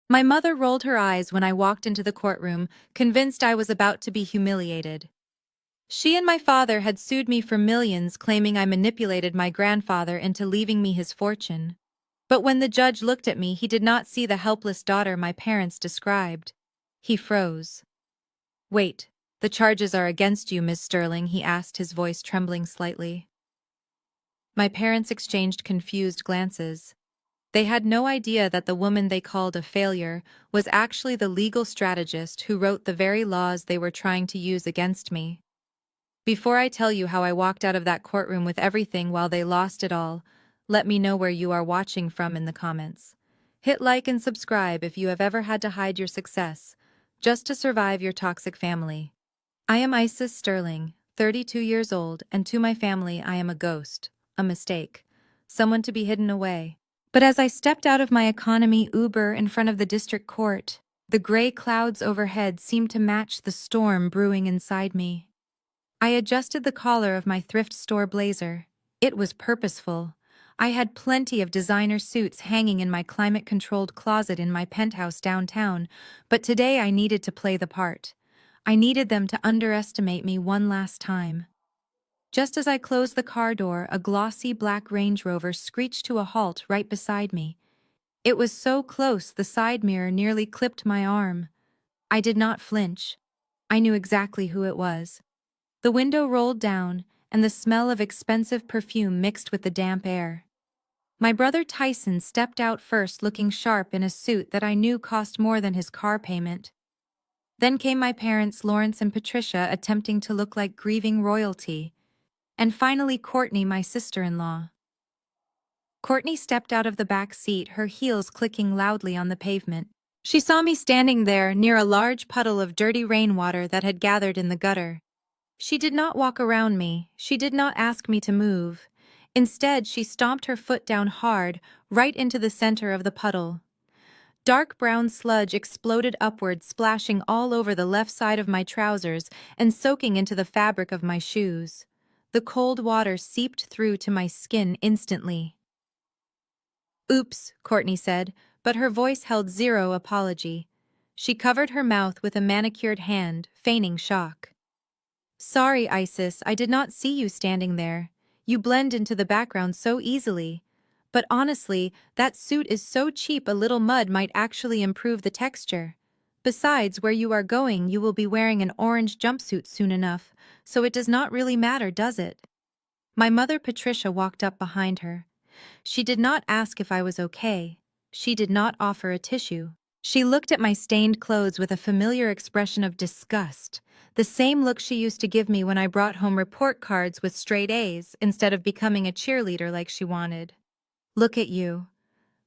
My mother rolled her eyes when I walked into the courtroom, convinced I was about to be humiliated. She and my father had sued me for millions, claiming I manipulated my grandfather into leaving me his fortune. But when the judge looked at me, he did not see the helpless daughter my parents described. He froze. "Wait, the charges are against you, Miss Sterling," he asked, his voice trembling slightly. My parents exchanged confused glances. They had no idea that the woman they called a failure was actually the legal strategist who wrote the very laws they were trying to use against me. Before I tell you how I walked out of that courtroom with everything while they lost it all, let me know where you are watching from in the comments. Hit like and subscribe if you have ever had to hide your success, just to survive your toxic family. I am Isis Sterling, 32 years old, and to my family I am a ghost, a mistake, someone to be hidden away. But as I stepped out of my economy Uber in front of the district court, the gray clouds overhead seemed to match the storm brewing inside me. I adjusted the collar of my thrift store blazer. It was purposeful. I had plenty of designer suits hanging in my climate-controlled closet in my penthouse downtown, but today I needed to play the part. I needed them to underestimate me one last time. Just as I closed the car door, a glossy black Range Rover screeched to a halt right beside me. It was so close the side mirror nearly clipped my arm. I did not flinch. I knew exactly who it was. The window rolled down, and the smell of expensive perfume mixed with the damp air. My brother Tyson stepped out first, looking sharp in a suit that I knew cost more than his car payment. Then came my parents, Lawrence and Patricia, attempting to look like grieving royalty. And finally Courtney, my sister-in-law. Courtney stepped out of the back seat, her heels clicking loudly on the pavement. She saw me standing there near a large puddle of dirty rainwater that had gathered in the gutter. She did not walk around me. She did not ask me to move. Instead, she stomped her foot down hard, right into the center of the puddle. Dark brown sludge exploded upward, splashing all over the left side of my trousers and soaking into the fabric of my shoes. The cold water seeped through to my skin instantly. "Oops," Courtney said, but her voice held zero apology. She covered her mouth with a manicured hand, feigning shock. "Sorry, Isis, I did not see you standing there. You blend into the background so easily. But honestly, that suit is so cheap a little mud might actually improve the texture. Besides, where you are going, you will be wearing an orange jumpsuit soon enough, so it does not really matter, does it?" My mother Patricia walked up behind her. She did not ask if I was okay. She did not offer a tissue. She looked at my stained clothes with a familiar expression of disgust, the same look she used to give me when I brought home report cards with straight A's instead of becoming a cheerleader like she wanted. "Look at you."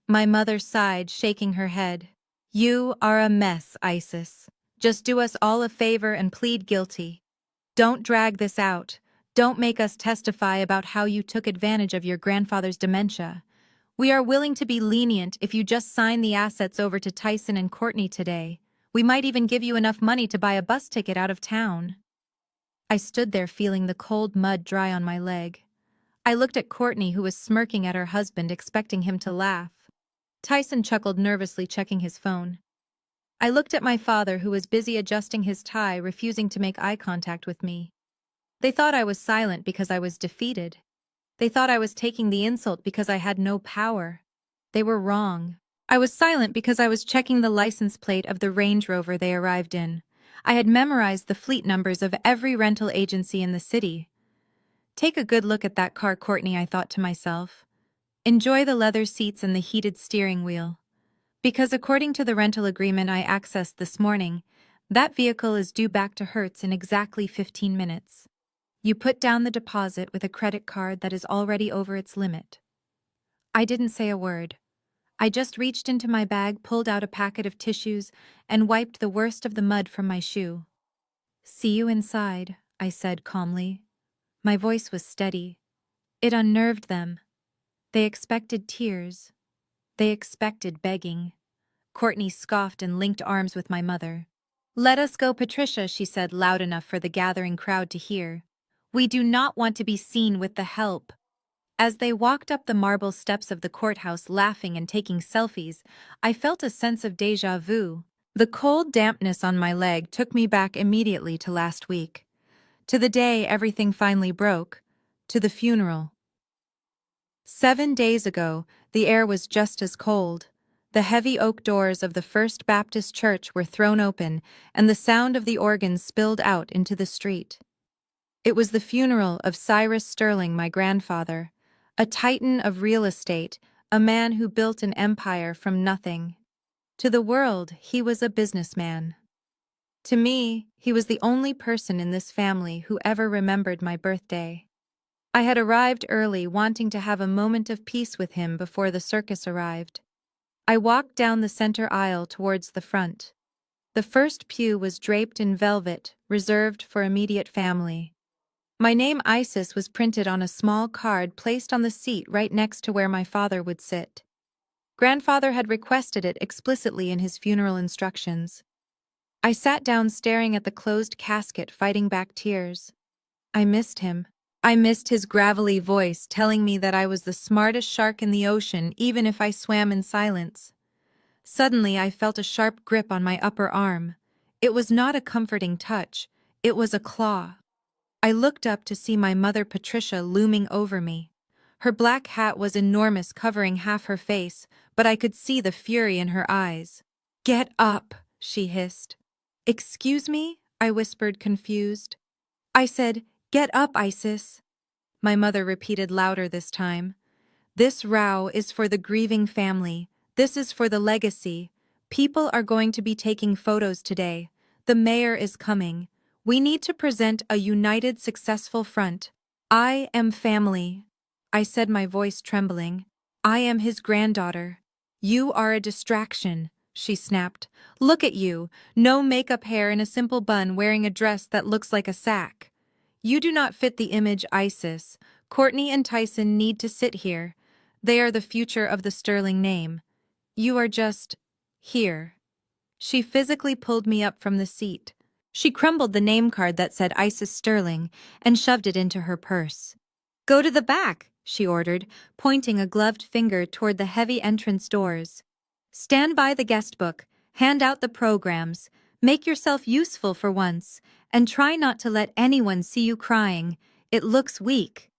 My mother sighed, shaking her head. "You are a mess, Isis. Just do us all a favor and plead guilty. Don't drag this out. Don't make us testify about how you took advantage of your grandfather's dementia. We are willing to be lenient if you just sign the assets over to Tyson and Courtney today. We might even give you enough money to buy a bus ticket out of town." I stood there feeling the cold mud dry on my leg. I looked at Courtney, who was smirking at her husband, expecting him to laugh. Tyson chuckled nervously, checking his phone. I looked at my father, who was busy adjusting his tie, refusing to make eye contact with me. They thought I was silent because I was defeated. They thought I was taking the insult because I had no power. They were wrong. I was silent because I was checking the license plate of the Range Rover they arrived in. I had memorized the fleet numbers of every rental agency in the city. "Take a good look at that car, Courtney," I thought to myself. "Enjoy the leather seats and the heated steering wheel. Because according to the rental agreement I accessed this morning, that vehicle is due back to Hertz in exactly 15 minutes. You put down the deposit with a credit card that is already over its limit." I didn't say a word. I just reached into my bag, pulled out a packet of tissues, and wiped the worst of the mud from my shoe. "See you inside," I said calmly. My voice was steady. It unnerved them. They expected tears. They expected begging. Courtney scoffed and linked arms with my mother. "Let us go, Patricia," she said, loud enough for the gathering crowd to hear. "We do not want to be seen with the help." As they walked up the marble steps of the courthouse laughing and taking selfies, I felt a sense of déjà vu. The cold dampness on my leg took me back immediately to last week. To the day everything finally broke. To the funeral. 7 days ago, the air was just as cold. The heavy oak doors of the First Baptist Church were thrown open, and the sound of the organ spilled out into the street. It was the funeral of Cyrus Sterling, my grandfather, a titan of real estate, a man who built an empire from nothing. To the world, he was a businessman. To me, he was the only person in this family who ever remembered my birthday. I had arrived early, wanting to have a moment of peace with him before the circus arrived. I walked down the center aisle towards the front. The first pew was draped in velvet, reserved for immediate family. My name Isis was printed on a small card placed on the seat right next to where my father would sit. Grandfather had requested it explicitly in his funeral instructions. I sat down staring at the closed casket, fighting back tears. I missed him. I missed his gravelly voice telling me that I was the smartest shark in the ocean even if I swam in silence. Suddenly I felt a sharp grip on my upper arm. It was not a comforting touch, it was a claw. I looked up to see my mother Patricia looming over me. Her black hat was enormous, covering half her face, but I could see the fury in her eyes. "Get up," she hissed. "Excuse me?" I whispered, confused. I said, "Get up, Isis." My mother repeated louder this time. "This row is for the grieving family. This is for the legacy. People are going to be taking photos today. The mayor is coming. We need to present a united, successful front. I am family." I said, my voice trembling. "I am his granddaughter." "You are a distraction," she snapped. "Look at you, no makeup, hair in a simple bun, wearing a dress that looks like a sack. You do not fit the image, Isis. Courtney and Tyson need to sit here. They are the future of the Sterling name. You are just here." She physically pulled me up from the seat. She crumbled the name card that said Isis Sterling and shoved it into her purse. "Go to the back," she ordered, pointing a gloved finger toward the heavy entrance doors. "Stand by the guest book, hand out the programs, make yourself useful for once, and try not to let anyone see you crying. It looks weak."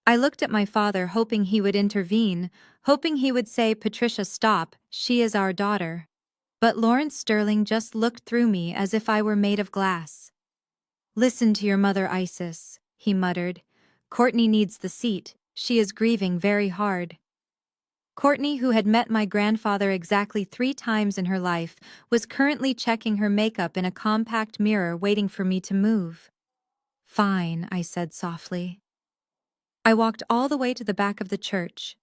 I looked at my father, hoping he would intervene, hoping he would say, "Patricia, stop, she is our daughter." But Lawrence Sterling just looked through me as if I were made of glass. "Listen to your mother, Isis," he muttered. "Courtney needs the seat. She is grieving very hard." Courtney, who had met my grandfather exactly 3 times in her life, was currently checking her makeup in a compact mirror, waiting for me to move. "Fine," I said softly. I walked all the way to the back of the church.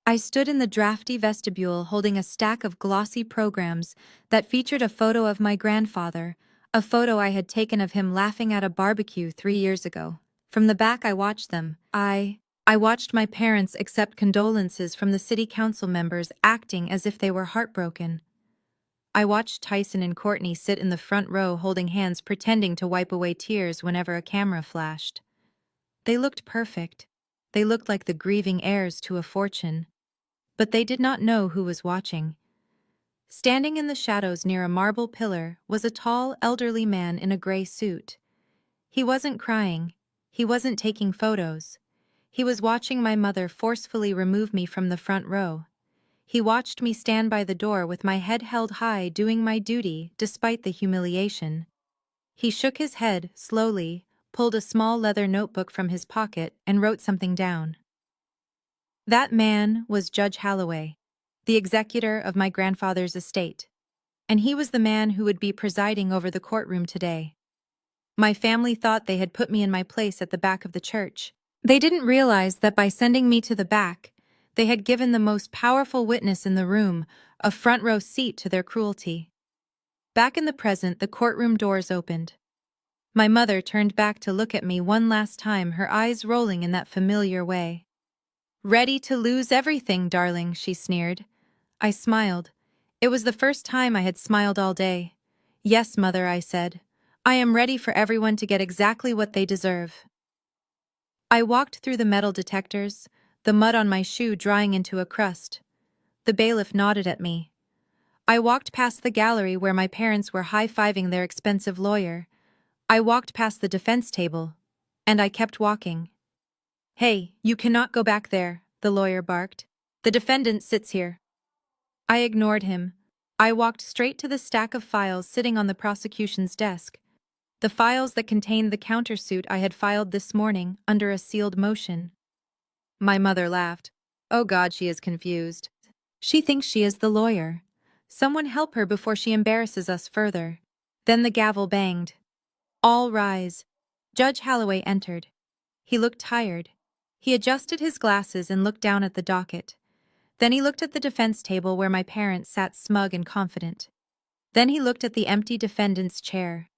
I stood in the drafty vestibule holding a stack of glossy programs that featured a photo of my grandfather, a photo I had taken of him laughing at a barbecue 3 years ago. From the back I watched them. I watched my parents accept condolences from the city council members, acting as if they were heartbroken. I watched Tyson and Courtney sit in the front row holding hands, pretending to wipe away tears whenever a camera flashed. They looked perfect. They looked like the grieving heirs to a fortune. But they did not know who was watching. Standing in the shadows near a marble pillar was a tall, elderly man in a gray suit. He wasn't crying. He wasn't taking photos. He was watching my mother forcefully remove me from the front row. He watched me stand by the door with my head held high, doing my duty despite the humiliation. He shook his head slowly, pulled a small leather notebook from his pocket, and wrote something down. That man was Judge Holloway, the executor of my grandfather's estate, and he was the man who would be presiding over the courtroom today. My family thought they had put me in my place at the back of the church. They didn't realize that by sending me to the back, they had given the most powerful witness in the room a front-row seat to their cruelty. Back in the present, the courtroom doors opened. My mother turned back to look at me one last time, her eyes rolling in that familiar way. "Ready to lose everything, darling," she sneered. I smiled. It was the first time I had smiled all day. "Yes, Mother," I said. "I am ready for everyone to get exactly what they deserve." I walked through the metal detectors, the mud on my shoe drying into a crust. The bailiff nodded at me. I walked past the gallery where my parents were high-fiving their expensive lawyer. I walked past the defense table. And I kept walking. "Hey, you cannot go back there," the lawyer barked. "The defendant sits here." I ignored him. I walked straight to the stack of files sitting on the prosecution's desk. The files that contained the countersuit I had filed this morning under a sealed motion. My mother laughed. Oh God, she is confused. She thinks she is the lawyer. Someone help her before she embarrasses us further. Then the gavel banged. All rise. Judge Holloway entered. He looked tired. He adjusted his glasses and looked down at the docket. Then he looked at the defense table where my parents sat smug and confident. Then he looked at the empty defendant's chair.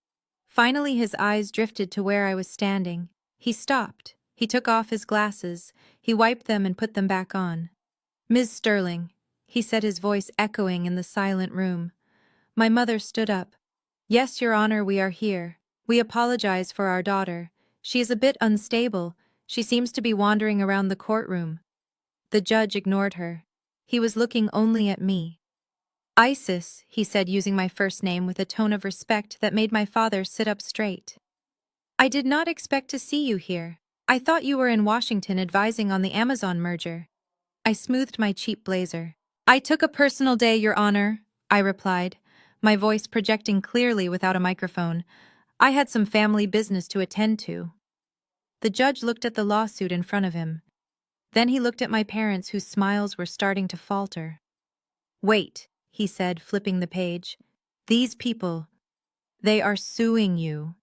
Finally his eyes drifted to where I was standing. He stopped. He took off his glasses. He wiped them and put them back on. "Ms. Sterling," he said, his voice echoing in the silent room. My mother stood up. "Yes, Your Honor, we are here. We apologize for our daughter. She is a bit unstable. She seems to be wandering around the courtroom." The judge ignored her. He was looking only at me. "Isis," he said, using my first name with a tone of respect that made my father sit up straight. "I did not expect to see you here. I thought you were in Washington advising on the Amazon merger." I smoothed my cheap blazer. "I took a personal day, Your Honor," I replied, my voice projecting clearly without a microphone. "I had some family business to attend to." The judge looked at the lawsuit in front of him. Then he looked at my parents, whose smiles were starting to falter. "Wait," he said, flipping the page. "These people, they are suing you.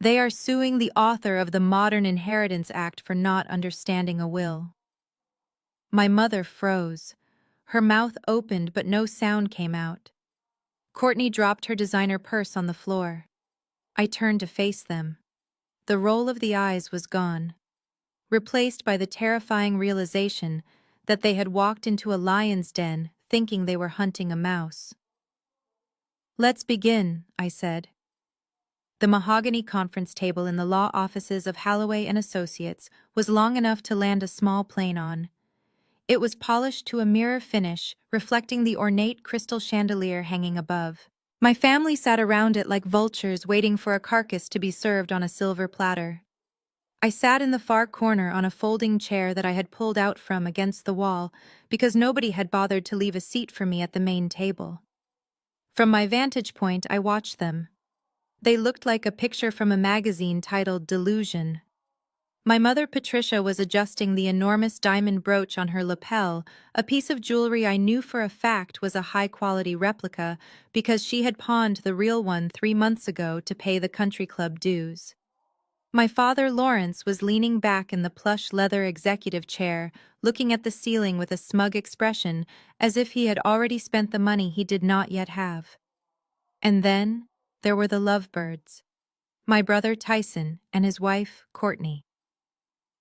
They are suing the author of the Modern Inheritance Act for not understanding a will." My mother froze. Her mouth opened but no sound came out. Courtney dropped her designer purse on the floor. I turned to face them. The roll of the eyes was gone, replaced by the terrifying realization that they had walked into a lion's den thinking they were hunting a mouse. "Let's begin," I said. The mahogany conference table in the law offices of Holloway and Associates was long enough to land a small plane on. It was polished to a mirror finish, reflecting the ornate crystal chandelier hanging above. My family sat around it like vultures waiting for a carcass to be served on a silver platter. I sat in the far corner on a folding chair that I had pulled out from against the wall because nobody had bothered to leave a seat for me at the main table. From my vantage point, I watched them. They looked like a picture from a magazine titled Delusion. My mother Patricia was adjusting the enormous diamond brooch on her lapel, a piece of jewelry I knew for a fact was a high-quality replica because she had pawned the real one 3 months ago to pay the country club dues. My father Lawrence was leaning back in the plush leather executive chair, looking at the ceiling with a smug expression, as if he had already spent the money he did not yet have. And then there were the lovebirds. My brother Tyson and his wife Courtney.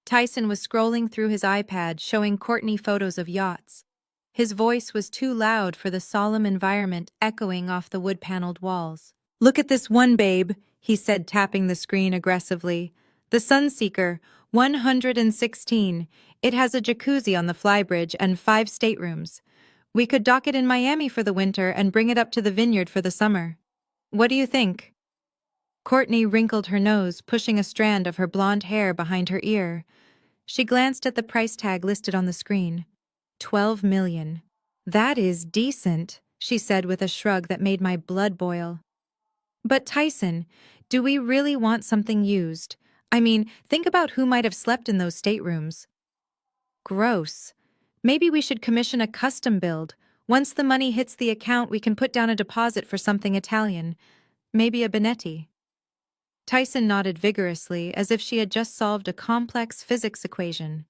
Tyson was scrolling through his iPad showing Courtney photos of yachts. His voice was too loud for the solemn environment echoing off the wood-paneled walls. "Look at this one, babe," he said, tapping the screen aggressively. "The Sunseeker, 116. It has a jacuzzi on the flybridge and 5 staterooms. We could dock it in Miami for the winter and bring it up to the vineyard for the summer. What do you think?" Courtney wrinkled her nose, pushing a strand of her blonde hair behind her ear. She glanced at the price tag listed on the screen. 12 million. "That is decent," she said with a shrug that made my blood boil. "But Tyson, do we really want something used? I mean, think about who might have slept in those staterooms." "Gross. Maybe we should commission a custom build. Once the money hits the account, we can put down a deposit for something Italian. Maybe a Benetti." Tyson nodded vigorously, as if she had just solved a complex physics equation.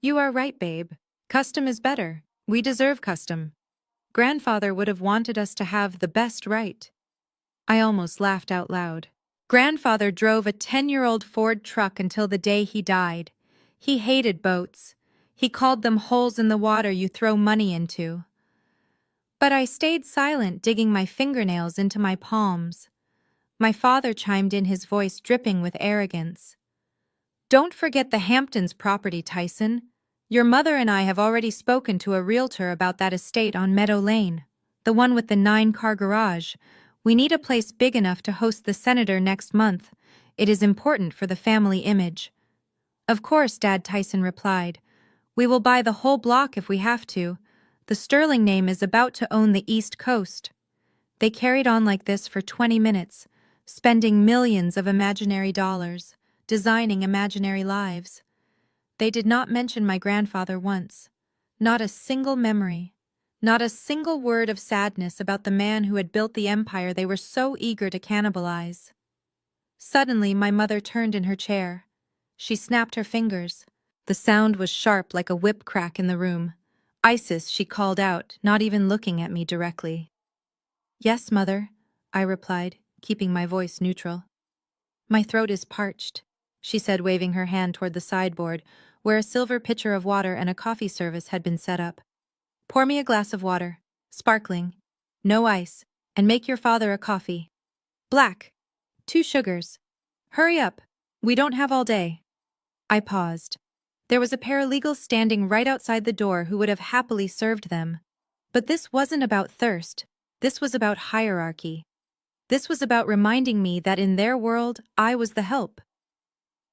"You are right, babe. Custom is better. We deserve custom. Grandfather would have wanted us to have the best right." I almost laughed out loud. Grandfather drove a 10-year-old Ford truck until the day he died. He hated boats. He called them holes in the water you throw money into. But I stayed silent, digging my fingernails into my palms. My father chimed in, his voice dripping with arrogance. Don't forget the Hamptons property, Tyson. Your mother and I have already spoken to a realtor about that estate on Meadow Lane, the one with the 9-car garage. We need a place big enough to host the senator next month. It is important for the family image. Of course, Dad, Tyson replied. We will buy the whole block if we have to. The Sterling name is about to own the East Coast. They carried on like this for 20 minutes, spending millions of imaginary dollars, designing imaginary lives. They did not mention my grandfather once. Not a single memory. Not a single word of sadness about the man who had built the empire they were so eager to cannibalize. Suddenly, my mother turned in her chair. She snapped her fingers. The sound was sharp like a whip crack in the room. Isis, she called out, not even looking at me directly. Yes, Mother, I replied, keeping my voice neutral. My throat is parched, she said, waving her hand toward the sideboard, where a silver pitcher of water and a coffee service had been set up. Pour me a glass of water, sparkling, no ice, and make your father a coffee. Black, 2 sugars. Hurry up, we don't have all day. I paused. There was a paralegal standing right outside the door who would have happily served them. But this wasn't about thirst. This was about hierarchy. This was about reminding me that in their world, I was the help.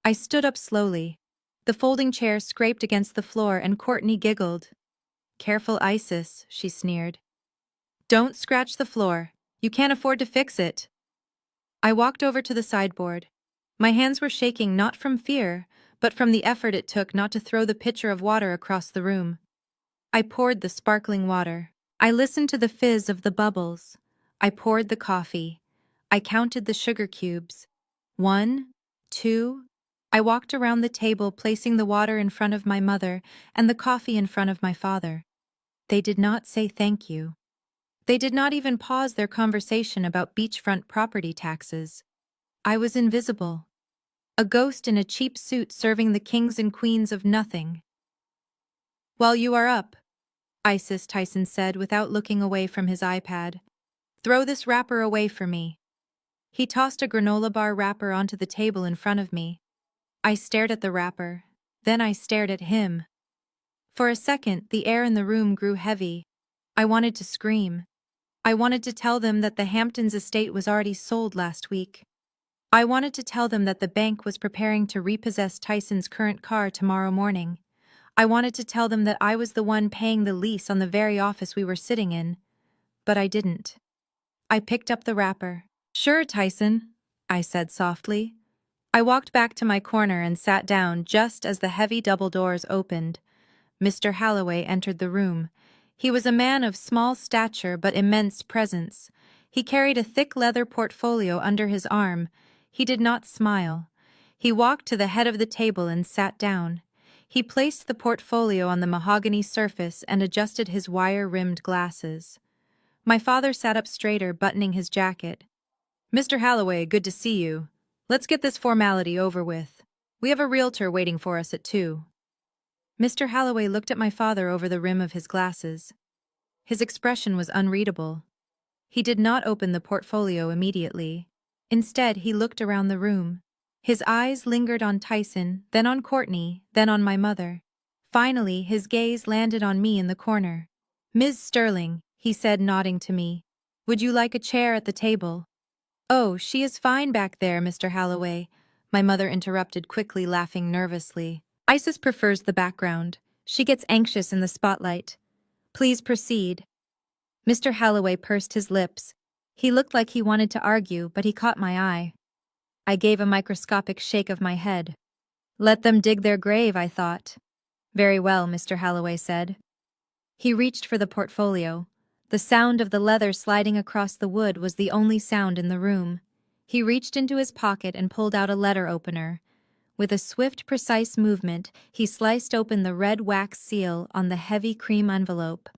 I stood up slowly. The folding chair scraped against the floor and Courtney giggled. Careful, Isis, she sneered. Don't scratch the floor. You can't afford to fix it. I walked over to the sideboard. My hands were shaking not from fear, but from the effort it took not to throw the pitcher of water across the room. I poured the sparkling water. I listened to the fizz of the bubbles. I poured the coffee. I counted the sugar cubes. 1, 2. I walked around the table, placing the water in front of my mother and the coffee in front of my father. They did not say thank you. They did not even pause their conversation about beachfront property taxes. I was invisible. A ghost in a cheap suit serving the kings and queens of nothing. While you are up, Isis, Tyson said without looking away from his iPad, throw this wrapper away for me. He tossed a granola bar wrapper onto the table in front of me. I stared at the wrapper. Then I stared at him. For a second, the air in the room grew heavy. I wanted to scream. I wanted to tell them that the Hamptons estate was already sold last week. I wanted to tell them that the bank was preparing to repossess Tyson's current car tomorrow morning. I wanted to tell them that I was the one paying the lease on the very office we were sitting in. But I didn't. I picked up the wrapper. Sure, Tyson, I said softly. I walked back to my corner and sat down just as the heavy double doors opened. Mr. Halloway entered the room. He was a man of small stature but immense presence. He carried a thick leather portfolio under his arm. He did not smile. He walked to the head of the table and sat down. He placed the portfolio on the mahogany surface and adjusted his wire-rimmed glasses. My father sat up straighter, buttoning his jacket. Mr. Halloway, good to see you. Let's get this formality over with. We have a realtor waiting for us at 2. Mr. Halloway looked at my father over the rim of his glasses. His expression was unreadable. He did not open the portfolio immediately. Instead, he looked around the room. His eyes lingered on Tyson, then on Courtney, then on my mother. Finally, his gaze landed on me in the corner. Ms. Sterling, he said, nodding to me. Would you like a chair at the table? Oh, she is fine back there, Mr. Halloway, my mother interrupted quickly, laughing nervously. Isis prefers the background. She gets anxious in the spotlight. Please proceed. Mr. Halloway pursed his lips. He looked like he wanted to argue, but he caught my eye. I gave a microscopic shake of my head. Let them dig their grave, I thought. Very well, Mr. Halloway said. He reached for the portfolio. The sound of the leather sliding across the wood was the only sound in the room. He reached into his pocket and pulled out a letter opener. With a swift, precise movement, he sliced open the red wax seal on the heavy cream envelope.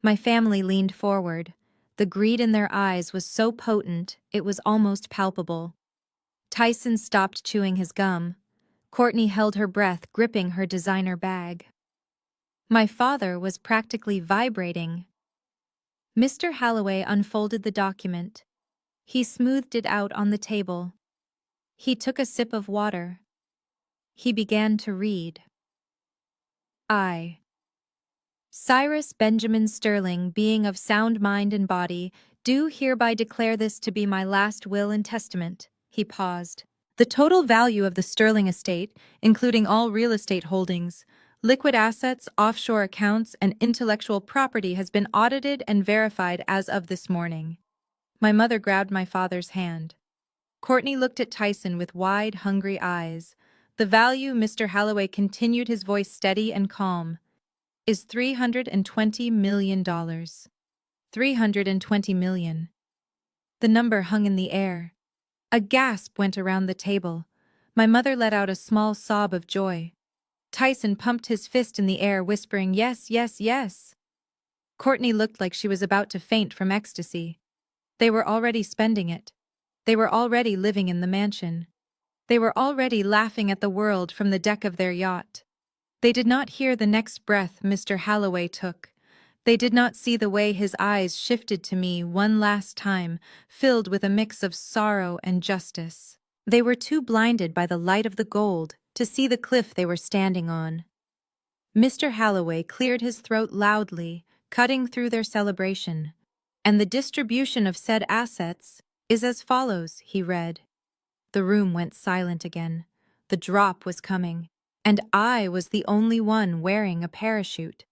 My family leaned forward. The greed in their eyes was so potent, it was almost palpable. Tyson stopped chewing his gum. Courtney held her breath, gripping her designer bag. My father was practically vibrating. Mr. Halloway unfolded the document. He smoothed it out on the table. He took a sip of water. He began to read. I, Cyrus Benjamin Sterling, being of sound mind and body, do hereby declare this to be my last will and testament. He paused. The total value of the Sterling estate, including all real estate holdings, liquid assets, offshore accounts, and intellectual property, has been audited and verified as of this morning. My mother grabbed my father's hand. Courtney looked at Tyson with wide, hungry eyes. The value, Mr. Halloway continued, his voice steady and calm, is $320 million. $320 million. The number hung in the air. A gasp went around the table. My mother let out a small sob of joy. Tyson pumped his fist in the air, whispering, "Yes, yes, yes." Courtney looked like she was about to faint from ecstasy. They were already spending it. They were already living in the mansion. They were already laughing at the world from the deck of their yacht. They did not hear the next breath Mr. Halloway took. They did not see the way his eyes shifted to me one last time, filled with a mix of sorrow and justice. They were too blinded by the light of the gold to see the cliff they were standing on. Mr. Halloway cleared his throat loudly, cutting through their celebration. "And the distribution of said assets is as follows," he read. The room went silent again. The drop was coming, and I was the only one wearing a parachute.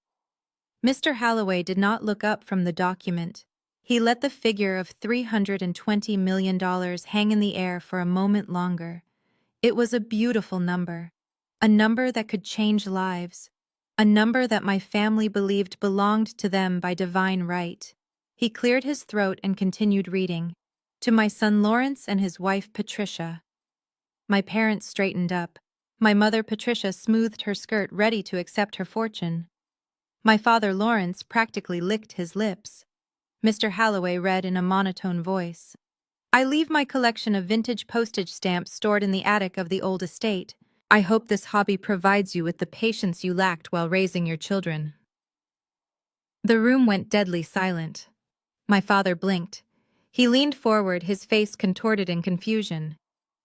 Mr. Halloway did not look up from the document. He let the figure of $320 million hang in the air for a moment longer. It was a beautiful number, a number that could change lives, a number that my family believed belonged to them by divine right. He cleared his throat and continued reading. "To my son Lawrence and his wife Patricia." My parents straightened up. My mother Patricia smoothed her skirt, ready to accept her fortune. My father Lawrence practically licked his lips. Mr. Halloway read in a monotone voice. "I leave my collection of vintage postage stamps stored in the attic of the old estate. I hope this hobby provides you with the patience you lacked while raising your children." The room went deadly silent. My father blinked. He leaned forward, his face contorted in confusion.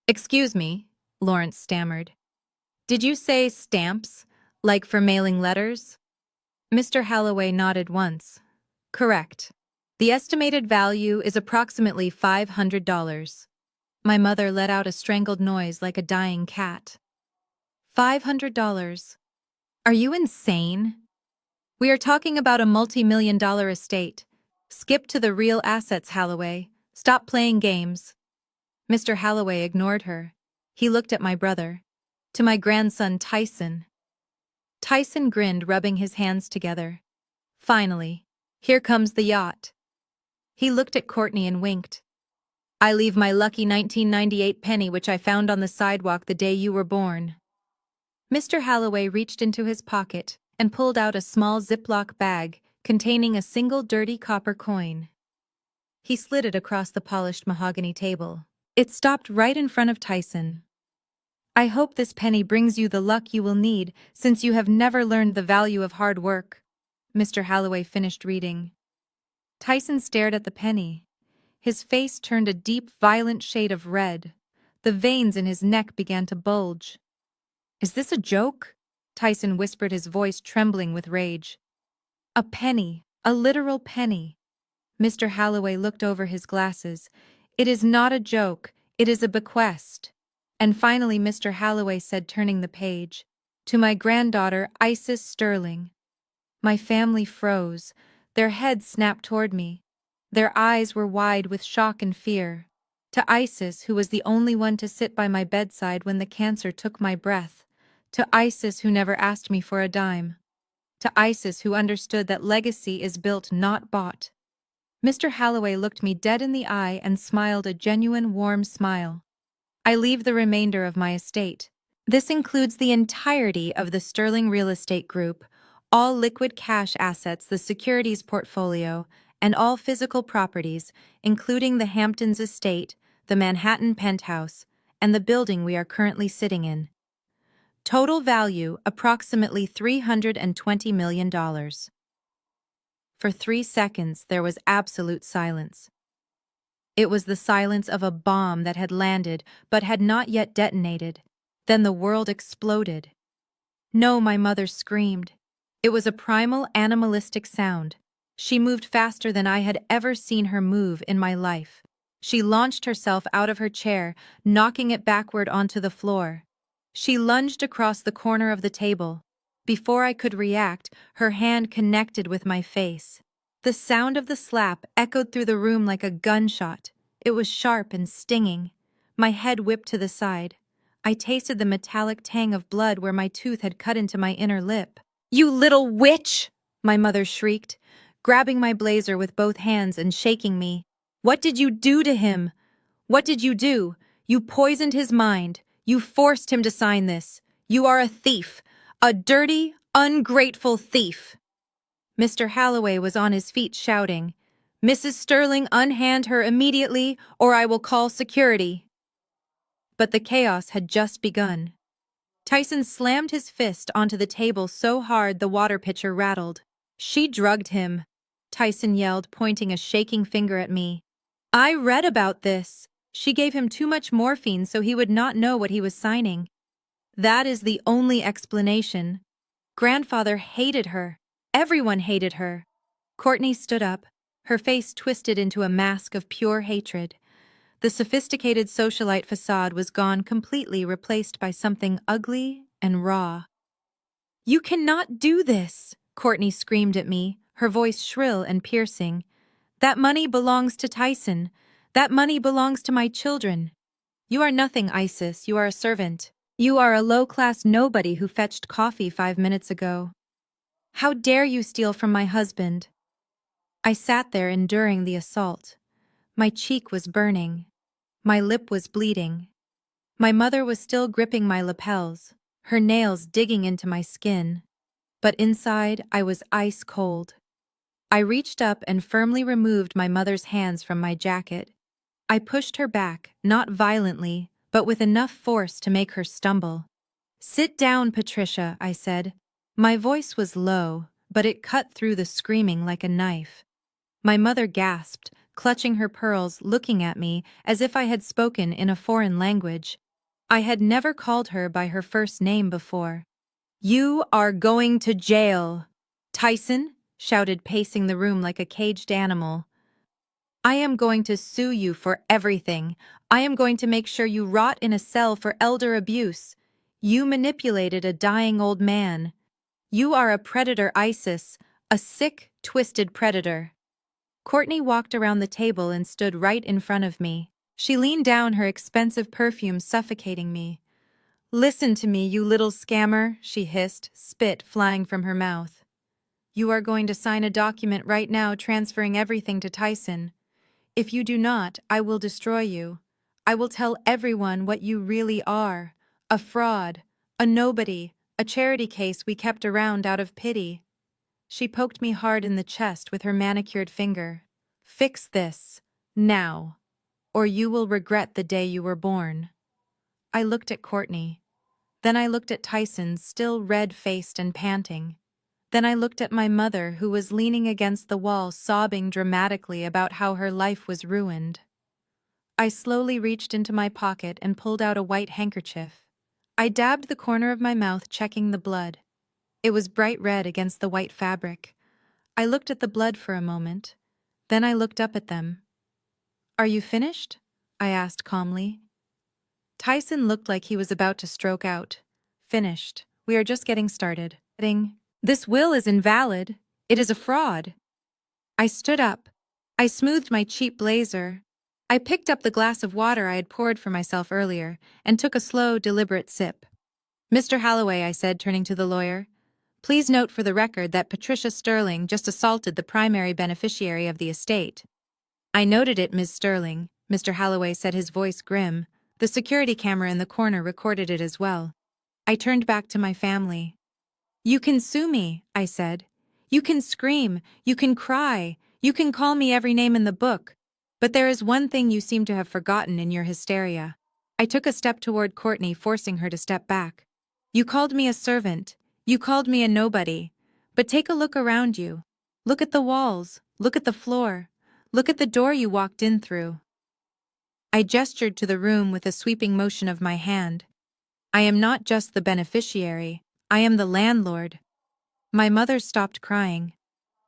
"Excuse me," Lawrence stammered. "Did you say stamps, like for mailing letters?" Mr. Halloway nodded once. "Correct. The estimated value is approximately $500. My mother let out a strangled noise like a dying cat. $500. Are you insane? We are talking about a multi-million-dollar estate. Skip to the real assets, Halloway. Stop playing games." Mr. Halloway ignored her. He looked at my brother. "To my grandson Tyson." Tyson grinned, rubbing his hands together. "Finally. Here comes the yacht." He looked at Courtney and winked. "I leave my lucky 1998 penny which I found on the sidewalk the day you were born." Mr. Halloway reached into his pocket and pulled out a small Ziploc bag containing a single dirty copper coin. He slid it across the polished mahogany table. It stopped right in front of Tyson. "I hope this penny brings you the luck you will need, since you have never learned the value of hard work." Mr. Halloway finished reading. Tyson stared at the penny. His face turned a deep, violent shade of red. The veins in his neck began to bulge. "Is this a joke?" Tyson whispered, his voice trembling with rage. "A penny, a literal penny." Mr. Halloway looked over his glasses. "It is not a joke, it is a bequest." And finally Mr. Halloway said, turning the page, "To my granddaughter, Isis Sterling." My family froze. Their heads snapped toward me. Their eyes were wide with shock and fear. To Isis, who was the only one to sit by my bedside when the cancer took my breath. To Isis, who never asked me for a dime. To Isis, who understood that legacy is built, not bought. Mr. Halloway looked me dead in the eye and smiled a genuine, warm smile. "I leave the remainder of my estate. This includes the entirety of the Sterling Real Estate Group, all liquid cash assets, the securities portfolio, and all physical properties, including the Hamptons estate, the Manhattan penthouse, and the building we are currently sitting in. Total value approximately $320 million. For 3 seconds, there was absolute silence. It was the silence of a bomb that had landed but had not yet detonated. Then the world exploded. No, my mother screamed. It was a primal, animalistic sound. She moved faster than I had ever seen her move in my life. She launched herself out of her chair, knocking it backward onto the floor. She lunged across the corner of the table. Before I could react, her hand connected with my face. The sound of the slap echoed through the room like a gunshot. It was sharp and stinging. My head whipped to the side. I tasted the metallic tang of blood where my tooth had cut into my inner lip. "You little witch!" my mother shrieked, grabbing my blazer with both hands and shaking me. "What did you do to him? What did you do? You poisoned his mind. You forced him to sign this. You are a thief. A dirty, ungrateful thief." Mr. Halloway was on his feet shouting, "Mrs. Sterling, unhand her immediately, or I will call security." But the chaos had just begun. Tyson slammed his fist onto the table so hard the water pitcher rattled. "She drugged him," Tyson yelled, pointing a shaking finger at me. "I read about this. She gave him too much morphine so he would not know what he was signing. That is the only explanation. Grandfather hated her. Everyone hated her." Courtney stood up, her face twisted into a mask of pure hatred. The sophisticated socialite facade was gone completely, replaced by something ugly and raw. "You cannot do this," Courtney screamed at me, her voice shrill and piercing. "That money belongs to Tyson. That money belongs to my children. You are nothing, Isis. You are a servant. You are a low-class nobody who fetched coffee 5 minutes ago. How dare you steal from my husband?" I sat there enduring the assault. My cheek was burning. My lip was bleeding. My mother was still gripping my lapels, her nails digging into my skin. But inside, I was ice cold. I reached up and firmly removed my mother's hands from my jacket. I pushed her back, not violently, but with enough force to make her stumble. "Sit down, Patricia," I said. My voice was low, but it cut through the screaming like a knife. My mother gasped, clutching her pearls, looking at me as if I had spoken in a foreign language. I had never called her by her first name before. "You are going to jail!" Tyson shouted, pacing the room like a caged animal. "I am going to sue you for everything. I am going to make sure you rot in a cell for elder abuse. You manipulated a dying old man. You are a predator, Isis, a sick, twisted predator." Courtney walked around the table and stood right in front of me. She leaned down, her expensive perfume suffocating me. "Listen to me, you little scammer," she hissed, spit flying from her mouth. "You are going to sign a document right now transferring everything to Tyson. If you do not, I will destroy you. I will tell everyone what you really are. A fraud, a nobody, a charity case we kept around out of pity." She poked me hard in the chest with her manicured finger. "Fix this, now, or you will regret the day you were born." I looked at Courtney. Then I looked at Tyson, still red-faced and panting. Then I looked at my mother, who was leaning against the wall, sobbing dramatically about how her life was ruined. I slowly reached into my pocket and pulled out a white handkerchief. I dabbed the corner of my mouth, checking the blood. It was bright red against the white fabric. I looked at the blood for a moment. Then I looked up at them. "Are you finished?" I asked calmly. Tyson looked like he was about to stroke out. "Finished. We are just getting started." "This will is invalid. It is a fraud." I stood up. I smoothed my cheap blazer. I picked up the glass of water I had poured for myself earlier and took a slow, deliberate sip. "Mr. Halloway," I said, turning to the lawyer, "please note for the record that Patricia Sterling just assaulted the primary beneficiary of the estate." "I noted it, Ms. Sterling," Mr. Halloway said, his voice grim. "The security camera in the corner recorded it as well." I turned back to my family. "You can sue me," I said. "You can scream, you can cry, you can call me every name in the book. But there is one thing you seem to have forgotten in your hysteria." I took a step toward Courtney, forcing her to step back. "You called me a servant. You called me a nobody. But take a look around you. Look at the walls. Look at the floor. Look at the door you walked in through." I gestured to the room with a sweeping motion of my hand. I am not just the beneficiary, I am the landlord. My mother stopped crying.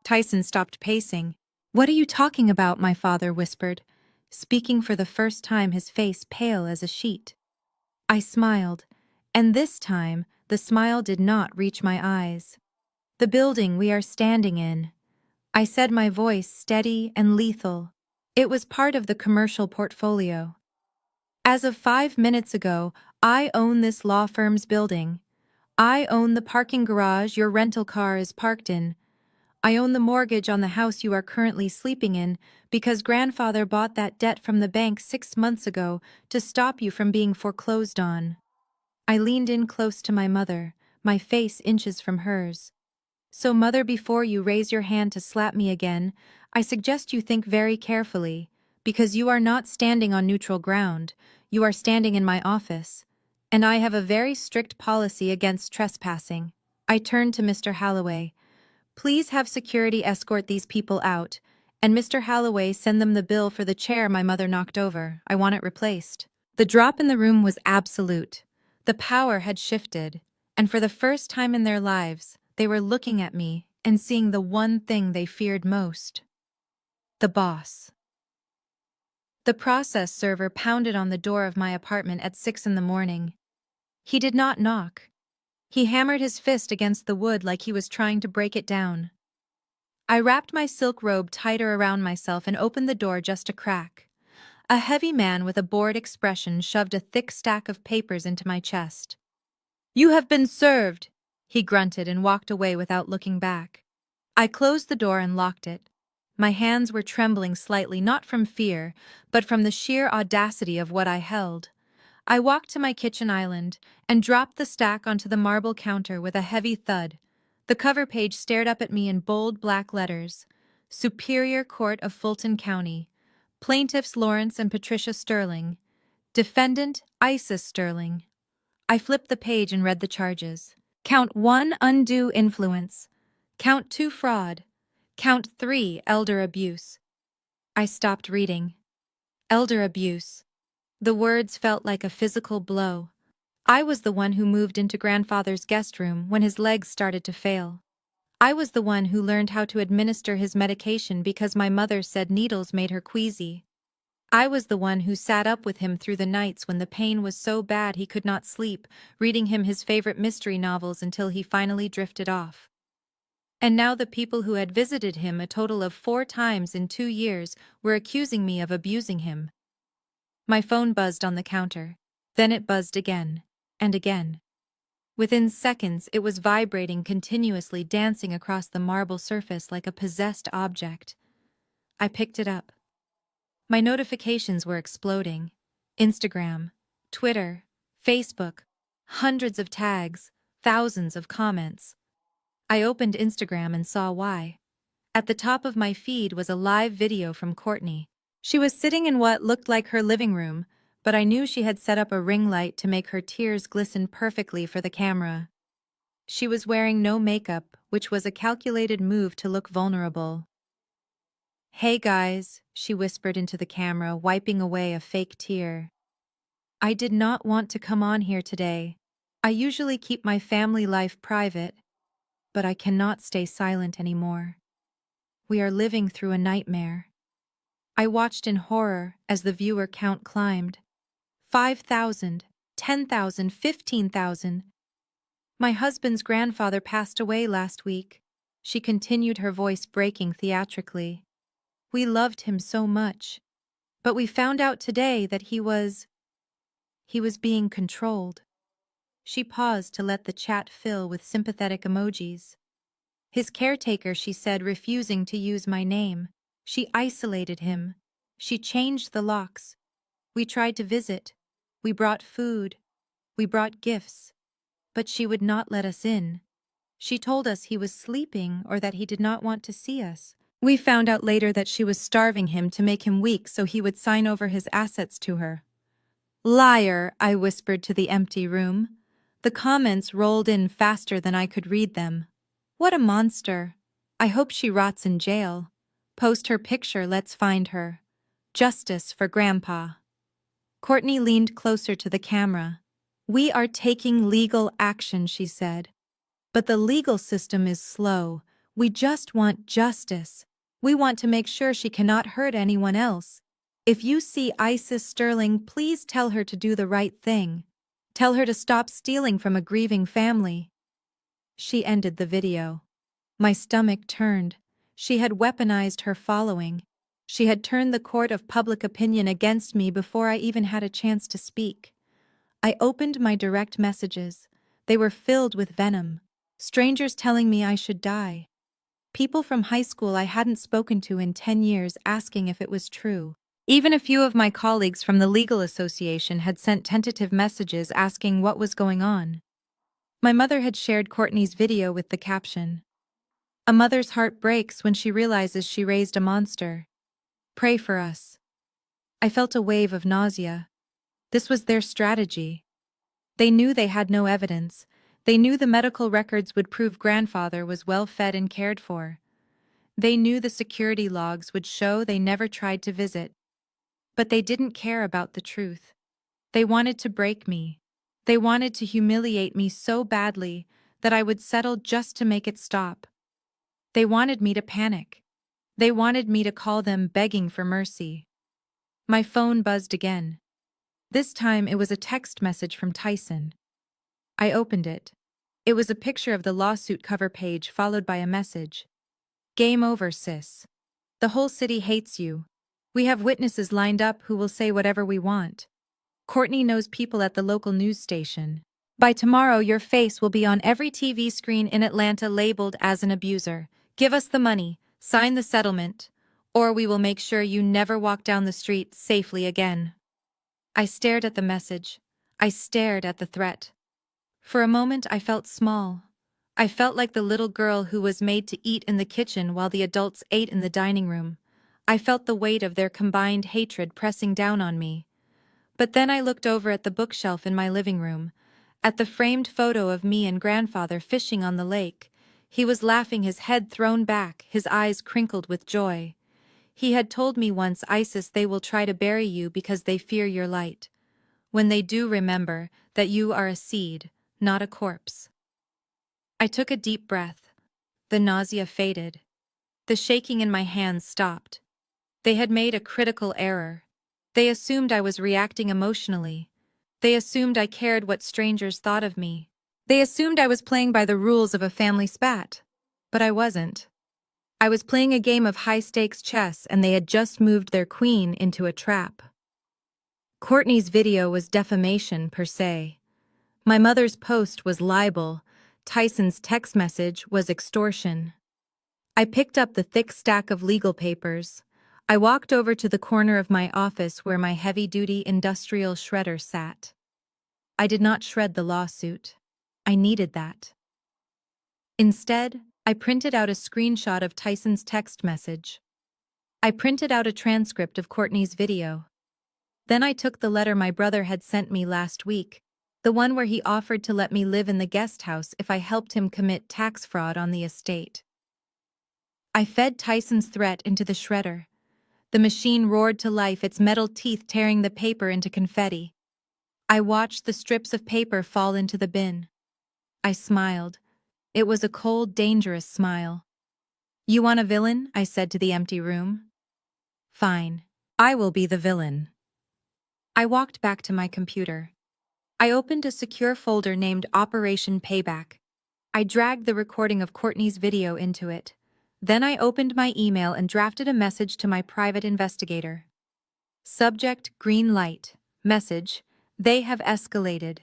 Tyson stopped pacing. What are you talking about, my father whispered, speaking for the first time, his face pale as a sheet. I smiled, and this time the smile did not reach my eyes. The building we are standing in, I said, my voice steady and lethal. It was part of the commercial portfolio. As of 5 minutes ago, I own this law firm's building. I own the parking garage your rental car is parked in. I own the mortgage on the house you are currently sleeping in because grandfather bought that debt from the bank 6 months ago to stop you from being foreclosed on. I leaned in close to my mother, my face inches from hers. So, mother, before you raise your hand to slap me again, I suggest you think very carefully, because you are not standing on neutral ground, you are standing in my office. And I have a very strict policy against trespassing. I turned to Mr. Halloway. Please have security escort these people out, and Mr. Halloway send them the bill for the chair my mother knocked over. I want it replaced. The drop in the room was absolute. The power had shifted, and for the first time in their lives, they were looking at me and seeing the one thing they feared most. The boss. The process server pounded on the door of my apartment at 6 in the morning. He did not knock. He hammered his fist against the wood like he was trying to break it down. I wrapped my silk robe tighter around myself and opened the door just a crack. A heavy man with a bored expression shoved a thick stack of papers into my chest. "You have been served," he grunted and walked away without looking back. I closed the door and locked it. My hands were trembling slightly, not from fear, but from the sheer audacity of what I held. I walked to my kitchen island and dropped the stack onto the marble counter with a heavy thud. The cover page stared up at me in bold black letters. Superior Court of Fulton County. Plaintiffs Lawrence and Patricia Sterling. Defendant Isis Sterling. I flipped the page and read the charges. Count 1, undue influence. Count 2, fraud. Count 3, elder abuse. I stopped reading. Elder abuse. The words felt like a physical blow. I was the one who moved into grandfather's guest room when his legs started to fail. I was the one who learned how to administer his medication because my mother said needles made her queasy. I was the one who sat up with him through the nights when the pain was so bad he could not sleep, reading him his favorite mystery novels until he finally drifted off. And now the people who had visited him a total of 4 times in 2 years were accusing me of abusing him. My phone buzzed on the counter. Then it buzzed again, and again. Within seconds, it was vibrating continuously, dancing across the marble surface like a possessed object. I picked it up. My notifications were exploding. Instagram, Twitter, Facebook, hundreds of tags, thousands of comments. I opened Instagram and saw why. At the top of my feed was a live video from Courtney. She was sitting in what looked like her living room, but I knew she had set up a ring light to make her tears glisten perfectly for the camera. She was wearing no makeup, which was a calculated move to look vulnerable. "Hey guys," she whispered into the camera, wiping away a fake tear. "I did not want to come on here today. I usually keep my family life private, but I cannot stay silent anymore. We are living through a nightmare." I watched in horror as the viewer count climbed. 5,000, 10,000, 15,000. "My husband's grandfather passed away last week," she continued, her voice breaking theatrically. "We loved him so much. But we found out today that he was being controlled." She paused to let the chat fill with sympathetic emojis. "His caretaker," she said, refusing to use my name. "She isolated him. She changed the locks. We tried to visit. We brought food. We brought gifts. But she would not let us in. She told us he was sleeping or that he did not want to see us. We found out later that she was starving him to make him weak so he would sign over his assets to her." "Liar," I whispered to the empty room. The comments rolled in faster than I could read them. "What a monster. I hope she rots in jail. Post her picture, let's find her. Justice for Grandpa." Courtney leaned closer to the camera. "We are taking legal action," she said. "But the legal system is slow. We just want justice. We want to make sure she cannot hurt anyone else. If you see Isis Sterling, please tell her to do the right thing. Tell her to stop stealing from a grieving family." She ended the video. My stomach turned. She had weaponized her following. She had turned the court of public opinion against me before I even had a chance to speak. I opened my direct messages. They were filled with venom. Strangers telling me I should die. People from high school I hadn't spoken to in 10 years asking if it was true. Even a few of my colleagues from the legal association had sent tentative messages asking what was going on. My mother had shared Courtney's video with the caption, "A mother's heart breaks when she realizes she raised a monster. Pray for us." I felt a wave of nausea. This was their strategy. They knew they had no evidence. They knew the medical records would prove grandfather was well fed and cared for. They knew the security logs would show they never tried to visit. But they didn't care about the truth. They wanted to break me. They wanted to humiliate me so badly that I would settle just to make it stop. They wanted me to panic. They wanted me to call them begging for mercy. My phone buzzed again. This time it was a text message from Tyson. I opened it. It was a picture of the lawsuit cover page followed by a message. "Game over, sis. The whole city hates you. We have witnesses lined up who will say whatever we want. Courtney knows people at the local news station. By tomorrow, your face will be on every TV screen in Atlanta labeled as an abuser. Give us the money, sign the settlement, or we will make sure you never walk down the street safely again." I stared at the message. I stared at the threat. For a moment, I felt small. I felt like the little girl who was made to eat in the kitchen while the adults ate in the dining room. I felt the weight of their combined hatred pressing down on me. But then I looked over at the bookshelf in my living room, at the framed photo of me and grandfather fishing on the lake. He was laughing, his head thrown back, his eyes crinkled with joy. He had told me once, "Isis, they will try to bury you because they fear your light. When they do, remember that you are a seed, not a corpse." I took a deep breath. The nausea faded. The shaking in my hands stopped. They had made a critical error. They assumed I was reacting emotionally. They assumed I cared what strangers thought of me. They assumed I was playing by the rules of a family spat. But I wasn't. I was playing a game of high-stakes chess, and they had just moved their queen into a trap. Courtney's video was defamation per se. My mother's post was libel. Tyson's text message was extortion. I picked up the thick stack of legal papers. I walked over to the corner of my office where my heavy-duty industrial shredder sat. I did not shred the lawsuit. I needed that. Instead, I printed out a screenshot of Tyson's text message. I printed out a transcript of Courtney's video. Then I took the letter my brother had sent me last week, the one where he offered to let me live in the guest house if I helped him commit tax fraud on the estate. I fed Tyson's threat into the shredder. The machine roared to life, its metal teeth tearing the paper into confetti. I watched the strips of paper fall into the bin. I smiled. It was a cold, dangerous smile. "You want a villain?" I said to the empty room. "Fine. I will be the villain." I walked back to my computer. I opened a secure folder named Operation Payback. I dragged the recording of Courtney's video into it. Then I opened my email and drafted a message to my private investigator. Subject: green light. Message: they have escalated.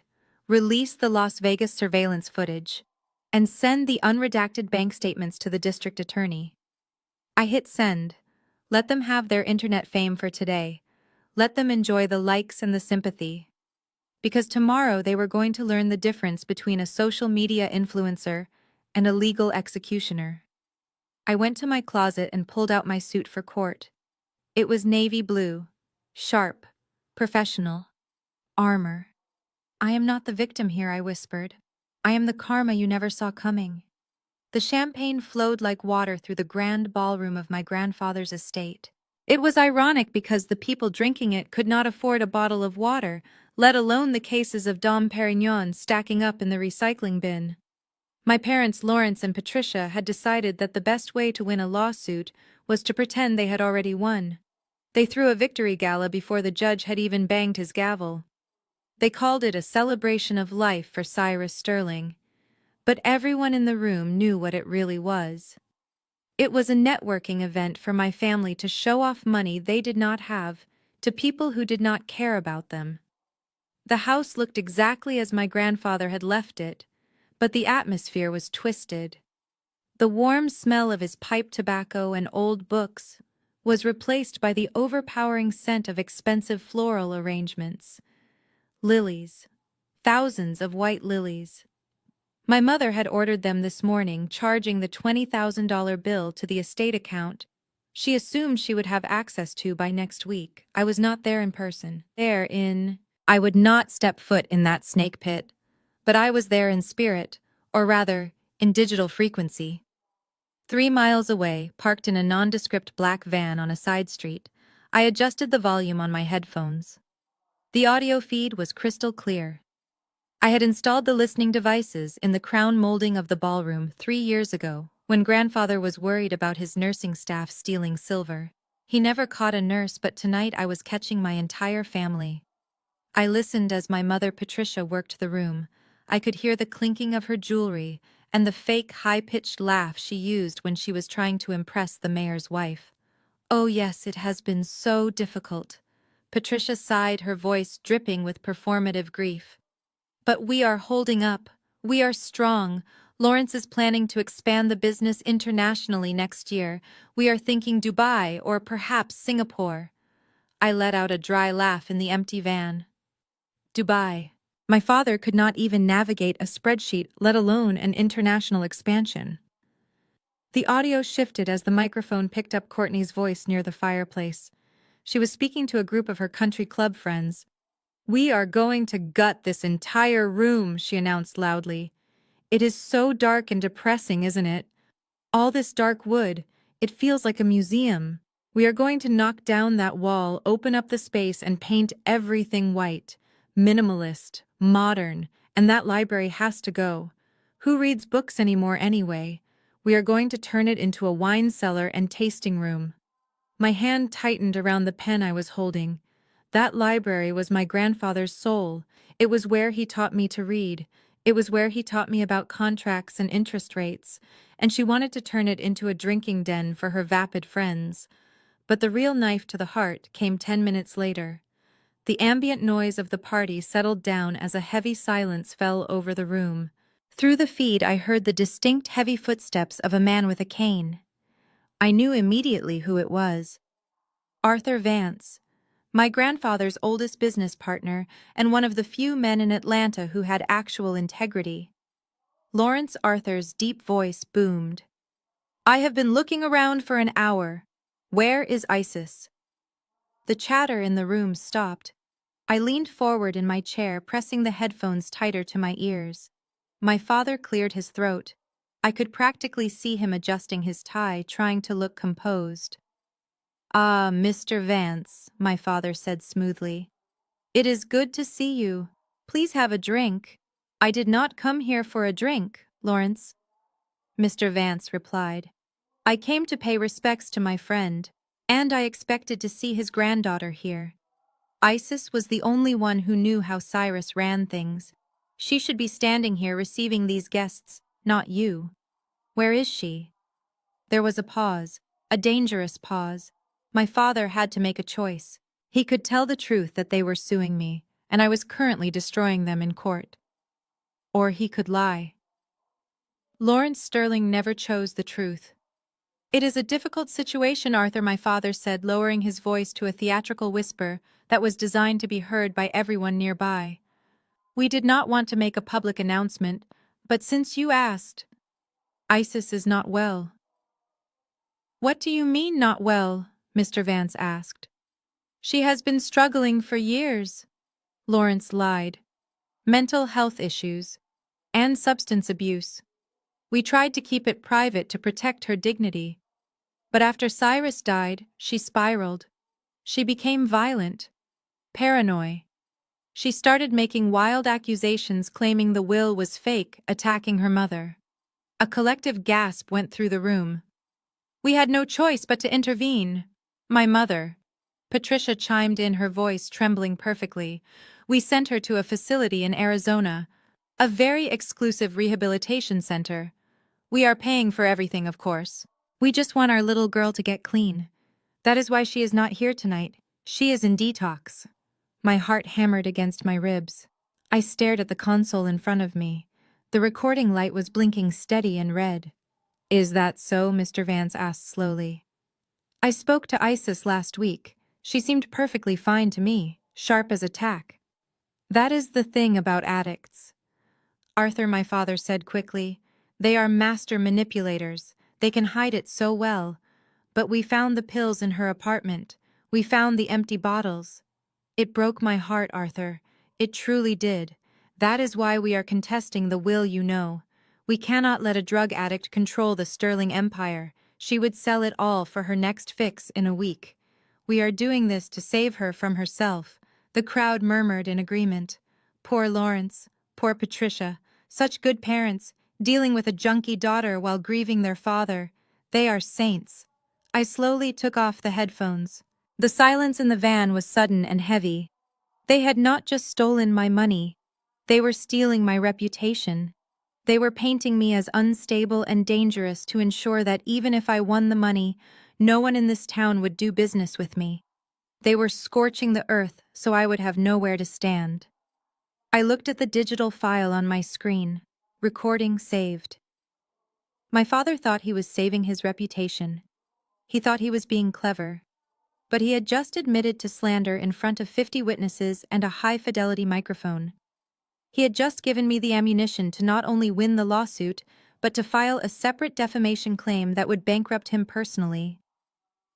Release the Las Vegas surveillance footage. And send the unredacted bank statements to the district attorney. I hit send. Let them have their internet fame for today. Let them enjoy the likes and the sympathy. Because tomorrow they were going to learn the difference between a social media influencer and a legal executioner. I went to my closet and pulled out my suit for court. It was navy blue, sharp, professional, armor. "I am not the victim here," I whispered. "I am the karma you never saw coming." The champagne flowed like water through the grand ballroom of my grandfather's estate. It was ironic because the people drinking it could not afford a bottle of water, let alone the cases of Dom Perignon stacking up in the recycling bin. My parents Lawrence and Patricia had decided that the best way to win a lawsuit was to pretend they had already won. They threw a victory gala before the judge had even banged his gavel. They called it a celebration of life for Cyrus Sterling, but everyone in the room knew what it really was. It was a networking event for my family to show off money they did not have to people who did not care about them. The house looked exactly as my grandfather had left it, but the atmosphere was twisted. The warm smell of his pipe tobacco and old books was replaced by the overpowering scent of expensive floral arrangements. Lilies. Thousands of white lilies. My mother had ordered them this morning, charging the $20,000 bill to the estate account she assumed she would have access to by next week. I was not there in person. I would not step foot in that snake pit, but I was there in spirit, or rather, in digital frequency. 3 miles away, parked in a nondescript black van on a side street, I adjusted the volume on my headphones. The audio feed was crystal clear. I had installed the listening devices in the crown molding of the ballroom 3 years ago, when grandfather was worried about his nursing staff stealing silver. He never caught a nurse, but tonight I was catching my entire family. I listened as my mother Patricia worked the room. I could hear the clinking of her jewelry and the fake high-pitched laugh she used when she was trying to impress the mayor's wife. Oh yes, it has been so difficult. Patricia sighed, her voice dripping with performative grief. But we are holding up. We are strong. Lawrence is planning to expand the business internationally next year. We are thinking Dubai or perhaps Singapore. I let out a dry laugh in the empty van. Dubai. My father could not even navigate a spreadsheet, let alone an international expansion. The audio shifted as the microphone picked up Courtney's voice near the fireplace. She was speaking to a group of her country club friends. "We are going to gut this entire room," she announced loudly. "It is so dark and depressing, isn't it? All this dark wood, it feels like a museum. We are going to knock down that wall, open up the space, and paint everything white. Minimalist, modern, and that library has to go. Who reads books anymore anyway? We are going to turn it into a wine cellar and tasting room." My hand tightened around the pen I was holding. That library was my grandfather's soul. It was where he taught me to read. It was where he taught me about contracts and interest rates, and she wanted to turn it into a drinking den for her vapid friends. But the real knife to the heart came 10 minutes later. The ambient noise of the party settled down as a heavy silence fell over the room. Through the feed I heard the distinct heavy footsteps of a man with a cane. I knew immediately who it was. Arthur Vance, my grandfather's oldest business partner and one of the few men in Atlanta who had actual integrity. Lawrence Arthur's deep voice boomed. "I have been looking around for an hour. Where is Isis?" The chatter in the room stopped. I leaned forward in my chair, pressing the headphones tighter to my ears. My father cleared his throat. I could practically see him adjusting his tie, trying to look composed. "Ah, Mr. Vance," my father said smoothly. "It is good to see you. Please have a drink." "I did not come here for a drink, Lawrence," Mr. Vance replied. "I came to pay respects to my friend, and I expected to see his granddaughter here. Isis was the only one who knew how Cyrus ran things. She should be standing here receiving these guests, not you. Where is she?" There was a pause, a dangerous pause. My father had to make a choice. He could tell the truth that they were suing me, and I was currently destroying them in court. Or he could lie. Lawrence Sterling never chose the truth. "It is a difficult situation, Arthur," my father said, lowering his voice to a theatrical whisper that was designed to be heard by everyone nearby. "We did not want to make a public announcement, but since you asked, Isis is not well." "What do you mean, not well?" Mr. Vance asked. "She has been struggling for years," Lawrence lied. "Mental health issues and substance abuse. We tried to keep it private to protect her dignity. But after Cyrus died, she spiraled. She became violent, paranoid. She started making wild accusations claiming the will was fake, attacking her mother. A collective gasp went through the room. We had no choice but to intervene. My mother. Patricia chimed in, her voice trembling perfectly. We sent her to a facility in Arizona, a very exclusive rehabilitation center. We are paying for everything, of course. We just want our little girl to get clean. That is why she is not here tonight. She is in detox. My heart hammered against my ribs. I stared at the console in front of me. The recording light was blinking steady and red. Is that so? Mr. Vance asked slowly. I spoke to Isis last week. She seemed perfectly fine to me, sharp as a tack. That is the thing about addicts. Arthur, my father said quickly. They are master manipulators. They can hide it so well. But we found the pills in her apartment. We found the empty bottles. It broke my heart, Arthur. It truly did. That is why we are contesting the will, you know. We cannot let a drug addict control the Sterling Empire. She would sell it all for her next fix in a week. We are doing this to save her from herself. The crowd murmured in agreement. Poor Lawrence. Poor Patricia. Such good parents, dealing with a junkie daughter while grieving their father. They are saints. I slowly took off the headphones. The silence in the van was sudden and heavy. They had not just stolen my money. They were stealing my reputation. They were painting me as unstable and dangerous to ensure that even if I won the money, no one in this town would do business with me. They were scorching the earth so I would have nowhere to stand. I looked at the digital file on my screen. Recording saved. My father thought he was saving his reputation. He thought he was being clever. But he had just admitted to slander in front of 50 witnesses and a high-fidelity microphone. He had just given me the ammunition to not only win the lawsuit, but to file a separate defamation claim that would bankrupt him personally.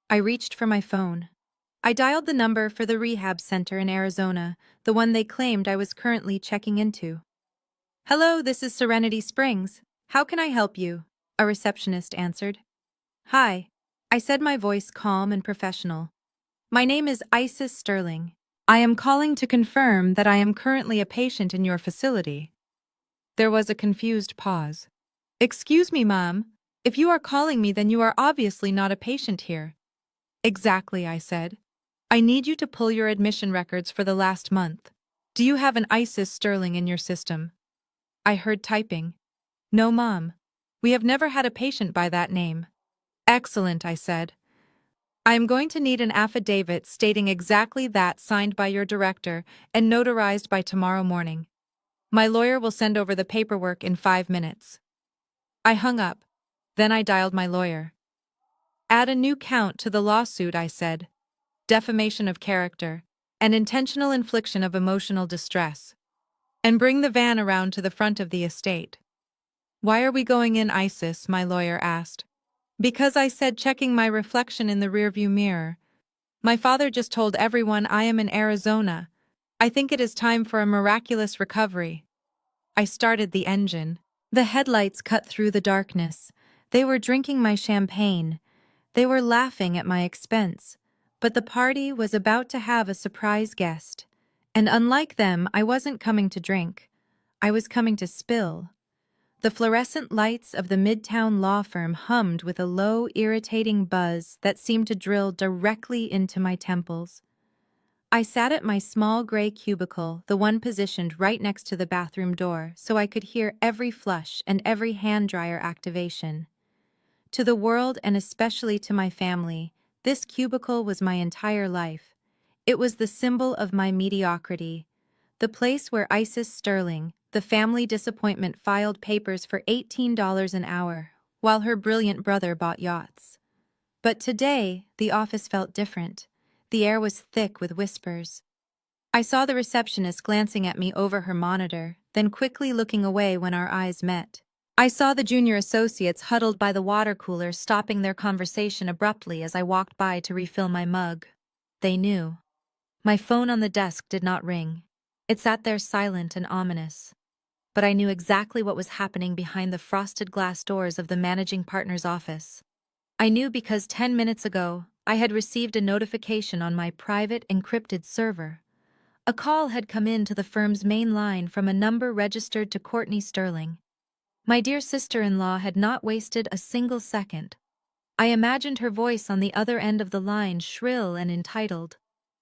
I reached for my phone. I dialed the number for the rehab center in Arizona, the one they claimed I was currently checking into. Hello, this is Serenity Springs. How can I help you? A receptionist answered. Hi. I said, my voice calm and professional. My name is Isis Sterling. I am calling to confirm that I am currently a patient in your facility. There was a confused pause. Excuse me, ma'am. If you are calling me, then you are obviously not a patient here. Exactly, I said. I need you to pull your admission records for the last month. Do you have an Isis Sterling in your system? I heard typing. No, ma'am. We have never had a patient by that name. Excellent, I said. I am going to need an affidavit stating exactly that, signed by your director and notarized by tomorrow morning. My lawyer will send over the paperwork in 5 minutes. I hung up. Then I dialed my lawyer. Add a new count to the lawsuit, I said. Defamation of character and intentional infliction of emotional distress. And bring the van around to the front of the estate. Why are we going in, Isis? My lawyer asked. Because I said, checking my reflection in the rearview mirror. My father just told everyone I am in Arizona. I think it is time for a miraculous recovery. I started the engine. The headlights cut through the darkness. They were drinking my champagne. They were laughing at my expense. But the party was about to have a surprise guest. And unlike them, I wasn't coming to drink. I was coming to spill. The fluorescent lights of the Midtown law firm hummed with a low, irritating buzz that seemed to drill directly into my temples. I sat at my small gray cubicle, the one positioned right next to the bathroom door, so I could hear every flush and every hand dryer activation. To the world, and especially to my family, this cubicle was my entire life. It was the symbol of my mediocrity, the place where Isis Sterling, the family disappointment, filed papers for $18 an hour, while her brilliant brother bought yachts. But today, the office felt different. The air was thick with whispers. I saw the receptionist glancing at me over her monitor, then quickly looking away when our eyes met. I saw the junior associates huddled by the water cooler, stopping their conversation abruptly as I walked by to refill my mug. They knew. My phone on the desk did not ring. It sat there silent and ominous. But I knew exactly what was happening behind the frosted glass doors of the managing partner's office. I knew because 10 minutes ago, I had received a notification on my private encrypted server. A call had come in to the firm's main line from a number registered to Courtney Sterling. My dear sister-in-law had not wasted a single second. I imagined her voice on the other end of the line, shrill and entitled.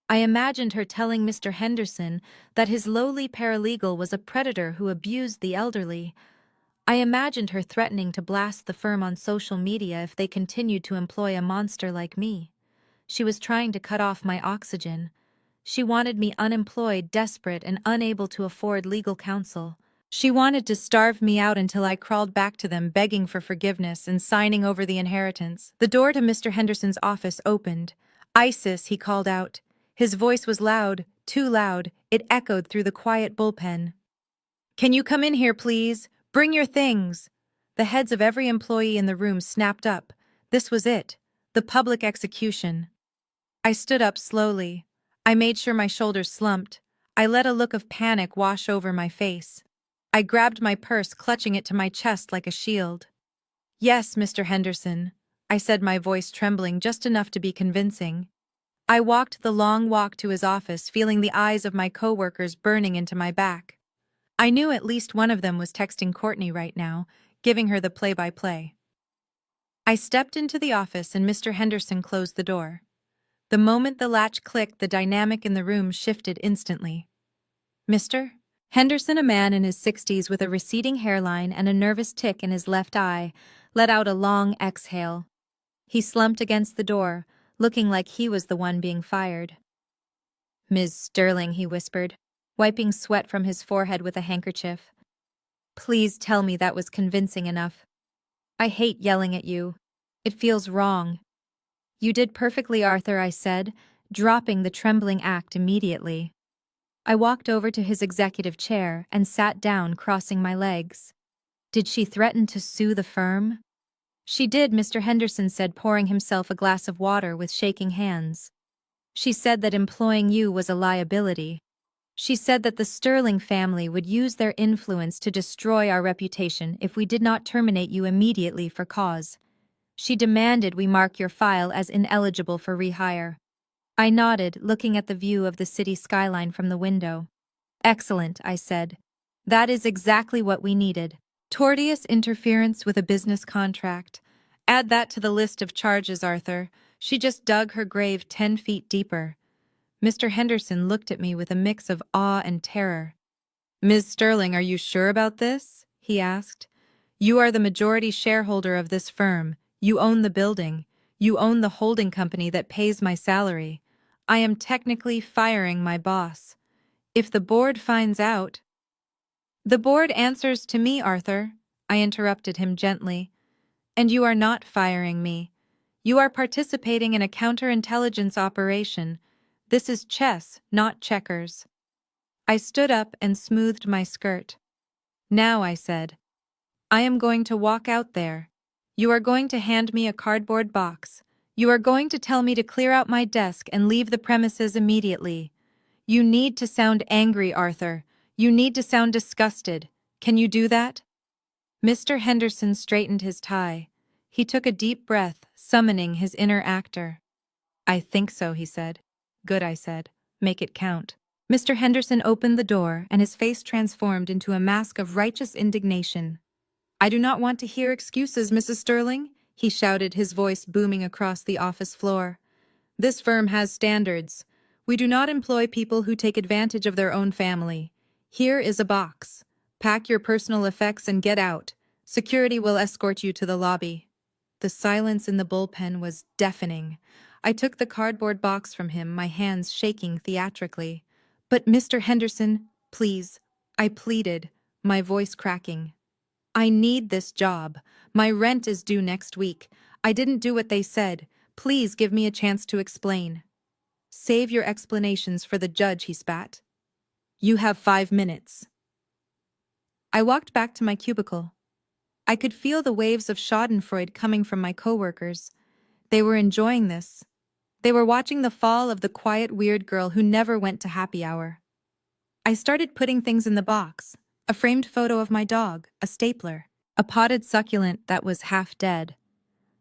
I imagined her telling Mr. Henderson that his lowly paralegal was a predator who abused the elderly. I imagined her threatening to blast the firm on social media if they continued to employ a monster like me. She was trying to cut off my oxygen. She wanted me unemployed, desperate, and unable to afford legal counsel. She wanted to starve me out until I crawled back to them, begging for forgiveness and signing over the inheritance. The door to Mr. Henderson's office opened. "Isis," he called out. His voice was loud, too loud. It echoed through the quiet bullpen. "Can you come in here, please? Bring your things." The heads of every employee in the room snapped up. This was it. The public execution. I stood up slowly. I made sure my shoulders slumped. I let a look of panic wash over my face. I grabbed my purse, clutching it to my chest like a shield. "Yes, Mr. Henderson," I said, my voice trembling just enough to be convincing. I walked the long walk to his office, feeling the eyes of my coworkers burning into my back. I knew at least one of them was texting Courtney right now, giving her the play-by-play. I stepped into the office and Mr. Henderson closed the door. The moment the latch clicked, the dynamic in the room shifted instantly. Mr. Henderson, a man in his 60s with a receding hairline and a nervous tic in his left eye, let out a long exhale. He slumped against the door, looking like he was the one being fired. "Ms. Sterling," he whispered, wiping sweat from his forehead with a handkerchief. "Please tell me that was convincing enough. I hate yelling at you. It feels wrong." "You did perfectly, Arthur," I said, dropping the trembling act immediately. I walked over to his executive chair and sat down, crossing my legs. "Did she threaten to sue the firm?" "She did," Mr. Henderson said, pouring himself a glass of water with shaking hands. "She said that employing you was a liability. She said that the Sterling family would use their influence to destroy our reputation if we did not terminate you immediately for cause. She demanded we mark your file as ineligible for rehire." I nodded, looking at the view of the city skyline from the window. "Excellent," I said. "That is exactly what we needed. Tortious interference with a business contract. Add that to the list of charges, Arthur. She just dug her grave 10 feet deeper." Mr. Henderson looked at me with a mix of awe and terror. "Ms. Sterling, are you sure about this?" he asked. "You are the majority shareholder of this firm. You own the building. You own the holding company that pays my salary. I am technically firing my boss. If the board finds out—" "The board answers to me, Arthur," I interrupted him gently. "And you are not firing me. You are participating in a counterintelligence operation. This is chess, not checkers." I stood up and smoothed my skirt. "Now," I said, "I am going to walk out there. You are going to hand me a cardboard box. You are going to tell me to clear out my desk and leave the premises immediately. You need to sound angry, Arthur. You need to sound disgusted. Can you do that?" Mr. Henderson straightened his tie. He took a deep breath, summoning his inner actor. "I think so," he said. "Good," I said. "Make it count." Mr. Henderson opened the door, and his face transformed into a mask of righteous indignation. "I do not want to hear excuses, Mrs. Sterling," he shouted, his voice booming across the office floor. "This firm has standards. We do not employ people who take advantage of their own family. Here is a box. Pack your personal effects and get out. Security will escort you to the lobby." The silence in the bullpen was deafening. I took the cardboard box from him, my hands shaking theatrically. "But Mr. Henderson, please," I pleaded, my voice cracking. "I need this job. My rent is due next week. I didn't do what they said. Please give me a chance to explain." "Save your explanations for the judge," he spat. "You have 5 minutes." I walked back to my cubicle. I could feel the waves of schadenfreude coming from my coworkers. They were enjoying this. They were watching the fall of the quiet, weird girl who never went to happy hour. I started putting things in the box: a framed photo of my dog, a stapler, a potted succulent that was half dead.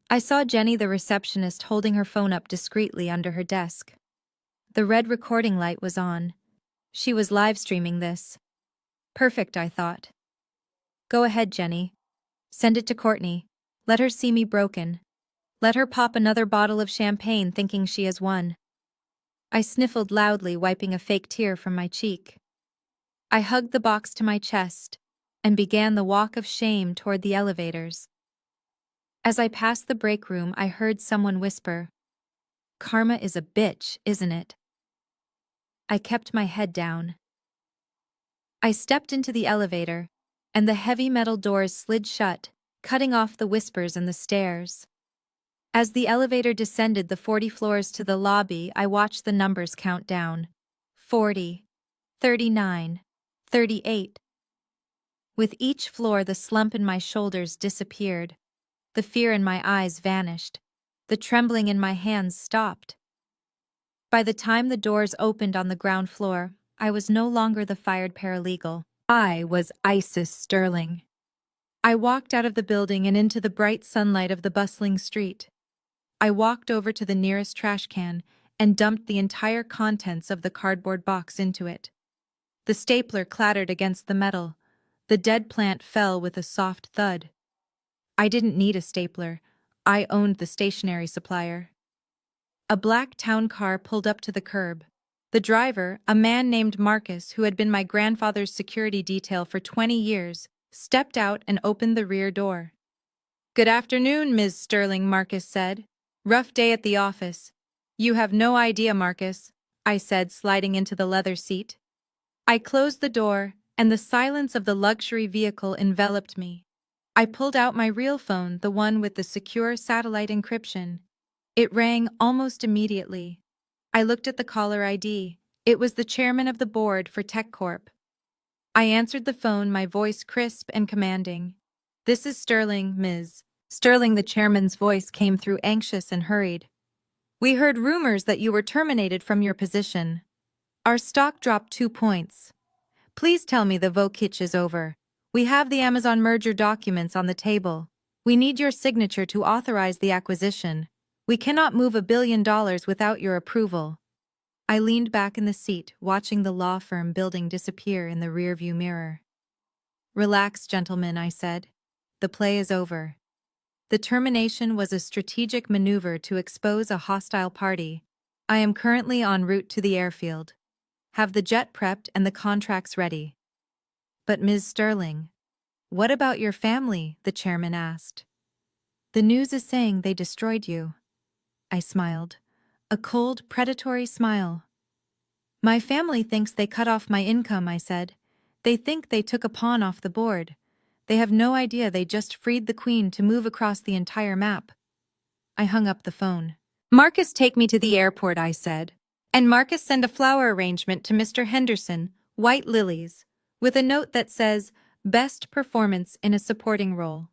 I saw Jenny, the receptionist, holding her phone up discreetly under her desk. The red recording light was on. She was live streaming this. Perfect, I thought. Go ahead, Jenny. Send it to Courtney. Let her see me broken. Let her pop another bottle of champagne thinking she has won. I sniffled loudly, wiping a fake tear from my cheek. I hugged the box to my chest and began the walk of shame toward the elevators. As I passed the break room, I heard someone whisper, "Karma is a bitch, isn't it?" I kept my head down. I stepped into the elevator, and the heavy metal doors slid shut, cutting off the whispers and the stares. As the elevator descended the 40 floors to the lobby, I watched the numbers count down. 40, 39, 38. With each floor, the slump in my shoulders disappeared. The fear in my eyes vanished. The trembling in my hands stopped. By the time the doors opened on the ground floor, I was no longer the fired paralegal. I was Isis Sterling. I walked out of the building and into the bright sunlight of the bustling street. I walked over to the nearest trash can and dumped the entire contents of the cardboard box into it. The stapler clattered against the metal. The dead plant fell with a soft thud. I didn't need a stapler. I owned the stationery supplier. A black town car pulled up to the curb. The driver, a man named Marcus who had been my grandfather's security detail for 20 years, stepped out and opened the rear door. "Good afternoon, Ms. Sterling," Marcus said. "Rough day at the office." "You have no idea, Marcus," I said, sliding into the leather seat. I closed the door, and the silence of the luxury vehicle enveloped me. I pulled out my real phone, the one with the secure satellite encryption. It rang almost immediately. I looked at the caller ID. It was the chairman of the board for Tech Corp. I answered the phone, my voice crisp and commanding. "This is Sterling, Ms. Sterling." The chairman's voice came through anxious and hurried. "We heard rumors that you were terminated from your position. Our stock dropped 2 points. Please tell me the vote is over. We have the Amazon merger documents on the table. We need your signature to authorize the acquisition. We cannot move $1 billion without your approval." I leaned back in the seat, watching the law firm building disappear in the rearview mirror. "Relax, gentlemen," I said. "The play is over." The termination was a strategic maneuver to expose a hostile party. I am currently en route to the airfield. Have the jet prepped and the contracts ready. "But Ms. Sterling, what about your family?" the chairman asked. "The news is saying they destroyed you." I smiled. A cold, predatory smile. "My family thinks they cut off my income," I said. "They think they took a pawn off the board. They have no idea they just freed the queen to move across the entire map." I hung up the phone. "Marcus, take me to the airport," I said. "And Marcus, send a flower arrangement to Mr. Henderson, white lilies, with a note that says, 'Best performance in a supporting role.'"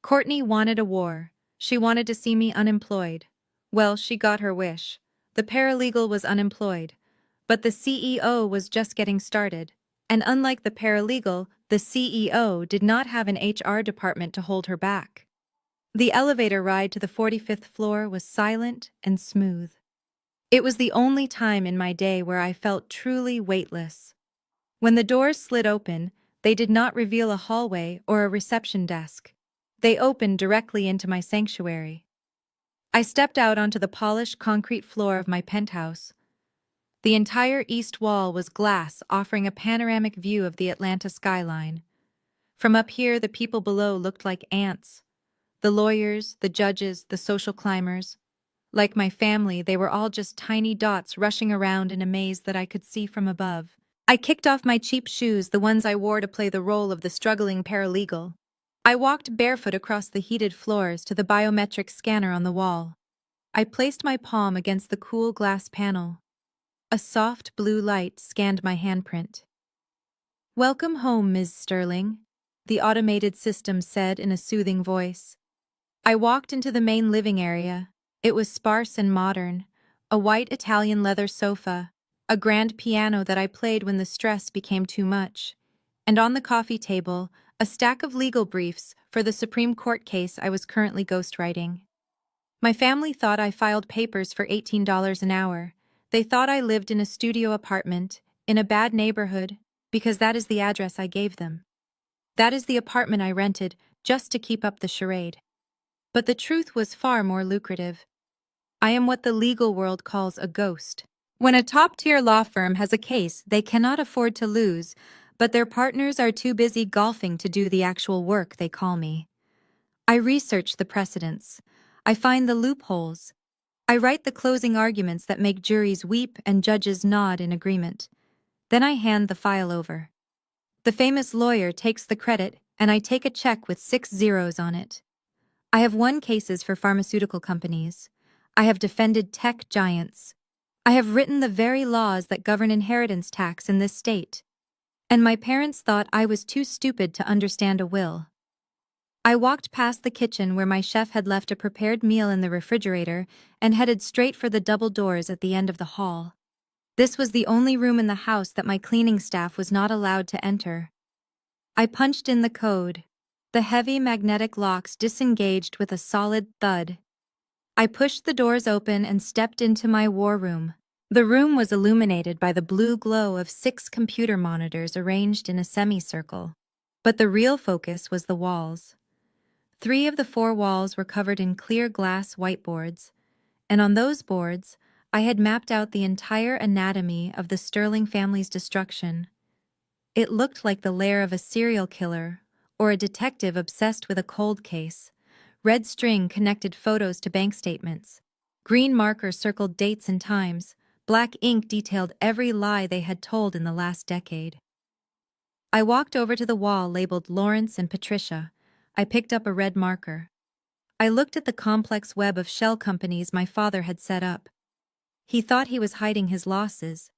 Courtney wanted a war. She wanted to see me unemployed. Well, she got her wish. The paralegal was unemployed. But the CEO was just getting started. And unlike the paralegal, the CEO did not have an HR department to hold her back. The elevator ride to the 45th floor was silent and smooth. It was the only time in my day where I felt truly weightless. When the doors slid open, they did not reveal a hallway or a reception desk. They opened directly into my sanctuary. I stepped out onto the polished concrete floor of my penthouse. The entire east wall was glass, offering a panoramic view of the Atlanta skyline. From up here, the people below looked like ants. The lawyers, the judges, the social climbers. Like my family, they were all just tiny dots rushing around in a maze that I could see from above. I kicked off my cheap shoes, the ones I wore to play the role of the struggling paralegal. I walked barefoot across the heated floors to the biometric scanner on the wall. I placed my palm against the cool glass panel. A soft blue light scanned my handprint. "Welcome home, Ms. Sterling," the automated system said in a soothing voice. I walked into the main living area. It was sparse and modern. A white Italian leather sofa, a grand piano that I played when the stress became too much, and on the coffee table, a stack of legal briefs for the Supreme Court case I was currently ghostwriting. My family thought I filed papers for $18 an hour. They thought I lived in a studio apartment in a bad neighborhood, because that is the address I gave them. That is the apartment I rented just to keep up the charade. But the truth was far more lucrative. I am what the legal world calls a ghost. When a top-tier law firm has a case they cannot afford to lose, but their partners are too busy golfing to do the actual work, they call me. I research the precedents. I find the loopholes. I write the closing arguments that make juries weep and judges nod in agreement. Then I hand the file over. The famous lawyer takes the credit, and I take a check with 6 zeros on it. I have won cases for pharmaceutical companies. I have defended tech giants. I have written the very laws that govern inheritance tax in this state. And my parents thought I was too stupid to understand a will. I walked past the kitchen where my chef had left a prepared meal in the refrigerator and headed straight for the double doors at the end of the hall. This was the only room in the house that my cleaning staff was not allowed to enter. I punched in the code. The heavy magnetic locks disengaged with a solid thud. I pushed the doors open and stepped into my war room. The room was illuminated by the blue glow of 6 computer monitors arranged in a semicircle. But the real focus was the walls. 3 of the 4 walls were covered in clear glass whiteboards, and on those boards, I had mapped out the entire anatomy of the Sterling family's destruction. It looked like the lair of a serial killer or a detective obsessed with a cold case. Red string connected photos to bank statements. Green marker circled dates and times. Black ink detailed every lie they had told in the last decade. I walked over to the wall labeled Lawrence and Patricia. I picked up a red marker. I looked at the complex web of shell companies my father had set up. He thought he was hiding his losses.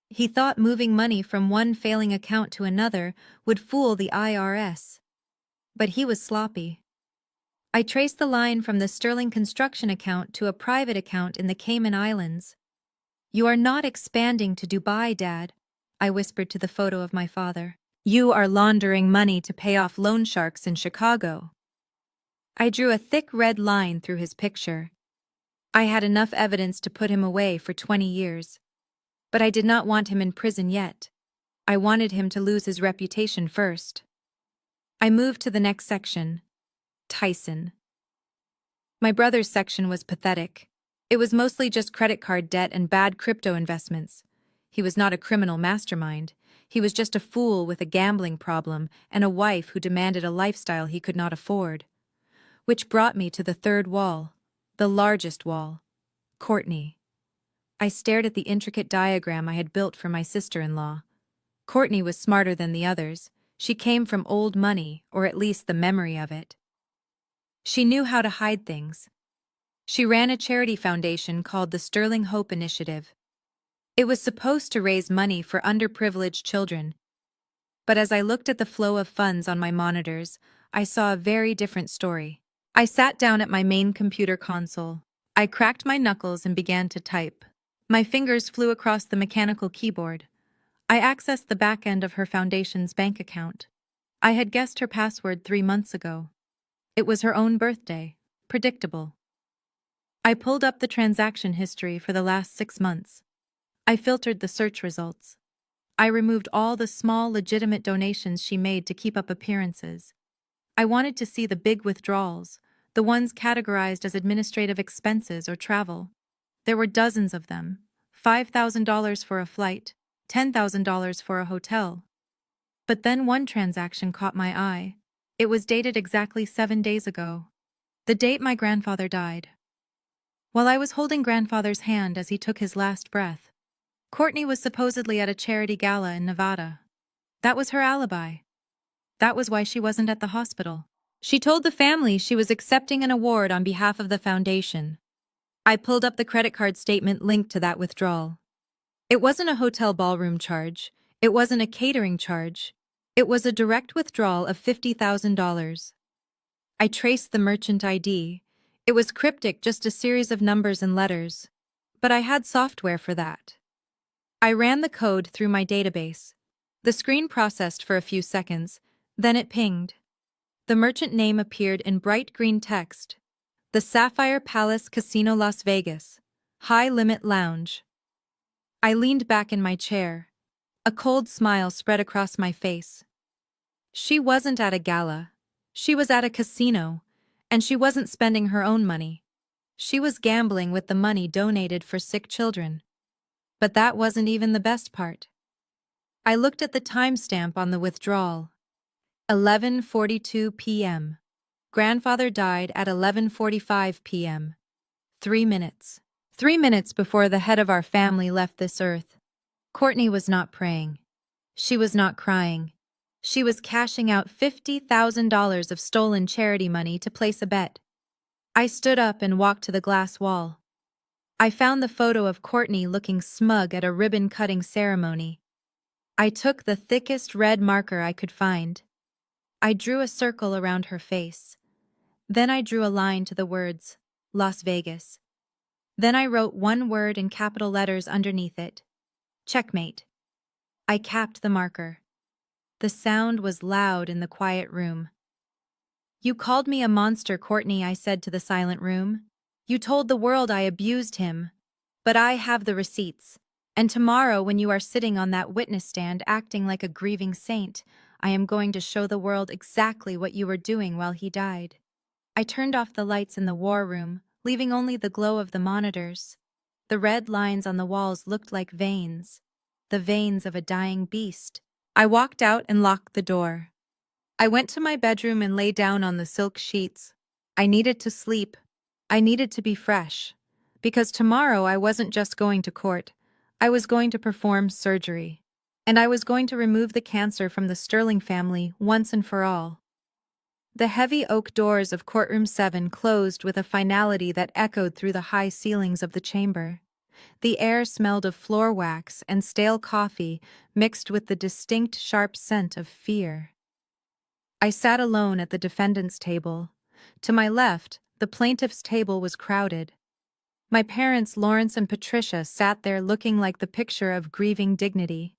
He thought moving money from one failing account to another would fool the IRS. But he was sloppy. I traced the line from the Sterling construction account to a private account in the Cayman Islands. "You are not expanding to Dubai, Dad," I whispered to the photo of my father. "You are laundering money to pay off loan sharks in Chicago." I drew a thick red line through his picture. I had enough evidence to put him away for 20 years. But I did not want him in prison yet. I wanted him to lose his reputation first. I moved to the next section. Tyson. My brother's section was pathetic. It was mostly just credit card debt and bad crypto investments. He was not a criminal mastermind. He was just a fool with a gambling problem and a wife who demanded a lifestyle he could not afford. Which brought me to the third wall, the largest wall, Courtney. I stared at the intricate diagram I had built for my sister-in-law. Courtney was smarter than the others. She came from old money, or at least the memory of it. She knew how to hide things. She ran a charity foundation called the Sterling Hope Initiative. It was supposed to raise money for underprivileged children. But as I looked at the flow of funds on my monitors, I saw a very different story. I sat down at my main computer console. I cracked my knuckles and began to type. My fingers flew across the mechanical keyboard. I accessed the back end of her foundation's bank account. I had guessed her password 3 months ago. It was her own birthday. Predictable. I pulled up the transaction history for the last 6 months. I filtered the search results. I removed all the small, legitimate donations she made to keep up appearances. I wanted to see the big withdrawals, the ones categorized as administrative expenses or travel. There were dozens of them. $5,000 for a flight, $10,000 for a hotel. But then one transaction caught my eye. It was dated exactly 7 days ago, the date my grandfather died. While I was holding grandfather's hand as he took his last breath, Courtney was supposedly at a charity gala in Nevada. That was her alibi. That was why she wasn't at the hospital. She told the family she was accepting an award on behalf of the foundation. I pulled up the credit card statement linked to that withdrawal. It wasn't a hotel ballroom charge. It wasn't a catering charge. It was a direct withdrawal of $50,000. I traced the merchant ID. It was cryptic, just a series of numbers and letters. But I had software for that. I ran the code through my database. The screen processed for a few seconds, then it pinged. The merchant name appeared in bright green text. The Sapphire Palace Casino Las Vegas. High Limit Lounge. I leaned back in my chair. A cold smile spread across my face. She wasn't at a gala. She was at a casino, and she wasn't spending her own money. She was gambling with the money donated for sick children. But that wasn't even the best part. I looked at the timestamp on the withdrawal. 11:42 p.m. Grandfather died at 11:45 p.m. 3 minutes. 3 minutes before the head of our family left this earth. Courtney was not praying. She was not crying. She was cashing out $50,000 of stolen charity money to place a bet. I stood up and walked to the glass wall. I found the photo of Courtney looking smug at a ribbon-cutting ceremony. I took the thickest red marker I could find. I drew a circle around her face. Then I drew a line to the words, Las Vegas. Then I wrote one word in capital letters underneath it. Checkmate. I capped the marker. The sound was loud in the quiet room. You called me a monster, Courtney, I said to the silent room. You told the world I abused him. But I have the receipts. And tomorrow, when you are sitting on that witness stand acting like a grieving saint, I am going to show the world exactly what you were doing while he died. I turned off the lights in the war room, leaving only the glow of the monitors. The red lines on the walls looked like veins, the veins of a dying beast. I walked out and locked the door. I went to my bedroom and lay down on the silk sheets. I needed to sleep. I needed to be fresh. Because tomorrow I wasn't just going to court. I was going to perform surgery. And I was going to remove the cancer from the Sterling family once and for all. The heavy oak doors of Courtroom 7 closed with a finality that echoed through the high ceilings of the chamber. The air smelled of floor wax and stale coffee mixed with the distinct sharp scent of fear. I sat alone at the defendant's table. To my left, the plaintiff's table was crowded. My parents, Lawrence and Patricia, sat there looking like the picture of grieving dignity.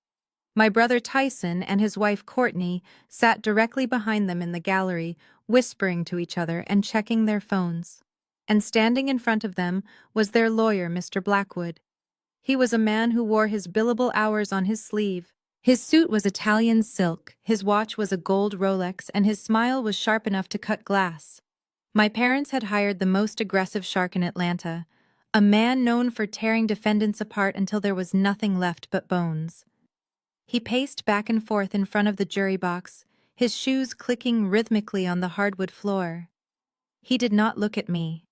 My brother Tyson and his wife Courtney sat directly behind them in the gallery, whispering to each other and checking their phones. And standing in front of them was their lawyer, Mr. Blackwood. He was a man who wore his billable hours on his sleeve. His suit was Italian silk, his watch was a gold Rolex, and his smile was sharp enough to cut glass. My parents had hired the most aggressive shark in Atlanta, a man known for tearing defendants apart until there was nothing left but bones. He paced back and forth in front of the jury box, his shoes clicking rhythmically on the hardwood floor. He did not look at me.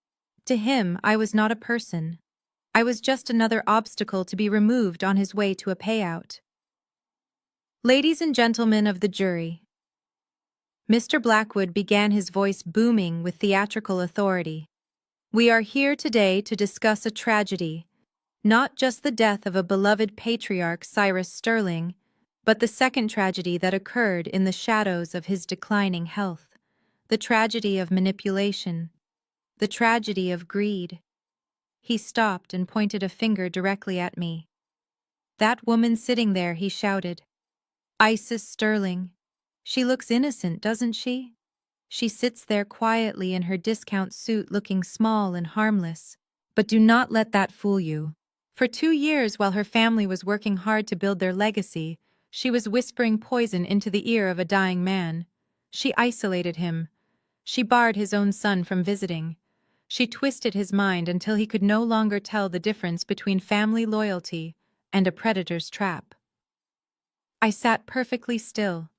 To him, I was not a person. I was just another obstacle to be removed on his way to a payout. Ladies and gentlemen of the jury. Mr. Blackwood began, his voice booming with theatrical authority. We are here today to discuss a tragedy, not just the death of a beloved patriarch, Cyrus Sterling, but the second tragedy that occurred in the shadows of his declining health, the tragedy of manipulation, the tragedy of greed. He stopped and pointed a finger directly at me. That woman sitting there, he shouted. Isis Sterling. She looks innocent, doesn't she? She sits there quietly in her discount suit looking small and harmless. But do not let that fool you. For 2 years, while her family was working hard to build their legacy, she was whispering poison into the ear of a dying man. She isolated him. She barred his own son from visiting. She twisted his mind until he could no longer tell the difference between family loyalty and a predator's trap. I sat perfectly still.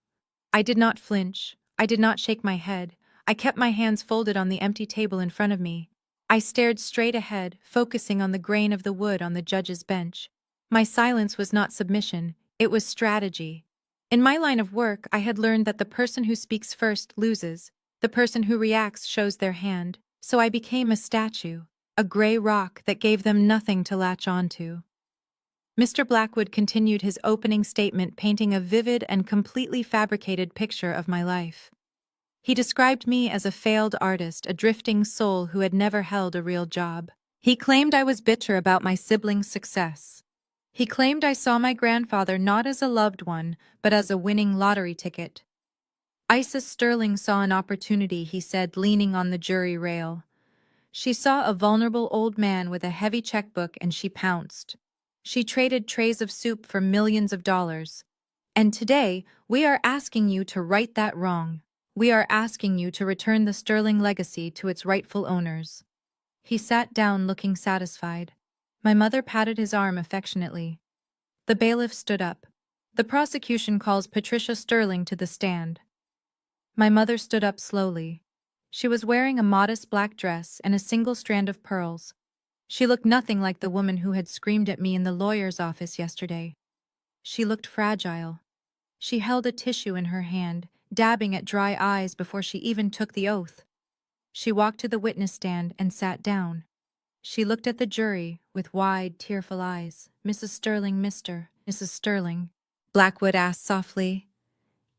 I did not flinch. I did not shake my head. I kept my hands folded on the empty table in front of me. I stared straight ahead, focusing on the grain of the wood on the judge's bench. My silence was not submission, it was strategy. In my line of work, I had learned that the person who speaks first loses. The person who reacts shows their hand. So I became a statue, a gray rock that gave them nothing to latch onto. Mr. Blackwood continued his opening statement, painting a vivid and completely fabricated picture of my life. He described me as a failed artist, a drifting soul who had never held a real job. He claimed I was bitter about my siblings' success. He claimed I saw my grandfather not as a loved one, but as a winning lottery ticket. Isis Sterling saw an opportunity, he said, leaning on the jury rail. She saw a vulnerable old man with a heavy checkbook and she pounced. She traded trays of soup for millions of dollars. And today, we are asking you to right that wrong. We are asking you to return the sterling legacy to its rightful owners." He sat down looking satisfied. My mother patted his arm affectionately. The bailiff stood up. "The prosecution calls Patricia Sterling to the stand." My mother stood up slowly. She was wearing a modest black dress and a single strand of pearls. She looked nothing like the woman who had screamed at me in the lawyer's office yesterday. She looked fragile. She held a tissue in her hand, dabbing at dry eyes before she even took the oath. She walked to the witness stand and sat down. She looked at the jury with wide, tearful eyes. "Mrs. Sterling, Mrs. Sterling," Blackwood asked softly,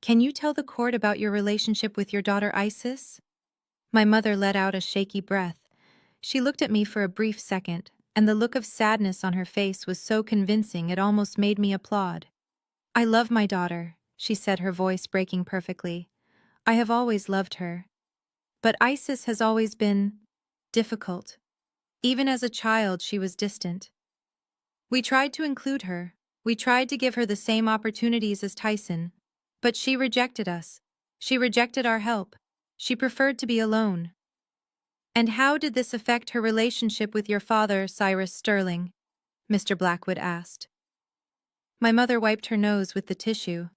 "can you tell the court about your relationship with your daughter Isis?" My mother let out a shaky breath. She looked at me for a brief second, and the look of sadness on her face was so convincing it almost made me applaud. "I love my daughter," she said, her voice breaking perfectly. "I have always loved her. But Isis has always been difficult. Even as a child, she was distant. We tried to include her. We tried to give her the same opportunities as Tyson. But she rejected us. She rejected our help. She preferred to be alone." "And how did this affect her relationship with your father, Cyrus Sterling?" Mr. Blackwood asked. My mother wiped her nose with the tissue.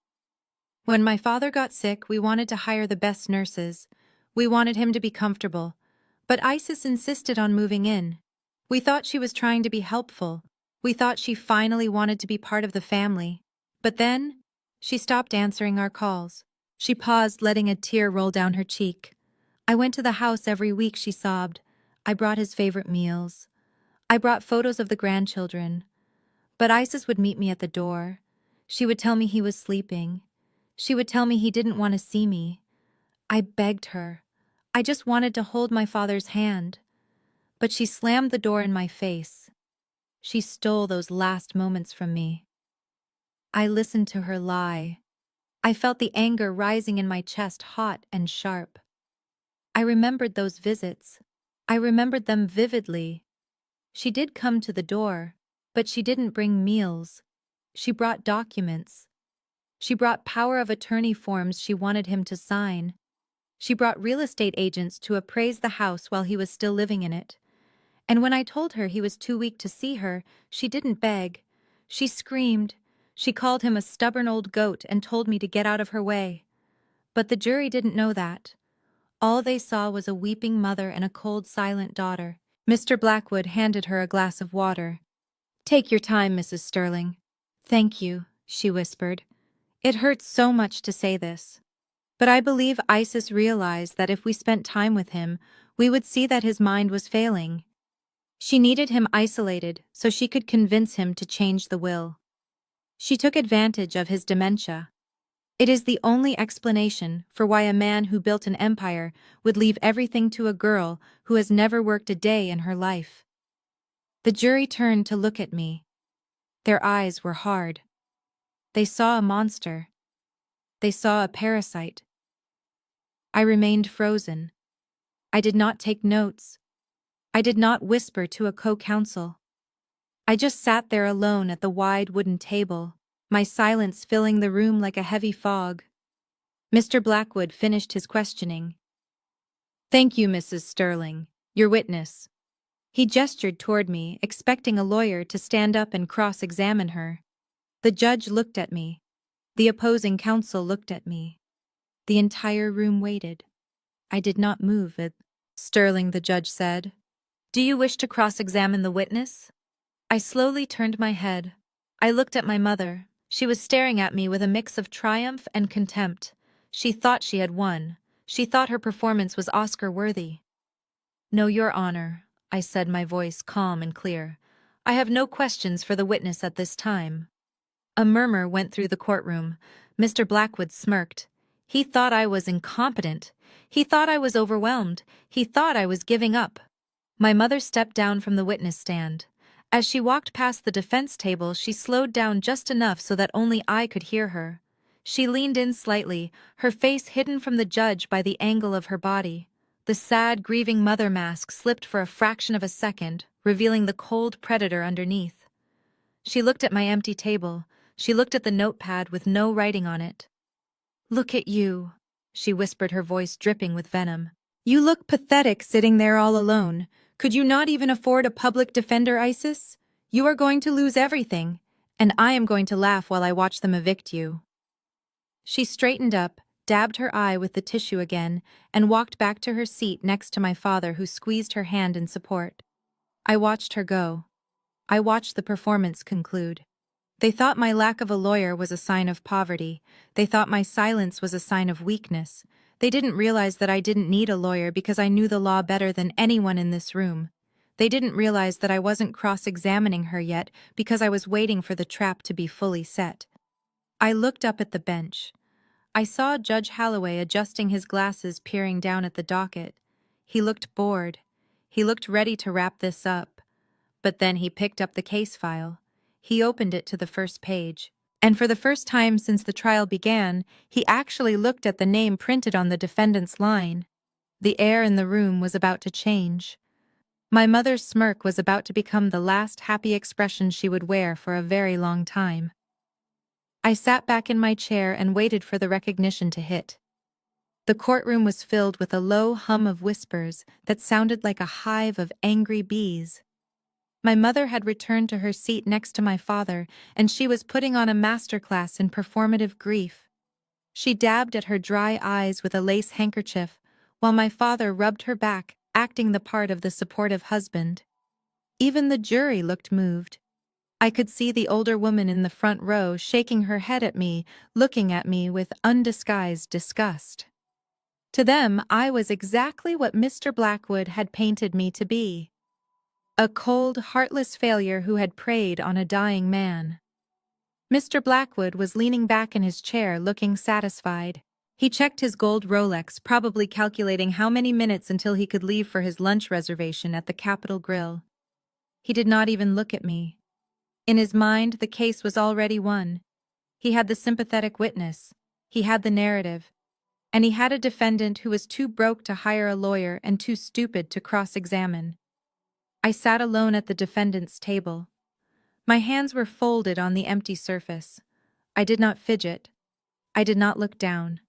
"When my father got sick, we wanted to hire the best nurses. We wanted him to be comfortable. But Isis insisted on moving in. We thought she was trying to be helpful. We thought she finally wanted to be part of the family. But then, she stopped answering our calls." She paused, letting a tear roll down her cheek. "I went to the house every week," she sobbed. "I brought his favorite meals. I brought photos of the grandchildren. But Isis would meet me at the door. She would tell me he was sleeping. She would tell me he didn't want to see me. I begged her. I just wanted to hold my father's hand. But she slammed the door in my face. She stole those last moments from me. I listened to her lie. I felt the anger rising in my chest, hot and sharp. I remembered those visits. I remembered them vividly. She did come to the door, but she didn't bring meals. She brought documents. She brought power of attorney forms she wanted him to sign. She brought real estate agents to appraise the house while he was still living in it. And when I told her he was too weak to see her, she didn't beg. She screamed. She called him a stubborn old goat and told me to get out of her way. But the jury didn't know that. All they saw was a weeping mother and a cold, silent daughter. Mr. Blackwood handed her a glass of water. "Take your time, Mrs. Sterling." "Thank you," she whispered. "It hurts so much to say this. But I believe Isis realized that if we spent time with him, we would see that his mind was failing. She needed him isolated so she could convince him to change the will. She took advantage of his dementia. It is the only explanation for why a man who built an empire would leave everything to a girl who has never worked a day in her life." The jury turned to look at me. Their eyes were hard. They saw a monster. They saw a parasite. I remained frozen. I did not take notes. I did not whisper to a co-counsel. I just sat there alone at the wide wooden table, my silence filling the room like a heavy fog. Mr. Blackwood finished his questioning. "Thank you, Mrs. Sterling, your witness." He gestured toward me, expecting a lawyer to stand up and cross-examine her. The judge looked at me. The opposing counsel looked at me. The entire room waited. I did not move. "Sterling," the judge said, "do you wish to cross-examine the witness?" I slowly turned my head. I looked at my mother. She was staring at me with a mix of triumph and contempt. She thought she had won. She thought her performance was Oscar-worthy. "No, Your Honor," I said, my voice calm and clear. "I have no questions for the witness at this time." A murmur went through the courtroom. Mr. Blackwood smirked. He thought I was incompetent. He thought I was overwhelmed. He thought I was giving up. My mother stepped down from the witness stand. As she walked past the defense table, she slowed down just enough so that only I could hear her. She leaned in slightly, her face hidden from the judge by the angle of her body. The sad, grieving mother mask slipped for a fraction of a second, revealing the cold predator underneath. She looked at my empty table, She looked at the notepad with no writing on it. "Look at you," she whispered, her voice dripping with venom. "You look pathetic sitting there all alone. Could you not even afford a public defender, Isis? You are going to lose everything, and I am going to laugh while I watch them evict you." She straightened up, dabbed her eye with the tissue again, and walked back to her seat next to my father, who squeezed her hand in support. I watched her go. I watched the performance conclude. They thought my lack of a lawyer was a sign of poverty. They thought my silence was a sign of weakness. They didn't realize that I didn't need a lawyer because I knew the law better than anyone in this room. They didn't realize that I wasn't cross-examining her yet because I was waiting for the trap to be fully set. I looked up at the bench. I saw Judge Holloway adjusting his glasses, peering down at the docket. He looked bored. He looked ready to wrap this up. But then he picked up the case file. He opened it to the first page. And for the first time since the trial began, he actually looked at the name printed on the defendant's line. The air in the room was about to change. My mother's smirk was about to become the last happy expression she would wear for a very long time. I sat back in my chair and waited for the recognition to hit. The courtroom was filled with a low hum of whispers that sounded like a hive of angry bees. My mother had returned to her seat next to my father, and she was putting on a masterclass in performative grief. She dabbed at her dry eyes with a lace handkerchief, while my father rubbed her back, acting the part of the supportive husband. Even the jury looked moved. I could see the older woman in the front row shaking her head at me, looking at me with undisguised disgust. To them, I was exactly what Mr. Blackwood had painted me to be. A cold, heartless failure who had preyed on a dying man. Mr. Blackwood was leaning back in his chair, looking satisfied. He checked his gold Rolex, probably calculating how many minutes until he could leave for his lunch reservation at the Capitol Grill. He did not even look at me. In his mind, the case was already won. He had the sympathetic witness. He had the narrative. And he had a defendant who was too broke to hire a lawyer and too stupid to cross-examine. I sat alone at the defendant's table. My hands were folded on the empty surface. I did not fidget. I did not look down.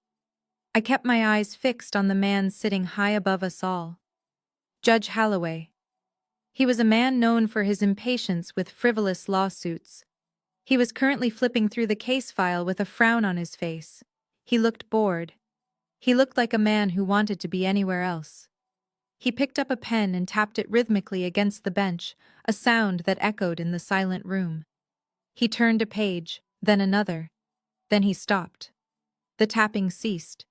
I kept my eyes fixed on the man sitting high above us all. Judge Holloway. He was a man known for his impatience with frivolous lawsuits. He was currently flipping through the case file with a frown on his face. He looked bored. He looked like a man who wanted to be anywhere else. He picked up a pen and tapped it rhythmically against the bench, a sound that echoed in the silent room. He turned a page, then another. Then he stopped. The tapping ceased.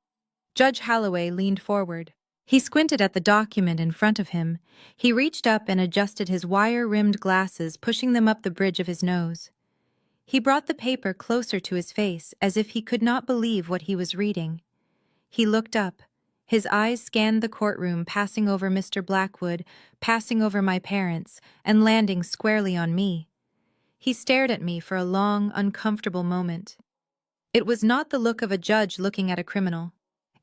Judge Holloway leaned forward. He squinted at the document in front of him. He reached up and adjusted his wire-rimmed glasses, pushing them up the bridge of his nose. He brought the paper closer to his face, as if he could not believe what he was reading. He looked up. His eyes scanned the courtroom, passing over Mr. Blackwood, passing over my parents, and landing squarely on me. He stared at me for a long, uncomfortable moment. It was not the look of a judge looking at a criminal.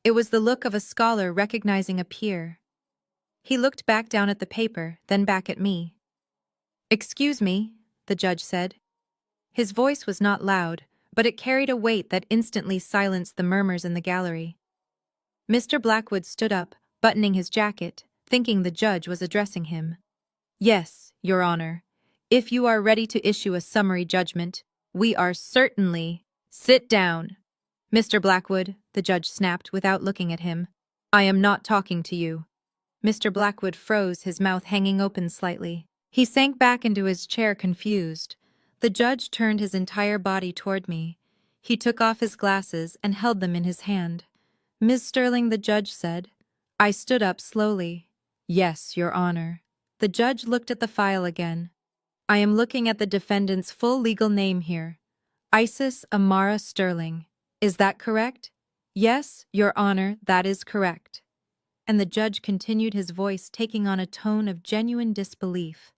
It was the look of a scholar recognizing a peer. He looked back down at the paper, then back at me. "Excuse me," the judge said. His voice was not loud, but it carried a weight that instantly silenced the murmurs in the gallery. Mr. Blackwood stood up, buttoning his jacket, thinking the judge was addressing him. "Yes, Your Honor. If you are ready to issue a summary judgment, we are certainly—" "Sit down." "Mr. Blackwood," the judge snapped without looking at him. "I am not talking to you." Mr. Blackwood froze, his mouth hanging open slightly. He sank back into his chair, confused. The judge turned his entire body toward me. He took off his glasses and held them in his hand. "Ms. Sterling," the judge said. I stood up slowly. "Yes, Your Honor." The judge looked at the file again. "I am looking at the defendant's full legal name here. Isis Amara Sterling. Is that correct?" "Yes, Your Honor, that is correct." And the judge continued, his voice taking on a tone of genuine disbelief.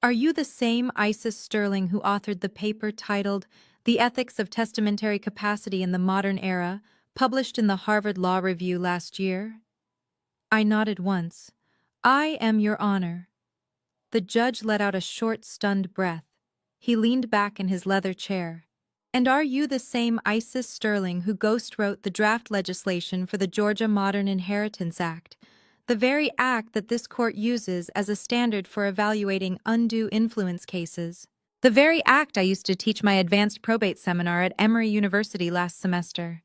"Are you the same Isis Sterling who authored the paper titled The Ethics of Testamentary Capacity in the Modern Era, published in the Harvard Law Review last year?" I nodded once. "I am, Your Honor." The judge let out a short, stunned breath. He leaned back in his leather chair. And are you the same Isis Sterling who ghost-wrote the draft legislation for the Georgia Modern Inheritance Act, the very act that this court uses as a standard for evaluating undue influence cases? The very act I used to teach my advanced probate seminar at Emory University last semester.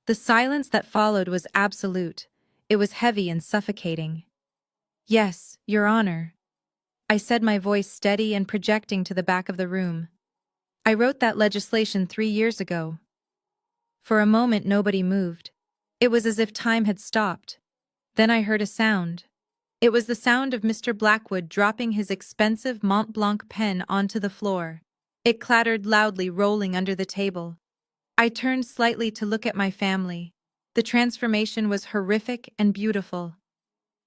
The silence that followed was absolute. It was heavy and suffocating. Yes, Your Honor, I said, my voice steady and projecting to the back of the room. I wrote that legislation 3 years ago. For a moment nobody moved. It was as if time had stopped. Then I heard a sound. It was the sound of Mr. Blackwood dropping his expensive Mont Blanc pen onto the floor. It clattered loudly, rolling under the table. I turned slightly to look at my family. The transformation was horrific and beautiful.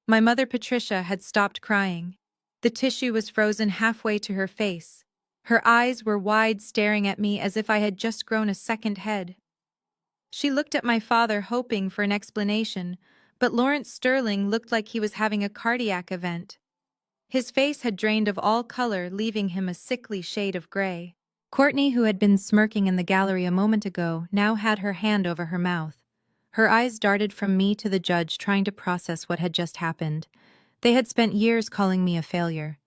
My mother Patricia had stopped crying. The tissue was frozen halfway to her face. Her eyes were wide, staring at me as if I had just grown a second head. She looked at my father, hoping for an explanation, but Lawrence Sterling looked like he was having a cardiac event. His face had drained of all color, leaving him a sickly shade of gray. Courtney, who had been smirking in the gallery a moment ago, now had her hand over her mouth. Her eyes darted from me to the judge, trying to process what had just happened. They had spent years calling me a failure.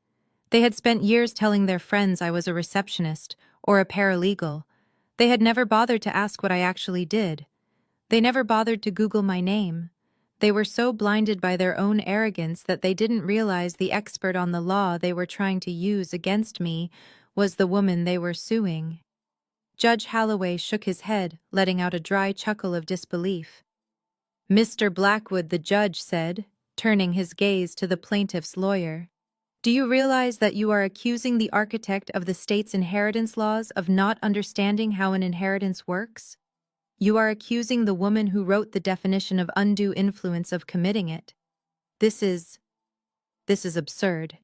They had spent years telling their friends I was a receptionist or a paralegal. They had never bothered to ask what I actually did. They never bothered to Google my name. They were so blinded by their own arrogance that they didn't realize the expert on the law they were trying to use against me was the woman they were suing. Judge Holloway shook his head, letting out a dry chuckle of disbelief. "Mr. Blackwood," the judge said, turning his gaze to the plaintiff's lawyer, "do you realize that you are accusing the architect of the state's inheritance laws of not understanding how an inheritance works? You are accusing the woman who wrote the definition of undue influence of committing it. This is absurd."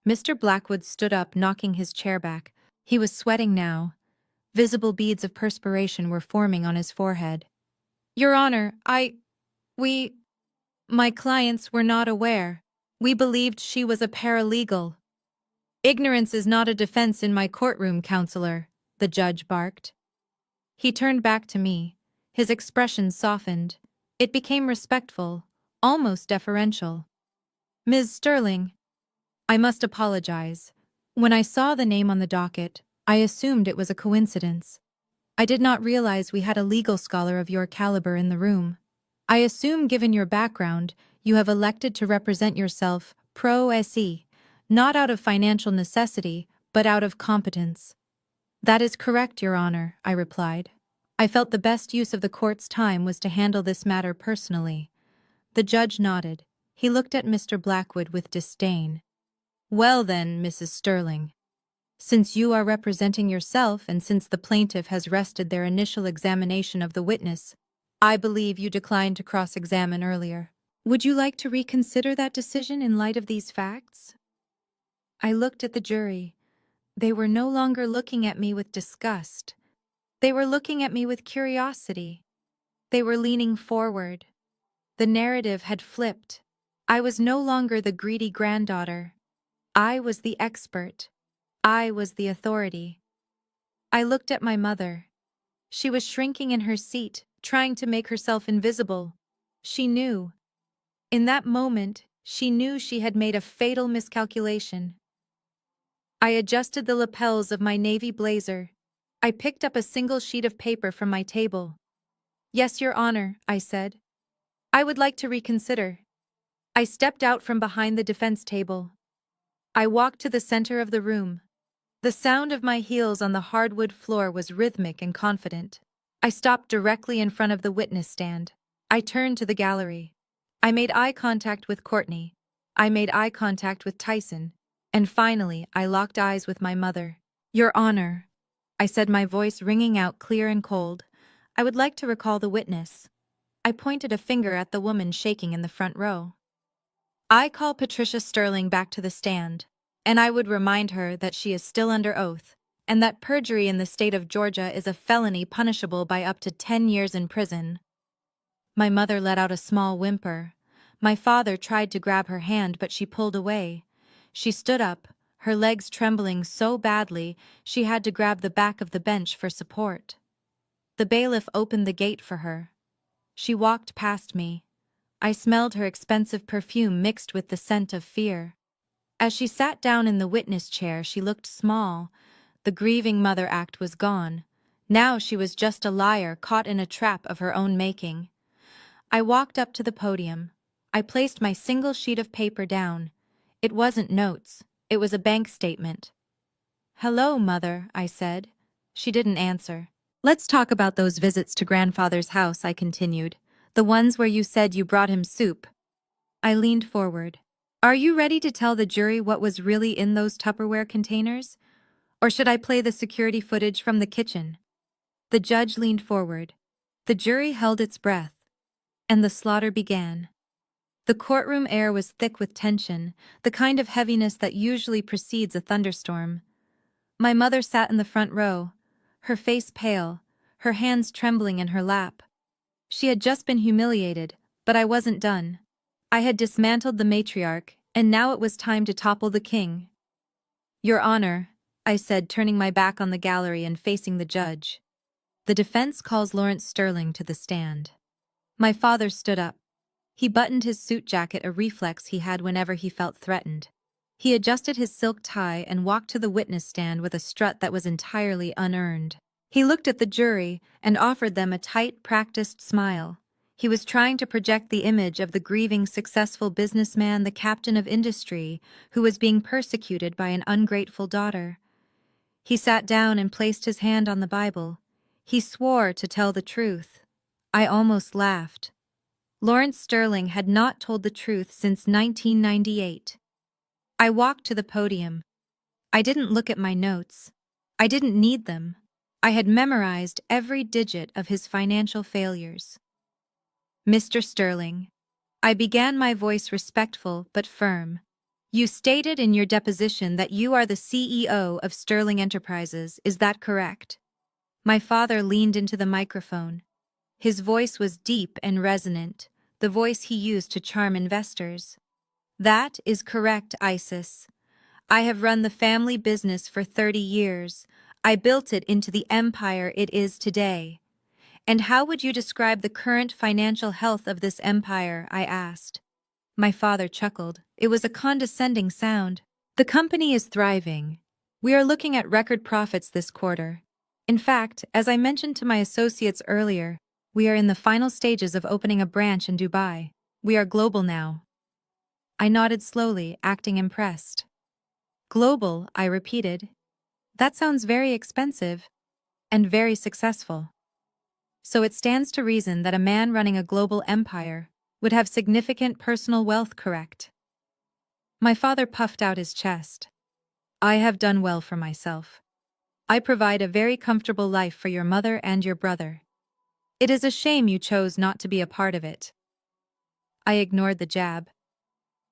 Mr. Blackwood stood up, knocking his chair back. He was sweating now. Visible beads of perspiration were forming on his forehead. "Your Honor, my clients were not aware. We believed she was a paralegal." "Ignorance is not a defense in my courtroom, counselor," the judge barked. He turned back to me. His expression softened. It became respectful, almost deferential. "Ms. Sterling, I must apologize. When I saw the name on the docket, I assumed it was a coincidence. I did not realize we had a legal scholar of your caliber in the room. I assume, given your background, you have elected to represent yourself pro se, not out of financial necessity, but out of competence." "That is correct, Your Honor," I replied. I felt the best use of the court's time was to handle this matter personally. The judge nodded. He looked at Mr. Blackwood with disdain. "Well then, Mrs. Sterling, since you are representing yourself and since the plaintiff has rested their initial examination of the witness, I believe you declined to cross-examine earlier. Would you like to reconsider that decision in light of these facts?" I looked at the jury. They were no longer looking at me with disgust. They were looking at me with curiosity. They were leaning forward. The narrative had flipped. I was no longer the greedy granddaughter. I was the expert. I was the authority. I looked at my mother. She was shrinking in her seat, trying to make herself invisible. She knew. In that moment, she knew she had made a fatal miscalculation. I adjusted the lapels of my navy blazer. I picked up a single sheet of paper from my table. "Yes, Your Honor," I said. "I would like to reconsider." I stepped out from behind the defense table. I walked to the center of the room. The sound of my heels on the hardwood floor was rhythmic and confident. I stopped directly in front of the witness stand. I turned to the gallery. I made eye contact with Courtney. I made eye contact with Tyson. And finally, I locked eyes with my mother. "Your Honor," I said, my voice ringing out clear and cold, "I would like to recall the witness." I pointed a finger at the woman shaking in the front row. "I call Patricia Sterling back to the stand, and I would remind her that she is still under oath, and that perjury in the state of Georgia is a felony punishable by up to 10 years in prison." My mother let out a small whimper. My father tried to grab her hand, but she pulled away. She stood up, her legs trembling so badly she had to grab the back of the bench for support. The bailiff opened the gate for her. She walked past me. I smelled her expensive perfume mixed with the scent of fear. As she sat down in the witness chair, she looked small. The grieving mother act was gone. Now she was just a liar caught in a trap of her own making. I walked up to the podium. I placed my single sheet of paper down. It wasn't notes. It was a bank statement. "Hello, Mother," I said. She didn't answer. "Let's talk about those visits to grandfather's house," I continued. "The ones where you said you brought him soup." I leaned forward. "Are you ready to tell the jury what was really in those Tupperware containers? Or should I play the security footage from the kitchen?" The judge leaned forward. The jury held its breath. And the slaughter began. The courtroom air was thick with tension, the kind of heaviness that usually precedes a thunderstorm. My mother sat in the front row, her face pale, her hands trembling in her lap. She had just been humiliated, but I wasn't done. I had dismantled the matriarch, and now it was time to topple the king. "Your Honor," I said, turning my back on the gallery and facing the judge. "The defense calls Lawrence Sterling to the stand." My father stood up. He buttoned his suit jacket, a reflex he had whenever he felt threatened. He adjusted his silk tie and walked to the witness stand with a strut that was entirely unearned. He looked at the jury and offered them a tight, practiced smile. He was trying to project the image of the grieving, successful businessman, the captain of industry, who was being persecuted by an ungrateful daughter. He sat down and placed his hand on the Bible. He swore to tell the truth. I almost laughed. Lawrence Sterling had not told the truth since 1998. I walked to the podium. I didn't look at my notes. I didn't need them. I had memorized every digit of his financial failures. "Mr. Sterling," I began, my voice respectful but firm. "You stated in your deposition that you are the CEO of Sterling Enterprises, is that correct?" My father leaned into the microphone. His voice was deep and resonant, the voice he used to charm investors. "That is correct, Isis. I have run the family business for 30 years. I built it into the empire it is today." "And how would you describe the current financial health of this empire?" I asked. My father chuckled. It was a condescending sound. "The company is thriving. We are looking at record profits this quarter. In fact, as I mentioned to my associates earlier, we are in the final stages of opening a branch in Dubai. We are global now." I nodded slowly, acting impressed. "Global," I repeated. "That sounds very expensive and very successful. So it stands to reason that a man running a global empire would have significant personal wealth, correct?" My father puffed out his chest. "I have done well for myself. I provide a very comfortable life for your mother and your brother. It is a shame you chose not to be a part of it." I ignored the jab.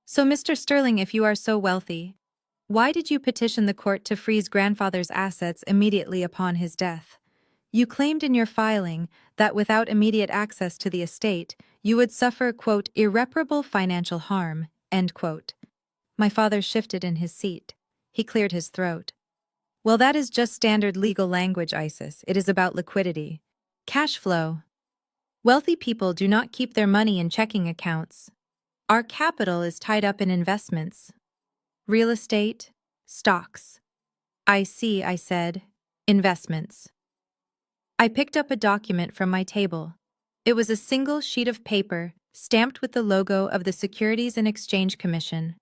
"So, Mr. Sterling, if you are so wealthy, why did you petition the court to freeze grandfather's assets immediately upon his death? You claimed in your filing that without immediate access to the estate, you would suffer, quote, irreparable financial harm, end quote." My father shifted in his seat. He cleared his throat. "Well, that is just standard legal language, Isis. It is about liquidity. Cash flow. Wealthy people do not keep their money in checking accounts. Our capital is tied up in investments. Real estate, stocks." "I see," I said. "Investments." I picked up a document from my table. It was a single sheet of paper, stamped with the logo of the Securities and Exchange Commission.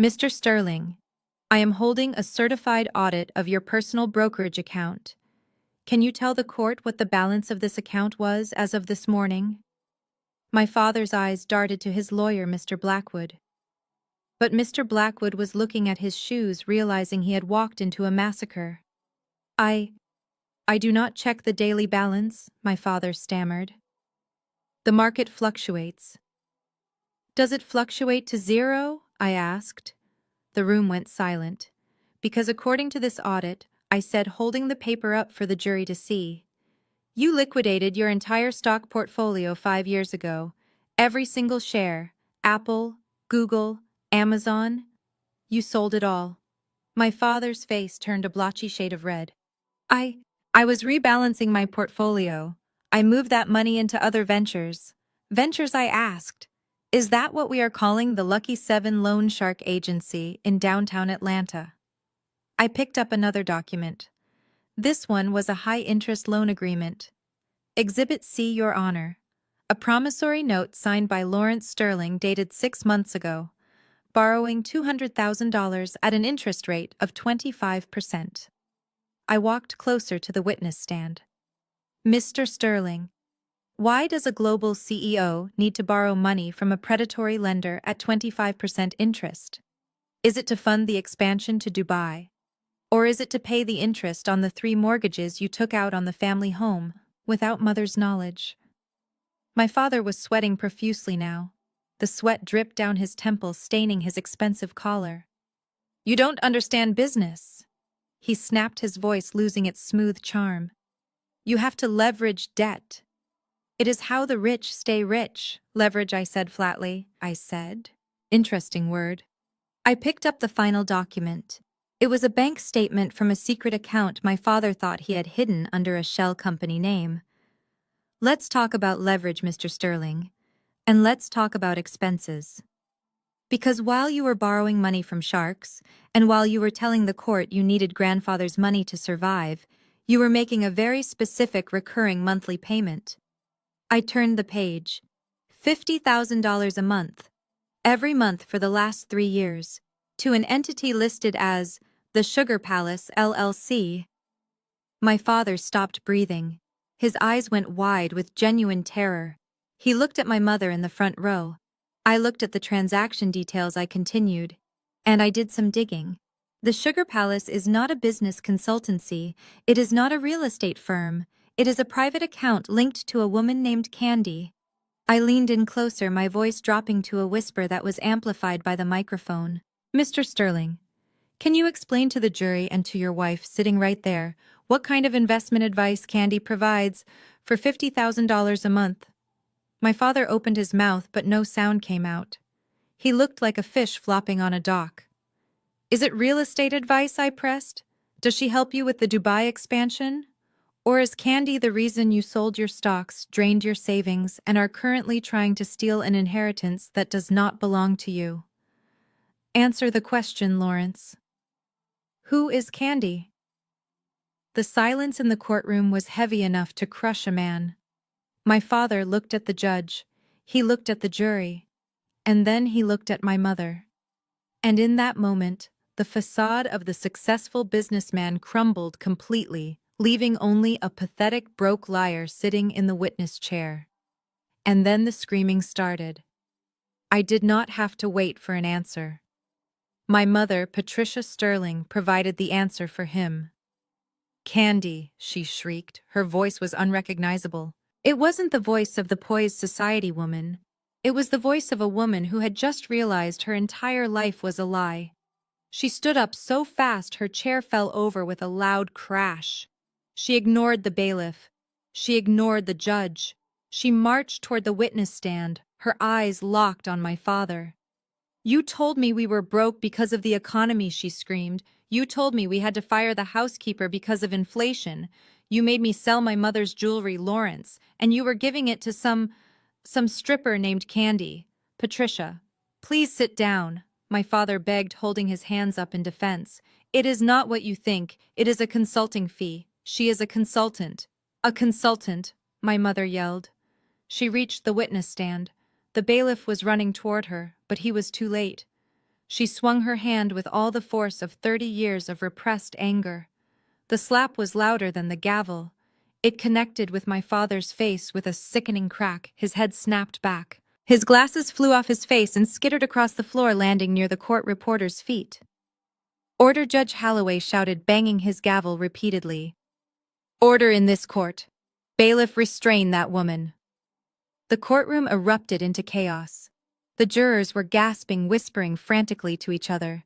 "Mr. Sterling, I am holding a certified audit of your personal brokerage account. Can you tell the court what the balance of this account was as of this morning?" My father's eyes darted to his lawyer, Mr. Blackwood. But Mr. Blackwood was looking at his shoes, realizing he had walked into a massacre. I do not check the daily balance," my father stammered. "The market fluctuates." "Does it fluctuate to zero?" I asked. The room went silent. "Because according to this audit," I said, holding the paper up for the jury to see, "you liquidated your entire stock portfolio 5 years ago. Every single share, Apple, Google, Amazon, you sold it all." My father's face turned a blotchy shade of red. I, I was rebalancing my portfolio. I moved that money into other ventures. Ventures, I asked. Is that what we are calling the Lucky Seven Loan Shark Agency in downtown Atlanta? I picked up another document. This one was a high-interest loan agreement. Exhibit C, Your Honor. A promissory note signed by Lawrence Sterling dated 6 months ago, borrowing $200,000 at an interest rate of 25%. I walked closer to the witness stand. Mr. Sterling, why does a global CEO need to borrow money from a predatory lender at 25% interest? Is it to fund the expansion to Dubai? Or is it to pay the interest on the 3 mortgages you took out on the family home without mother's knowledge? My father was sweating profusely now. The sweat dripped down his temples, staining his expensive collar. You don't understand business. He snapped, his voice losing its smooth charm. You have to leverage debt. It is how the rich stay rich. Leverage, I said flatly. I said. Interesting word. I picked up the final document. It was a bank statement from a secret account my father thought he had hidden under a shell company name. Let's talk about leverage, Mr. Sterling. And let's talk about expenses. Because while you were borrowing money from sharks, and while you were telling the court you needed grandfather's money to survive, you were making a very specific recurring monthly payment. I turned the page. $50,000 a month, every month for the last 3 years, to an entity listed as the Sugar Palace, LLC. My father stopped breathing. His eyes went wide with genuine terror. He looked at my mother in the front row. I looked at the transaction details. I continued. And I did some digging. The Sugar Palace is not a business consultancy. It is not a real estate firm. It is a private account linked to a woman named Candy. I leaned in closer, my voice dropping to a whisper that was amplified by the microphone. Mr. Sterling, can you explain to the jury and to your wife sitting right there what kind of investment advice Candy provides for $50,000 a month? My father opened his mouth, but no sound came out. He looked like a fish flopping on a dock. Is it real estate advice? I pressed. Does she help you with the Dubai expansion? Or is Candy the reason you sold your stocks, drained your savings, and are currently trying to steal an inheritance that does not belong to you? Answer the question, Lawrence. Who is Candy? The silence in the courtroom was heavy enough to crush a man. My father looked at the judge, he looked at the jury, and then he looked at my mother. And in that moment, the facade of the successful businessman crumbled completely, leaving only a pathetic broke liar sitting in the witness chair. And then the screaming started. I did not have to wait for an answer. My mother, Patricia Sterling, provided the answer for him. Candy, she shrieked. Her voice was unrecognizable. It wasn't the voice of the poised society woman. It was the voice of a woman who had just realized her entire life was a lie. She stood up so fast her chair fell over with a loud crash. She ignored the bailiff. She ignored the judge. She marched toward the witness stand, her eyes locked on my father. You told me we were broke because of the economy, she screamed. You told me we had to fire the housekeeper because of inflation. You made me sell my mother's jewelry, Lawrence, and you were giving it to some stripper named Candy. Patricia, please sit down, my father begged, holding his hands up in defense. It is not what you think. It is a consulting fee. She is a consultant. A consultant, my mother yelled. She reached the witness stand. The bailiff was running toward her, but he was too late. She swung her hand with all the force of 30 years of repressed anger. The slap was louder than the gavel. It connected with my father's face with a sickening crack. His head snapped back. His glasses flew off his face and skittered across the floor, landing near the court reporter's feet. Order, Judge Holloway shouted, banging his gavel repeatedly. Order in this court. Bailiff, restrain that woman. The courtroom erupted into chaos. The jurors were gasping, whispering frantically to each other.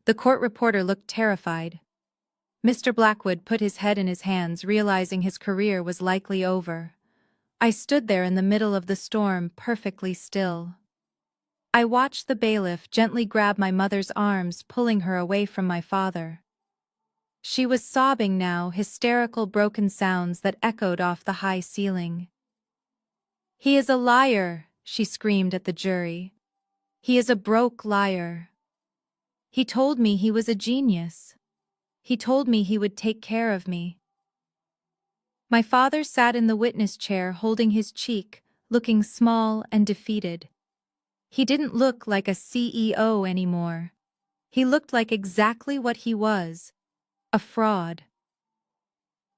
The court reporter looked terrified. Mr. Blackwood put his head in his hands, realizing his career was likely over. I stood there in the middle of the storm, perfectly still. I watched the bailiff gently grab my mother's arms, pulling her away from my father. She was sobbing now, hysterical broken sounds that echoed off the high ceiling. "He is a liar," she screamed at the jury. "He is a broke liar. He told me he was a genius. He told me he would take care of me." My father sat in the witness chair holding his cheek, looking small and defeated. He didn't look like a CEO anymore. He looked like exactly what he was, a fraud.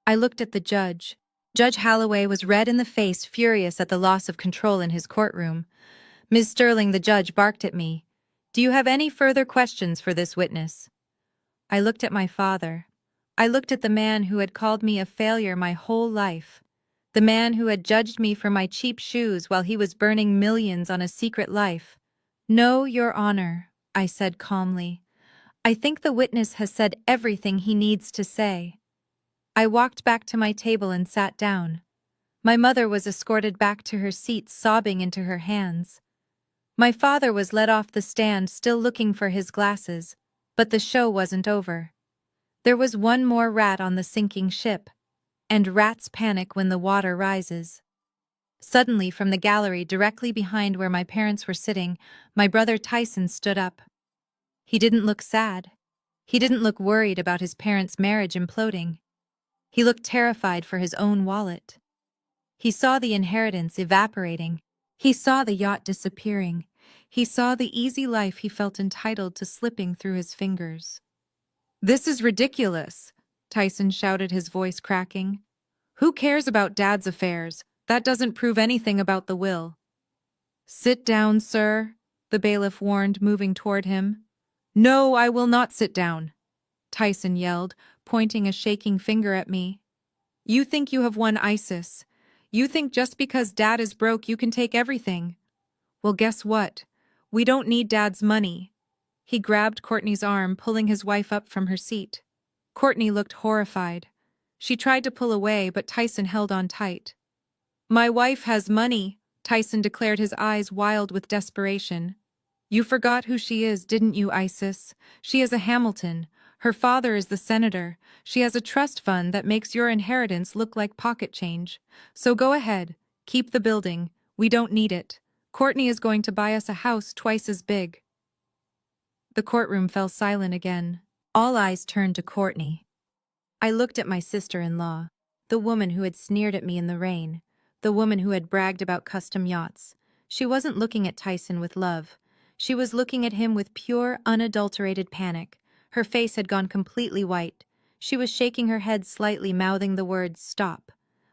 I looked at the judge. Judge Holloway was red in the face, furious at the loss of control in his courtroom. "Ms. Sterling," the judge barked at me. "Do you have any further questions for this witness?" I looked at my father. I looked at the man who had called me a failure my whole life. The man who had judged me for my cheap shoes while he was burning millions on a secret life. "No, Your Honor," I said calmly. "I think the witness has said everything he needs to say." I walked back to my table and sat down. My mother was escorted back to her seat, sobbing into her hands. My father was led off the stand, still looking for his glasses, but the show wasn't over. There was one more rat on the sinking ship, and rats panic when the water rises. Suddenly, from the gallery directly behind where my parents were sitting, my brother Tyson stood up. He didn't look sad. He didn't look worried about his parents' marriage imploding. He looked terrified for his own wallet. He saw the inheritance evaporating. He saw the yacht disappearing. He saw the easy life he felt entitled to slipping through his fingers. "This is ridiculous," Tyson shouted, his voice cracking. "Who cares about Dad's affairs? That doesn't prove anything about the will." "Sit down, sir," the bailiff warned, moving toward him. "No, I will not sit down," Tyson yelled, pointing a shaking finger at me. "You think you have won ISIS. You think just because Dad is broke you can take everything. Well, guess what? We don't need Dad's money." He grabbed Courtney's arm, pulling his wife up from her seat. Courtney looked horrified. She tried to pull away, but Tyson held on tight. "My wife has money," Tyson declared, his eyes wild with desperation. "You forgot who she is, didn't you, Isis? She is a Hamilton. Her father is the senator. She has a trust fund that makes your inheritance look like pocket change. So go ahead, keep the building. We don't need it. Courtney is going to buy us a house twice as big." The courtroom fell silent again. All eyes turned to Courtney. I looked at my sister-in-law, the woman who had sneered at me in the rain, the woman who had bragged about custom yachts. She wasn't looking at Tyson with love. She was looking at him with pure, unadulterated panic. Her face had gone completely white. She was shaking her head slightly, mouthing the words, "Stop."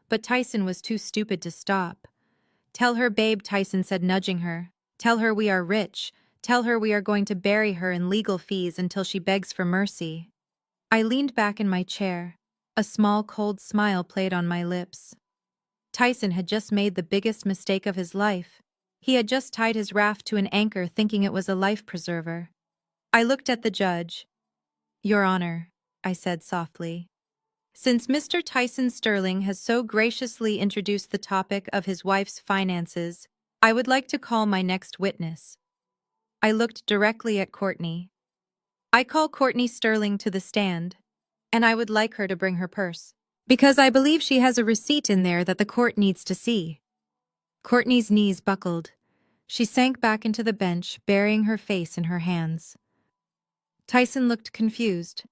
But Tyson was too stupid to stop. "Tell her, babe," Tyson said, nudging her. "Tell her we are rich. Tell her we are going to bury her in legal fees until she begs for mercy." I leaned back in my chair. A small, cold smile played on my lips. Tyson had just made the biggest mistake of his life. He had just tied his raft to an anchor thinking it was a life preserver. I looked at the judge. "Your Honor," I said softly, "since Mr. Tyson Sterling has so graciously introduced the topic of his wife's finances, I would like to call my next witness." I looked directly at Courtney. "I call Courtney Sterling to the stand, and I would like her to bring her purse, because I believe she has a receipt in there that the court needs to see." Courtney's knees buckled. She sank back into the bench, burying her face in her hands. Tyson looked confused.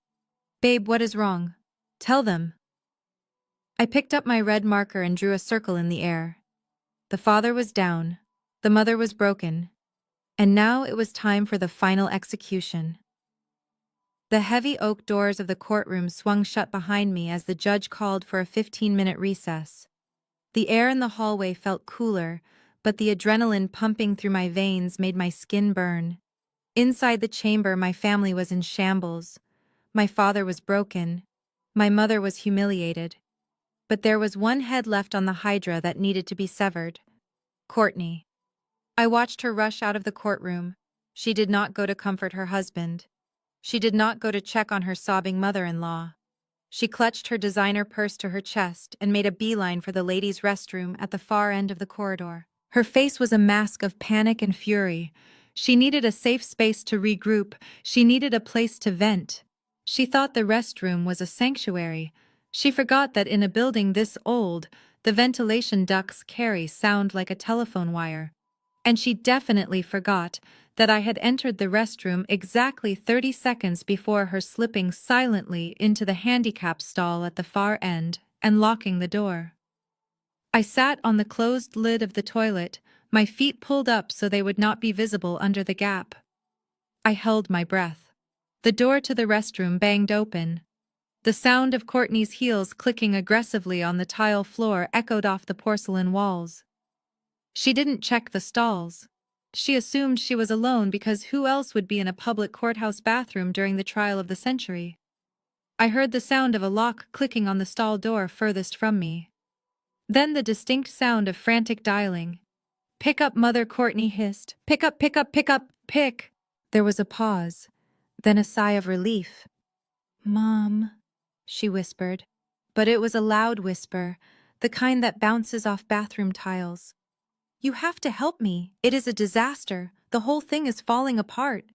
"Babe, what is wrong? Tell them." I picked up my red marker and drew a circle in the air. The father was down, the mother was broken, and now it was time for the final execution. The heavy oak doors of the courtroom swung shut behind me as the judge called for a 15-minute recess. The air in the hallway felt cooler, but the adrenaline pumping through my veins made my skin burn. Inside the chamber, my family was in shambles. My father was broken. My mother was humiliated. But there was one head left on the hydra that needed to be severed. Courtney. I watched her rush out of the courtroom. She did not go to comfort her husband. She did not go to check on her sobbing mother-in-law. She clutched her designer purse to her chest and made a beeline for the ladies' restroom at the far end of the corridor. Her face was a mask of panic and fury, She needed a safe space to regroup. She needed a place to vent. She thought the restroom was a sanctuary. She forgot that in a building this old, the ventilation ducts carry sound like a telephone wire. And she definitely forgot that I had entered the restroom exactly 30 seconds before her, slipping silently into the handicap stall at the far end and locking the door. I sat on the closed lid of the toilet, my feet pulled up so they would not be visible under the gap. I held my breath. The door to the restroom banged open. The sound of Courtney's heels clicking aggressively on the tile floor echoed off the porcelain walls. She didn't check the stalls. She assumed she was alone because who else would be in a public courthouse bathroom during the trial of the century? I heard the sound of a lock clicking on the stall door furthest from me. Then the distinct sound of frantic dialing. "Pick up, Mother," Courtney hissed. "Pick up, pick up, pick up, pick!" There was a pause, then a sigh of relief. "Mom," she whispered. But it was a loud whisper, the kind that bounces off bathroom tiles. "You have to help me. It is a disaster. The whole thing is falling apart."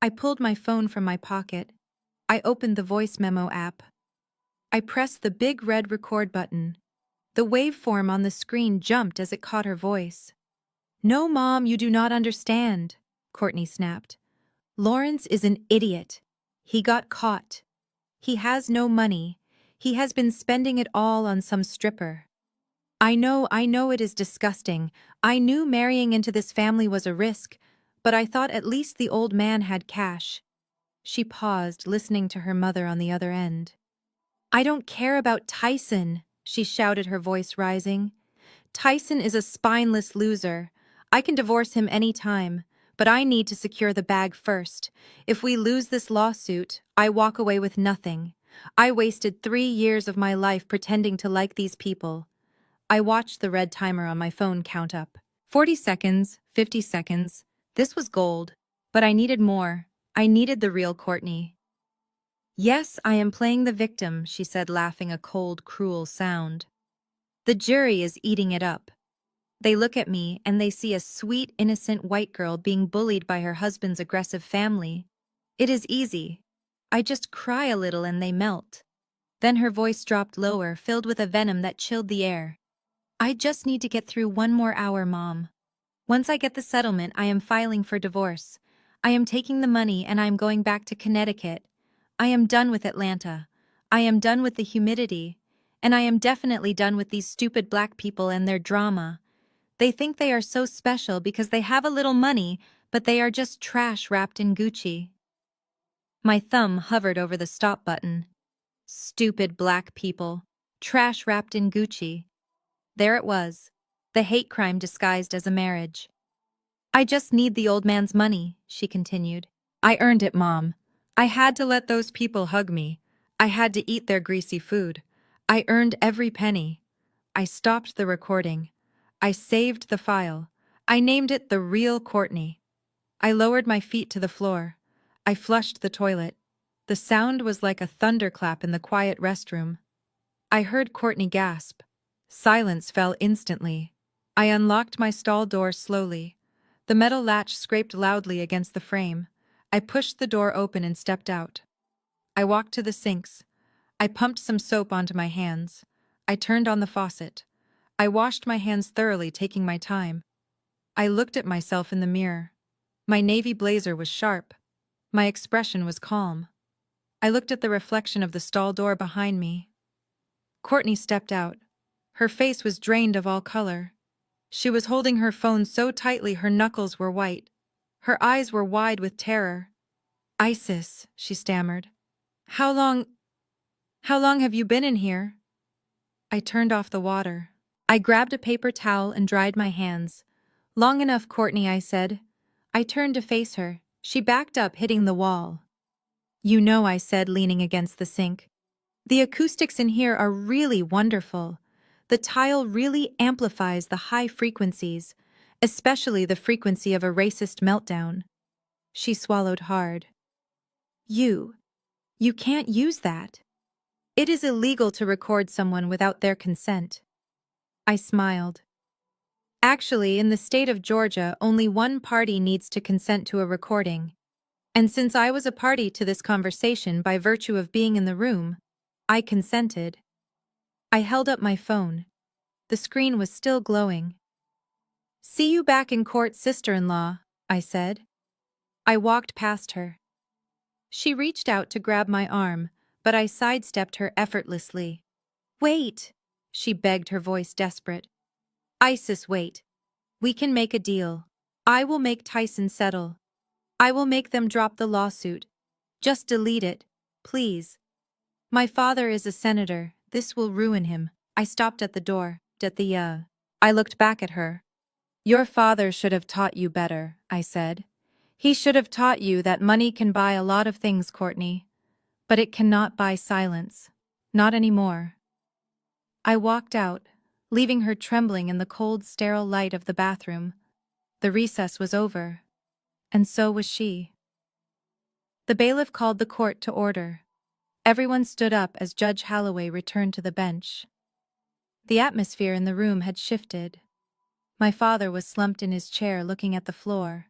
I pulled my phone from my pocket. I opened the voice memo app. I pressed the big red record button. The waveform on the screen jumped as it caught her voice. "No, Mom, you do not understand," Courtney snapped. "Lawrence is an idiot. He got caught. He has no money. He has been spending it all on some stripper. I know it is disgusting. I knew marrying into this family was a risk, but I thought at least the old man had cash." She paused, listening to her mother on the other end. "I don't care about Tyson," she shouted, her voice rising. "Tyson is a spineless loser. I can divorce him any time, but I need to secure the bag first. If we lose this lawsuit, I walk away with nothing. I wasted 3 years of my life pretending to like these people." I watched the red timer on my phone count up. 40 seconds, 50 seconds. This was gold. But I needed more. I needed the real Courtney. "Yes, I am playing the victim," she said, laughing, a cold, cruel sound. "The jury is eating it up. They look at me and they see a sweet, innocent white girl being bullied by her husband's aggressive family. It is easy. I just cry a little and they melt." Then her voice dropped lower, filled with a venom that chilled the air. "I just need to get through 1 more hour, Mom. Once I get the settlement, I am filing for divorce. I am taking the money and I am going back to Connecticut. I am done with Atlanta. I am done with the humidity. And I am definitely done with these stupid black people and their drama. They think they are so special because they have a little money, but they are just trash wrapped in Gucci." My thumb hovered over the stop button. Stupid black people. Trash wrapped in Gucci. There it was. The hate crime disguised as a marriage. "I just need the old man's money," she continued. "I earned it, Mom. I had to let those people hug me. I had to eat their greasy food. I earned every penny." I stopped the recording. I saved the file. I named it The Real Courtney. I lowered my feet to the floor. I flushed the toilet. The sound was like a thunderclap in the quiet restroom. I heard Courtney gasp. Silence fell instantly. I unlocked my stall door slowly. The metal latch scraped loudly against the frame. I pushed the door open and stepped out. I walked to the sinks. I pumped some soap onto my hands. I turned on the faucet. I washed my hands thoroughly, taking my time. I looked at myself in the mirror. My navy blazer was sharp. My expression was calm. I looked at the reflection of the stall door behind me. Courtney stepped out. Her face was drained of all color. She was holding her phone so tightly her knuckles were white. Her eyes were wide with terror. "Isis," she stammered. How long have you been in here?" I turned off the water. I grabbed a paper towel and dried my hands. "Long enough, Courtney," I said. I turned to face her. She backed up, hitting the wall. "You know," I said, leaning against the sink, "the acoustics in here are really wonderful. The tile really amplifies the high frequencies, especially the frequency of a racist meltdown." She swallowed hard. You can't use that. It is illegal to record someone without their consent." I smiled. Actually, in the state of Georgia, only one party needs to consent to a recording. And since I was a party to this conversation by virtue of being in the room, I consented. I held up my phone. The screen was still glowing. "See you back in court, sister-in-law," I said. I walked past her. She reached out to grab my arm, but I sidestepped her effortlessly. "Wait," she begged, her voice desperate. "Isis, wait. We can make a deal. I will make Tyson settle. I will make them drop the lawsuit. Just delete it, please. My father is a senator. This will ruin him." I stopped at the door. I looked back at her. "Your father should have taught you better," I said. "He should have taught you that money can buy a lot of things, Courtney. But it cannot buy silence. Not anymore." I walked out, leaving her trembling in the cold, sterile light of the bathroom. The recess was over, and so was she. The bailiff called the court to order. Everyone stood up as Judge Holloway returned to the bench. The atmosphere in the room had shifted. My father was slumped in his chair looking at the floor.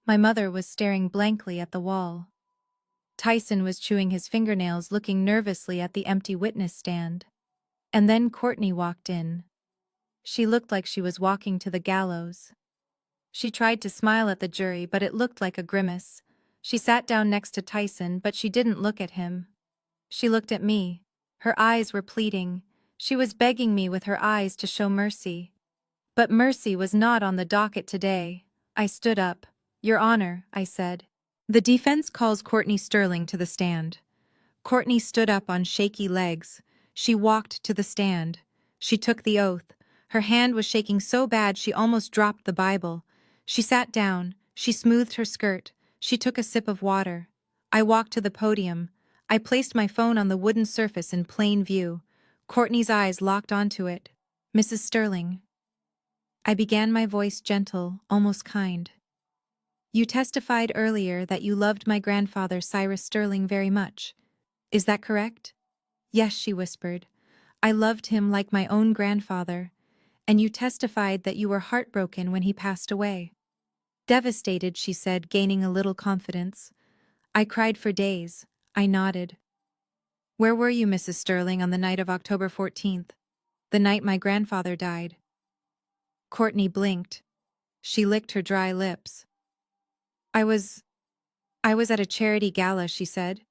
My mother was staring blankly at the wall. Tyson was chewing his fingernails, looking nervously at the empty witness stand. And then Courtney walked in. She looked like she was walking to the gallows. She tried to smile at the jury, but it looked like a grimace. She sat down next to Tyson, but she didn't look at him. She looked at me. Her eyes were pleading. She was begging me with her eyes to show mercy. But mercy was not on the docket today. I stood up. "Your Honor," I said. "The defense calls Courtney Sterling to the stand." Courtney stood up on shaky legs. She walked to the stand. She took the oath. Her hand was shaking so bad she almost dropped the Bible. She sat down. She smoothed her skirt. She took a sip of water. I walked to the podium. I placed my phone on the wooden surface in plain view. Courtney's eyes locked onto it. "Mrs. Sterling." I began, my voice gentle, almost kind. "You testified earlier that you loved my grandfather, Cyrus Sterling, very much. Is that correct?" "Yes," she whispered. "I loved him like my own grandfather. And you testified that you were heartbroken when he passed away." "Devastated," she said, gaining a little confidence. "I cried for days." I nodded. "Where were you, Mrs. Sterling, on the night of October 14th? The night my grandfather died?" Courtney blinked. She licked her dry lips. I was at a charity gala," she said.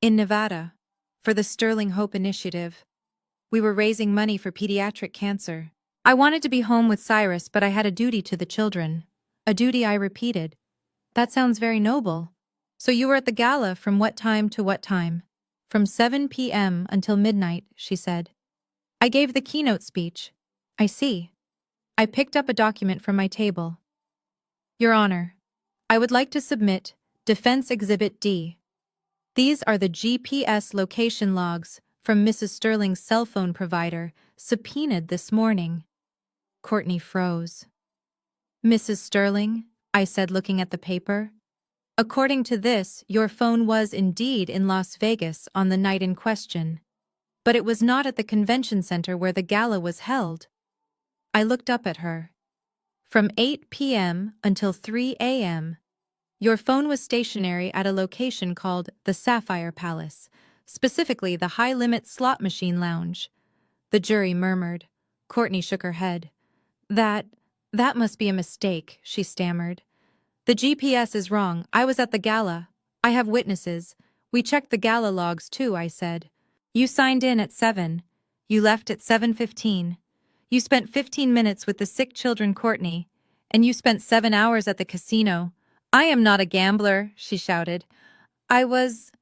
"In Nevada. For the Sterling Hope Initiative. We were raising money for pediatric cancer. I wanted to be home with Cyrus, but I had a duty to the children." "A duty," I repeated. "That sounds very noble. So you were at the gala from what time to what time?" "From 7 p.m. until midnight," she said. "I gave the keynote speech." "I see." I picked up a document from my table. "Your Honor, I would like to submit Defense Exhibit D. These are the GPS location logs from Mrs. Sterling's cell phone provider, subpoenaed this morning." Courtney froze. "Mrs. Sterling," I said, looking at the paper, "according to this, your phone was indeed in Las Vegas on the night in question. But it was not at the convention center where the gala was held." I looked up at her. "From 8 p.m. until 3 a.m., your phone was stationary at a location called the Sapphire Palace, specifically the high-limit slot machine lounge." The jury murmured. Courtney shook her head. That must be a mistake," she stammered. "The GPS is wrong. I was at the gala. I have witnesses. We checked the gala logs too," I said. "You signed in at 7. You left at 7:15. You spent 15 minutes with the sick children, Courtney. And you spent 7 hours at the casino." "I am not a gambler," she shouted. I was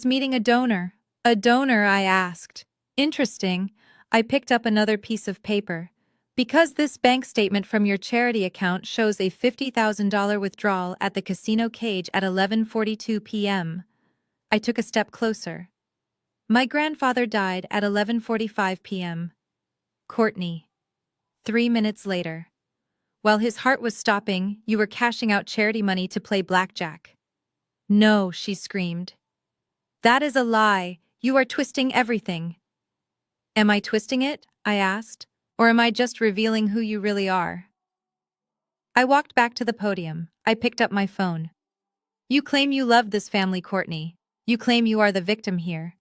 meeting a donor." "A donor?" I asked. "Interesting." I picked up another piece of paper. "Because this bank statement from your charity account shows a $50,000 withdrawal at the casino cage at 11:42 p.m. I took a step closer. "My grandfather died at 11:45 p.m. Courtney. 3 minutes later. While his heart was stopping, you were cashing out charity money to play blackjack." "No," she screamed. "That is a lie. You are twisting everything." "Am I twisting it?" I asked. Or am I just revealing who you really are? I walked back to the podium. I picked up my phone. You claim you love this family, Courtney. You claim you are the victim here.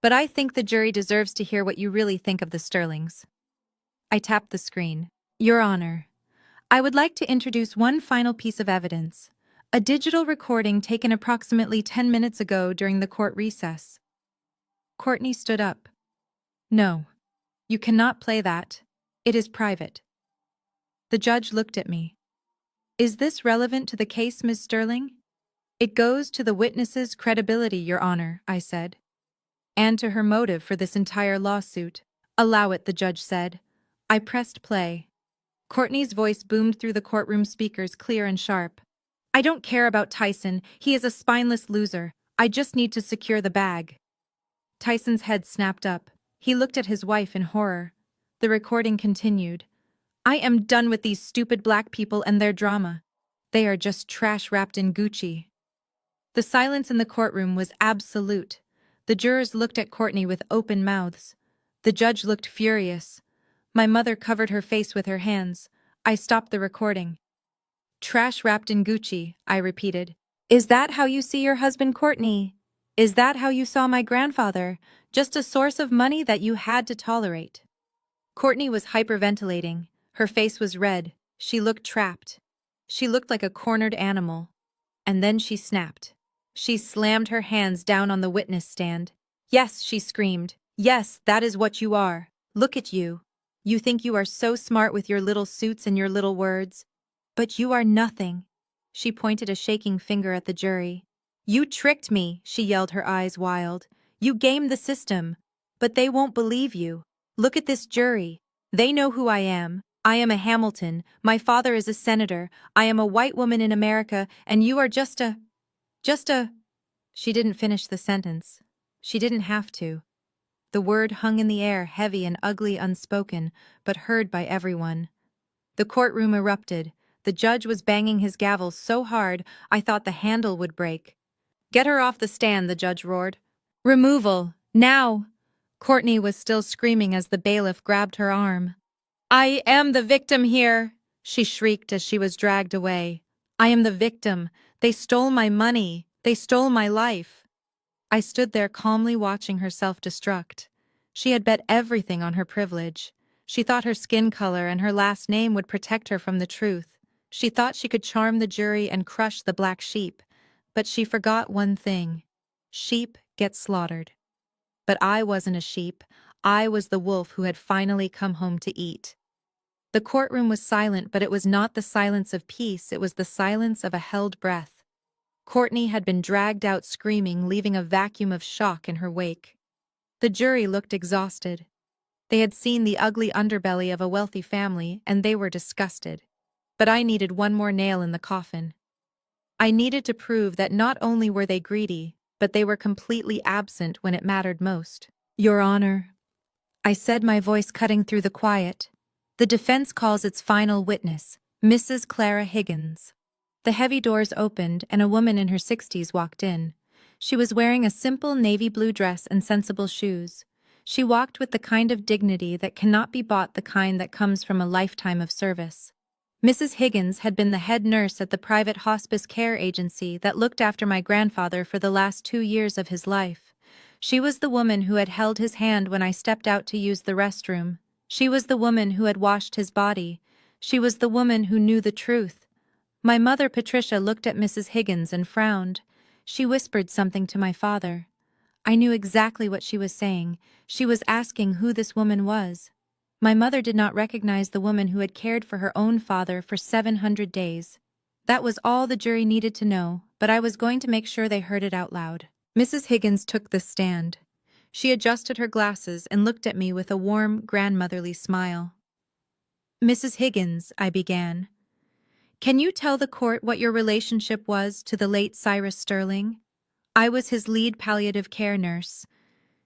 But I think the jury deserves to hear what you really think of the Sterlings. I tapped the screen. Your Honor, I would like to introduce one final piece of evidence. A digital recording taken approximately 10 minutes ago during the court recess. Courtney stood up. No, you cannot play that. It is private. The judge looked at me. Is this relevant to the case, Ms. Sterling? It goes to the witness's credibility, Your Honor, I said. And to her motive for this entire lawsuit. Allow it, the judge said. I pressed play. Courtney's voice boomed through the courtroom speakers, clear and sharp. I don't care about Tyson. He is a spineless loser. I just need to secure the bag. Tyson's head snapped up. He looked at his wife in horror. The recording continued. I am done with these stupid black people and their drama. They are just trash wrapped in Gucci. The silence in the courtroom was absolute. The jurors looked at Courtney with open mouths. The judge looked furious. My mother covered her face with her hands. I stopped the recording. Trash wrapped in Gucci, I repeated. Is that how you see your husband, Courtney? Is that how you saw my grandfather? Just a source of money that you had to tolerate? Courtney was hyperventilating. Her face was red. She looked trapped. She looked like a cornered animal. And then she snapped. She slammed her hands down on the witness stand. Yes, she screamed. Yes, that is what you are. Look at you. You think you are so smart with your little suits and your little words. But you are nothing. She pointed a shaking finger at the jury. You tricked me, she yelled, her eyes wild. You gamed the system. But they won't believe you. Look at this jury. They know who I am. I am a Hamilton. My father is a senator. I am a white woman in America, and you are just a... She didn't finish the sentence. She didn't have to. The word hung in the air, heavy and ugly, unspoken, but heard by everyone. The courtroom erupted. The judge was banging his gavel so hard I thought the handle would break. Get her off the stand, the judge roared. Removal, now! Courtney was still screaming as the bailiff grabbed her arm. I am the victim here, she shrieked as she was dragged away. I am the victim. They stole my money. They stole my life. I stood there calmly watching her self-destruct. She had bet everything on her privilege. She thought her skin color and her last name would protect her from the truth. She thought she could charm the jury and crush the black sheep. But she forgot one thing. Sheep get slaughtered. But I wasn't a sheep. I was the wolf who had finally come home to eat. The courtroom was silent, but it was not the silence of peace, it was the silence of a held breath. Courtney had been dragged out screaming, leaving a vacuum of shock in her wake. The jury looked exhausted. They had seen the ugly underbelly of a wealthy family, and they were disgusted. But I needed one more nail in the coffin. I needed to prove that not only were they greedy, but they were completely absent when it mattered most. Your Honor, I said, my voice cutting through the quiet. The defense calls its final witness, Mrs. Clara Higgins. The heavy doors opened and a woman in her 60s walked in. She was wearing a simple navy blue dress and sensible shoes. She walked with the kind of dignity that cannot be bought, the kind that comes from a lifetime of service. Mrs. Higgins had been the head nurse at the private hospice care agency that looked after my grandfather for the last 2 years of his life. She was the woman who had held his hand when I stepped out to use the restroom. She was the woman who had washed his body. She was the woman who knew the truth. My mother, Patricia, looked at Mrs. Higgins and frowned. She whispered something to my father. I knew exactly what she was saying. She was asking who this woman was. My mother did not recognize the woman who had cared for her own father for 700 days. That was all the jury needed to know, but I was going to make sure they heard it out loud. Mrs. Higgins took the stand. She adjusted her glasses and looked at me with a warm, grandmotherly smile. Mrs. Higgins, I began, can you tell the court what your relationship was to the late Cyrus Sterling? I was his lead palliative care nurse.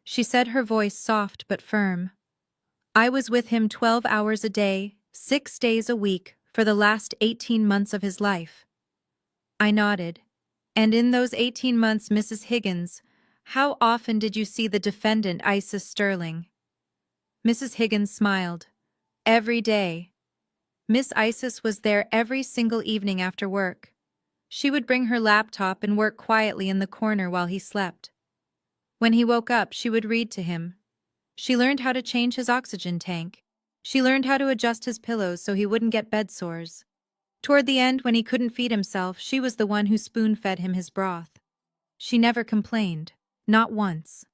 She said, her voice soft but firm. I was with him 12 hours a day, 6 days a week, for the last 18 months of his life. I nodded. And in those 18 months, Mrs. Higgins, how often did you see the defendant, Isis Sterling? Mrs. Higgins smiled. every day. Miss Isis was there every single evening after work. She would bring her laptop and work quietly in the corner while he slept. When he woke up, she would read to him. She learned how to change his oxygen tank. She learned how to adjust his pillows so he wouldn't get bed sores. Toward the end, when he couldn't feed himself, she was the one who spoon-fed him his broth. She never complained. Not once.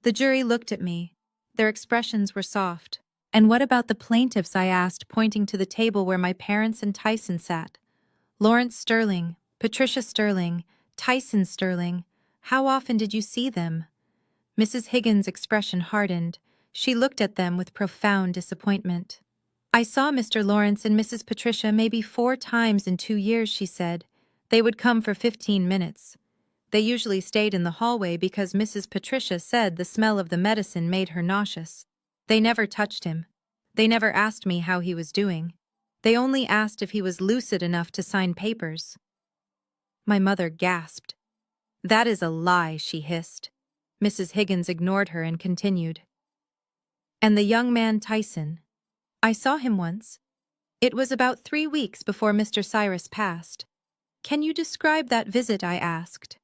The jury looked at me. Their expressions were soft. "And what about the plaintiffs?" I asked, pointing to the table where my parents and Tyson sat. "Lawrence Sterling, Patricia Sterling, Tyson Sterling. How often did you see them?" Mrs. Higgins' expression hardened. She looked at them with profound disappointment. "I saw Mr. Lawrence and Mrs. Patricia maybe 4 times in 2 years," she said. "They would come for 15 minutes. They usually stayed in the hallway because Mrs. Patricia said the smell of the medicine made her nauseous. They never touched him. They never asked me how he was doing. They only asked if he was lucid enough to sign papers." My mother gasped. "That is a lie," she hissed. Mrs. Higgins ignored her and continued. "And the young man Tyson? I saw him once. It was about 3 weeks before Mr. Cyrus passed. Can you describe that visit?" I asked.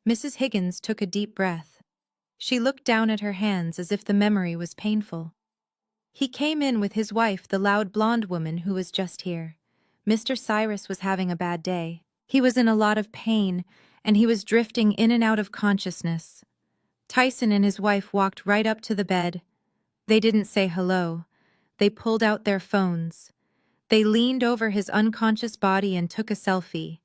Mrs. Higgins took a deep breath. She looked down at her hands as if the memory was painful. "He came in with his wife, the loud blonde woman who was just here. Mr. Cyrus was having a bad day. He was in a lot of pain, and he was drifting in and out of consciousness. Tyson and his wife walked right up to the bed. They didn't say hello. They pulled out their phones. They leaned over his unconscious body and took a selfie.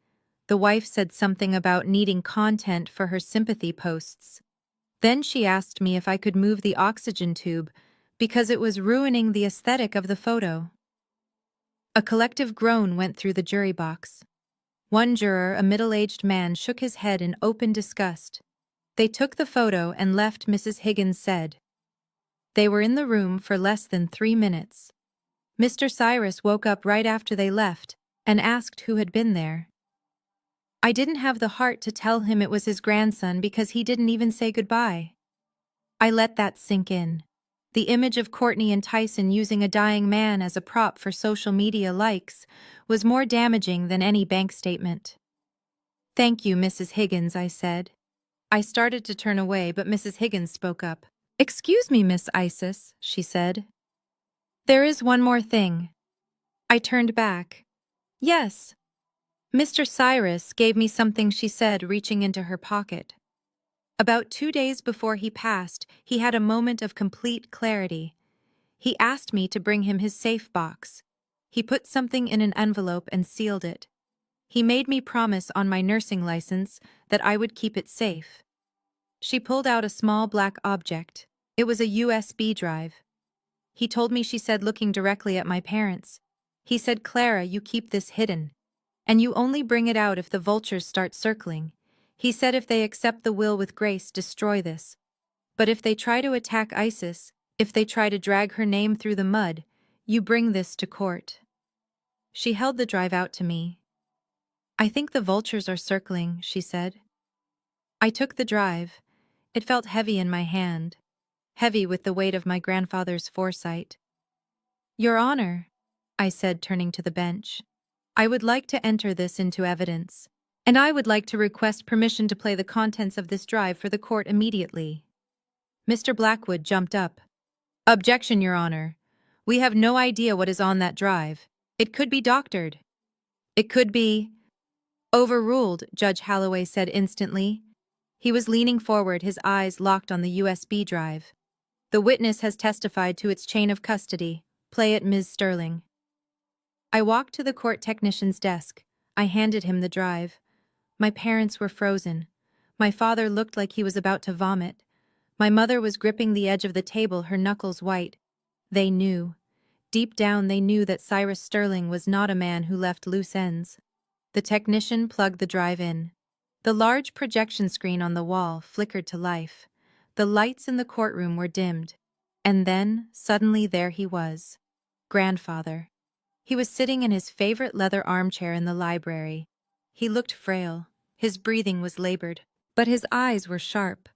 The wife said something about needing content for her sympathy posts. Then she asked me if I could move the oxygen tube because it was ruining the aesthetic of the photo." A collective groan went through the jury box. One juror, a middle-aged man, shook his head in open disgust. "They took the photo and left," Mrs. Higgins said. "They were in the room for less than 3 minutes. Mr. Cyrus woke up right after they left and asked who had been there. I didn't have the heart to tell him it was his grandson because he didn't even say goodbye. I let that sink in. The image of Courtney and Tyson using a dying man as a prop for social media likes was more damaging than any bank statement." "Thank you, Mrs. Higgins," I said. I started to turn away, but Mrs. Higgins spoke up. "Excuse me, Miss Isis," she said. "There is one more thing." I turned back. "Yes." "Mr. Cyrus gave me something," she said, reaching into her pocket. "About 2 days before he passed, he had a moment of complete clarity. He asked me to bring him his safe box. He put something in an envelope and sealed it. He made me promise on my nursing license that I would keep it safe." She pulled out a small black object. It was a USB drive. "He told me," she said, looking directly at my parents. "He said, 'Clara, you keep this hidden. And you only bring it out if the vultures start circling. He said if they accept the will with grace, destroy this. But if they try to attack Isis, if they try to drag her name through the mud, you bring this to court.'" She held the drive out to me. "I think the vultures are circling," she said. I took the drive. It felt heavy in my hand, heavy with the weight of my grandfather's foresight. "Your Honor," I said, turning to the bench, "I would like to enter this into evidence, and I would like to request permission to play the contents of this drive for the court immediately." Mr. Blackwood jumped up. "Objection, Your Honor. We have no idea what is on that drive. It could be doctored. It could be—" "Overruled," Judge Holloway said instantly. He was leaning forward, his eyes locked on the USB drive. "The witness has testified to its chain of custody. Play it, Ms. Sterling." I walked to the court technician's desk. I handed him the drive. My parents were frozen. My father looked like he was about to vomit. My mother was gripping the edge of the table, her knuckles white. They knew. Deep down they knew that Cyrus Sterling was not a man who left loose ends. The technician plugged the drive in. The large projection screen on the wall flickered to life. The lights in the courtroom were dimmed. And then, suddenly, there he was. Grandfather. He was sitting in his favorite leather armchair in the library. He looked frail. His breathing was labored. But his eyes were sharp.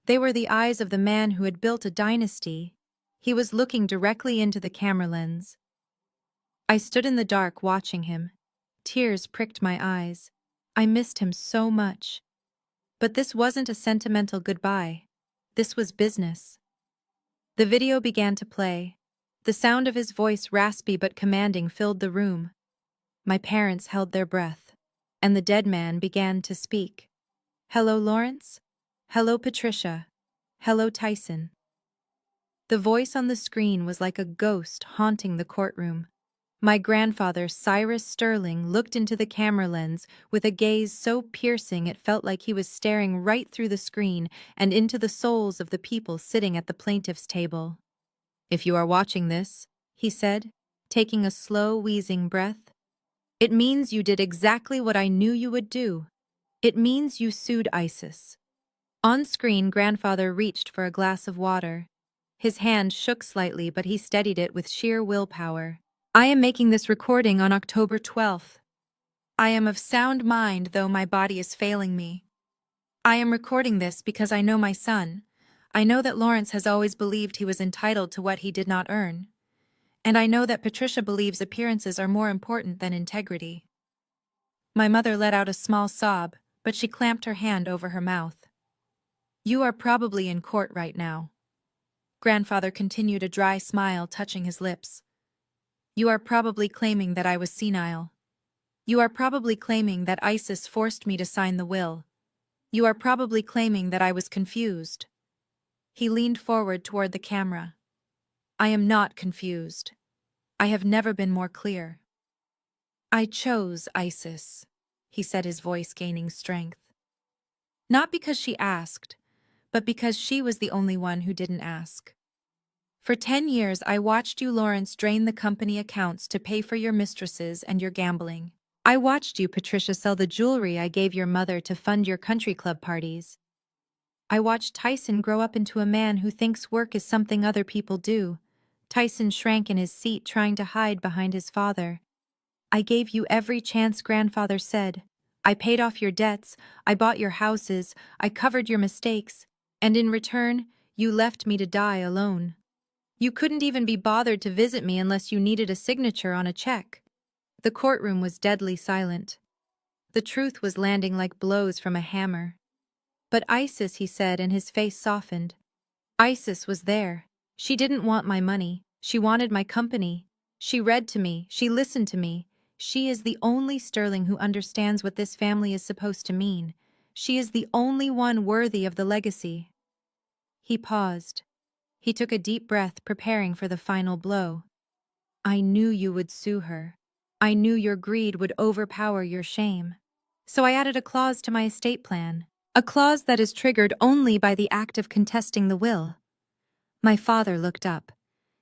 They were the eyes of the man who had built a dynasty. He was looking directly into the camera lens. I stood in the dark watching him. Tears pricked my eyes. I missed him so much. But this wasn't a sentimental goodbye. This was business. The video began to play. The sound of his voice, raspy but commanding, filled the room. My parents held their breath, and the dead man began to speak. "Hello, Lawrence? Hello, Patricia. Hello, Tyson." The voice on the screen was like a ghost haunting the courtroom. My grandfather, Cyrus Sterling, looked into the camera lens with a gaze so piercing it felt like he was staring right through the screen and into the souls of the people sitting at the plaintiff's table. "If you are watching this," he said, taking a slow, wheezing breath, "it means you did exactly what I knew you would do. It means you sued ISIS." On screen, grandfather reached for a glass of water. His hand shook slightly, but he steadied it with sheer willpower. "I am making this recording on October 12th. I am of sound mind, though my body is failing me. I am recording this because I know my son. I know that Lawrence has always believed he was entitled to what he did not earn. And I know that Patricia believes appearances are more important than integrity." My mother let out a small sob, but she clamped her hand over her mouth. "You are probably in court right now." Grandfather continued, a dry smile touching his lips. "You are probably claiming that I was senile. You are probably claiming that ISIS forced me to sign the will. You are probably claiming that I was confused." He leaned forward toward the camera. "I am not confused. I have never been more clear. I chose ISIS," he said, his voice gaining strength. "Not because she asked, but because she was the only one who didn't ask. For 10 years, I watched you, Lawrence, drain the company accounts to pay for your mistresses and your gambling. I watched you, Patricia, sell the jewelry I gave your mother to fund your country club parties. I watched Tyson grow up into a man who thinks work is something other people do." Tyson shrank in his seat, trying to hide behind his father. "I gave you every chance," grandfather said. "I paid off your debts, I bought your houses, I covered your mistakes, and in return, you left me to die alone. You couldn't even be bothered to visit me unless you needed a signature on a check." The courtroom was deadly silent. The truth was landing like blows from a hammer. "But ISIS," he said, and his face softened. "ISIS was there. She didn't want my money. She wanted my company. She read to me. She listened to me. She is the only Sterling who understands what this family is supposed to mean. She is the only one worthy of the legacy." He paused. He took a deep breath, preparing for the final blow. "I knew you would sue her. I knew your greed would overpower your shame. So I added a clause to my estate plan, a clause that is triggered only by the act of contesting the will." My father looked up.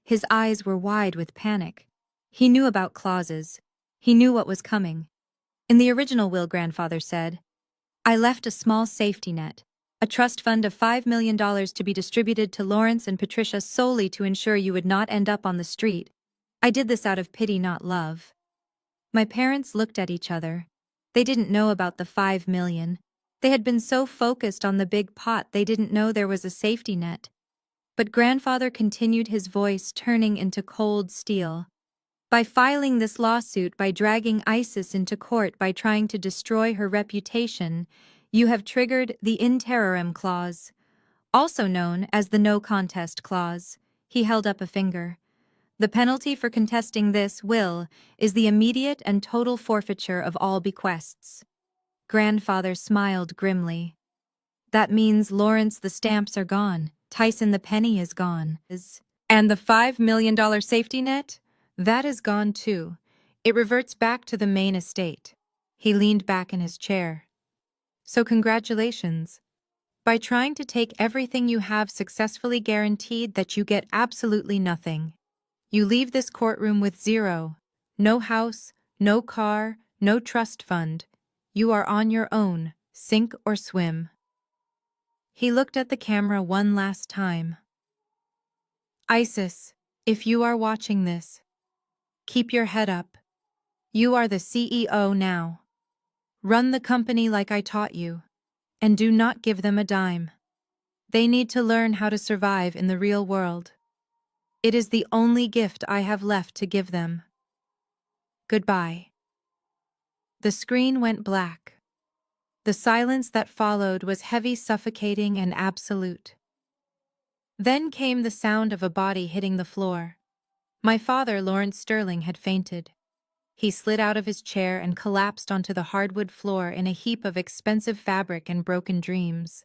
His eyes were wide with panic. He knew about clauses. He knew what was coming. "In the original will," grandfather said, "I left a small safety net, a trust fund of $5 million to be distributed to Lawrence and Patricia solely to ensure you would not end up on the street. I did this out of pity, not love." My parents looked at each other. They didn't know about the 5 million. They had been so focused on the big pot they didn't know there was a safety net. But grandfather continued, his voice turning into cold steel. "By filing this lawsuit, by dragging ISIS into court, by trying to destroy her reputation, you have triggered the in terrorem clause, also known as the no contest clause." He held up a finger. "The penalty for contesting this will is the immediate and total forfeiture of all bequests." Grandfather smiled grimly. "That means, Lawrence, the stamps are gone. Tyson, the penny is gone. And the $5 million safety net? That is gone too. It reverts back to the main estate." He leaned back in his chair. "So congratulations. By trying to take everything you have successfully guaranteed that you get absolutely nothing. You leave this courtroom with zero. No house, no car, no trust fund. You are on your own, sink or swim." He looked at the camera one last time. "ISIS, if you are watching this, keep your head up. You are the CEO now. Run the company like I taught you, and do not give them a dime. They need to learn how to survive in the real world." It is the only gift I have left to give them. Goodbye. The screen went black. The silence that followed was heavy, suffocating, and absolute. Then came the sound of a body hitting the floor. My father, Lawrence Sterling, had fainted. He slid out of his chair and collapsed onto the hardwood floor in a heap of expensive fabric and broken dreams.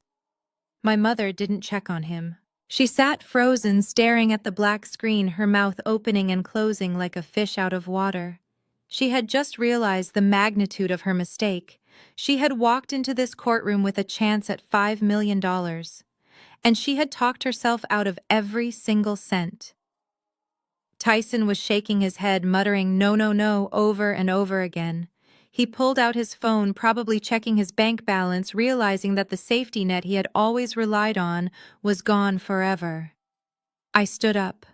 My mother didn't check on him. She sat frozen, staring at the black screen, her mouth opening and closing like a fish out of water. She had just realized the magnitude of her mistake. She had walked into this courtroom with a chance at $5 million, and she had talked herself out of every single cent. Tyson was shaking his head, muttering "no, no, no" over and over again. He pulled out his phone, probably checking his bank balance, realizing that the safety net he had always relied on was gone forever. I stood up.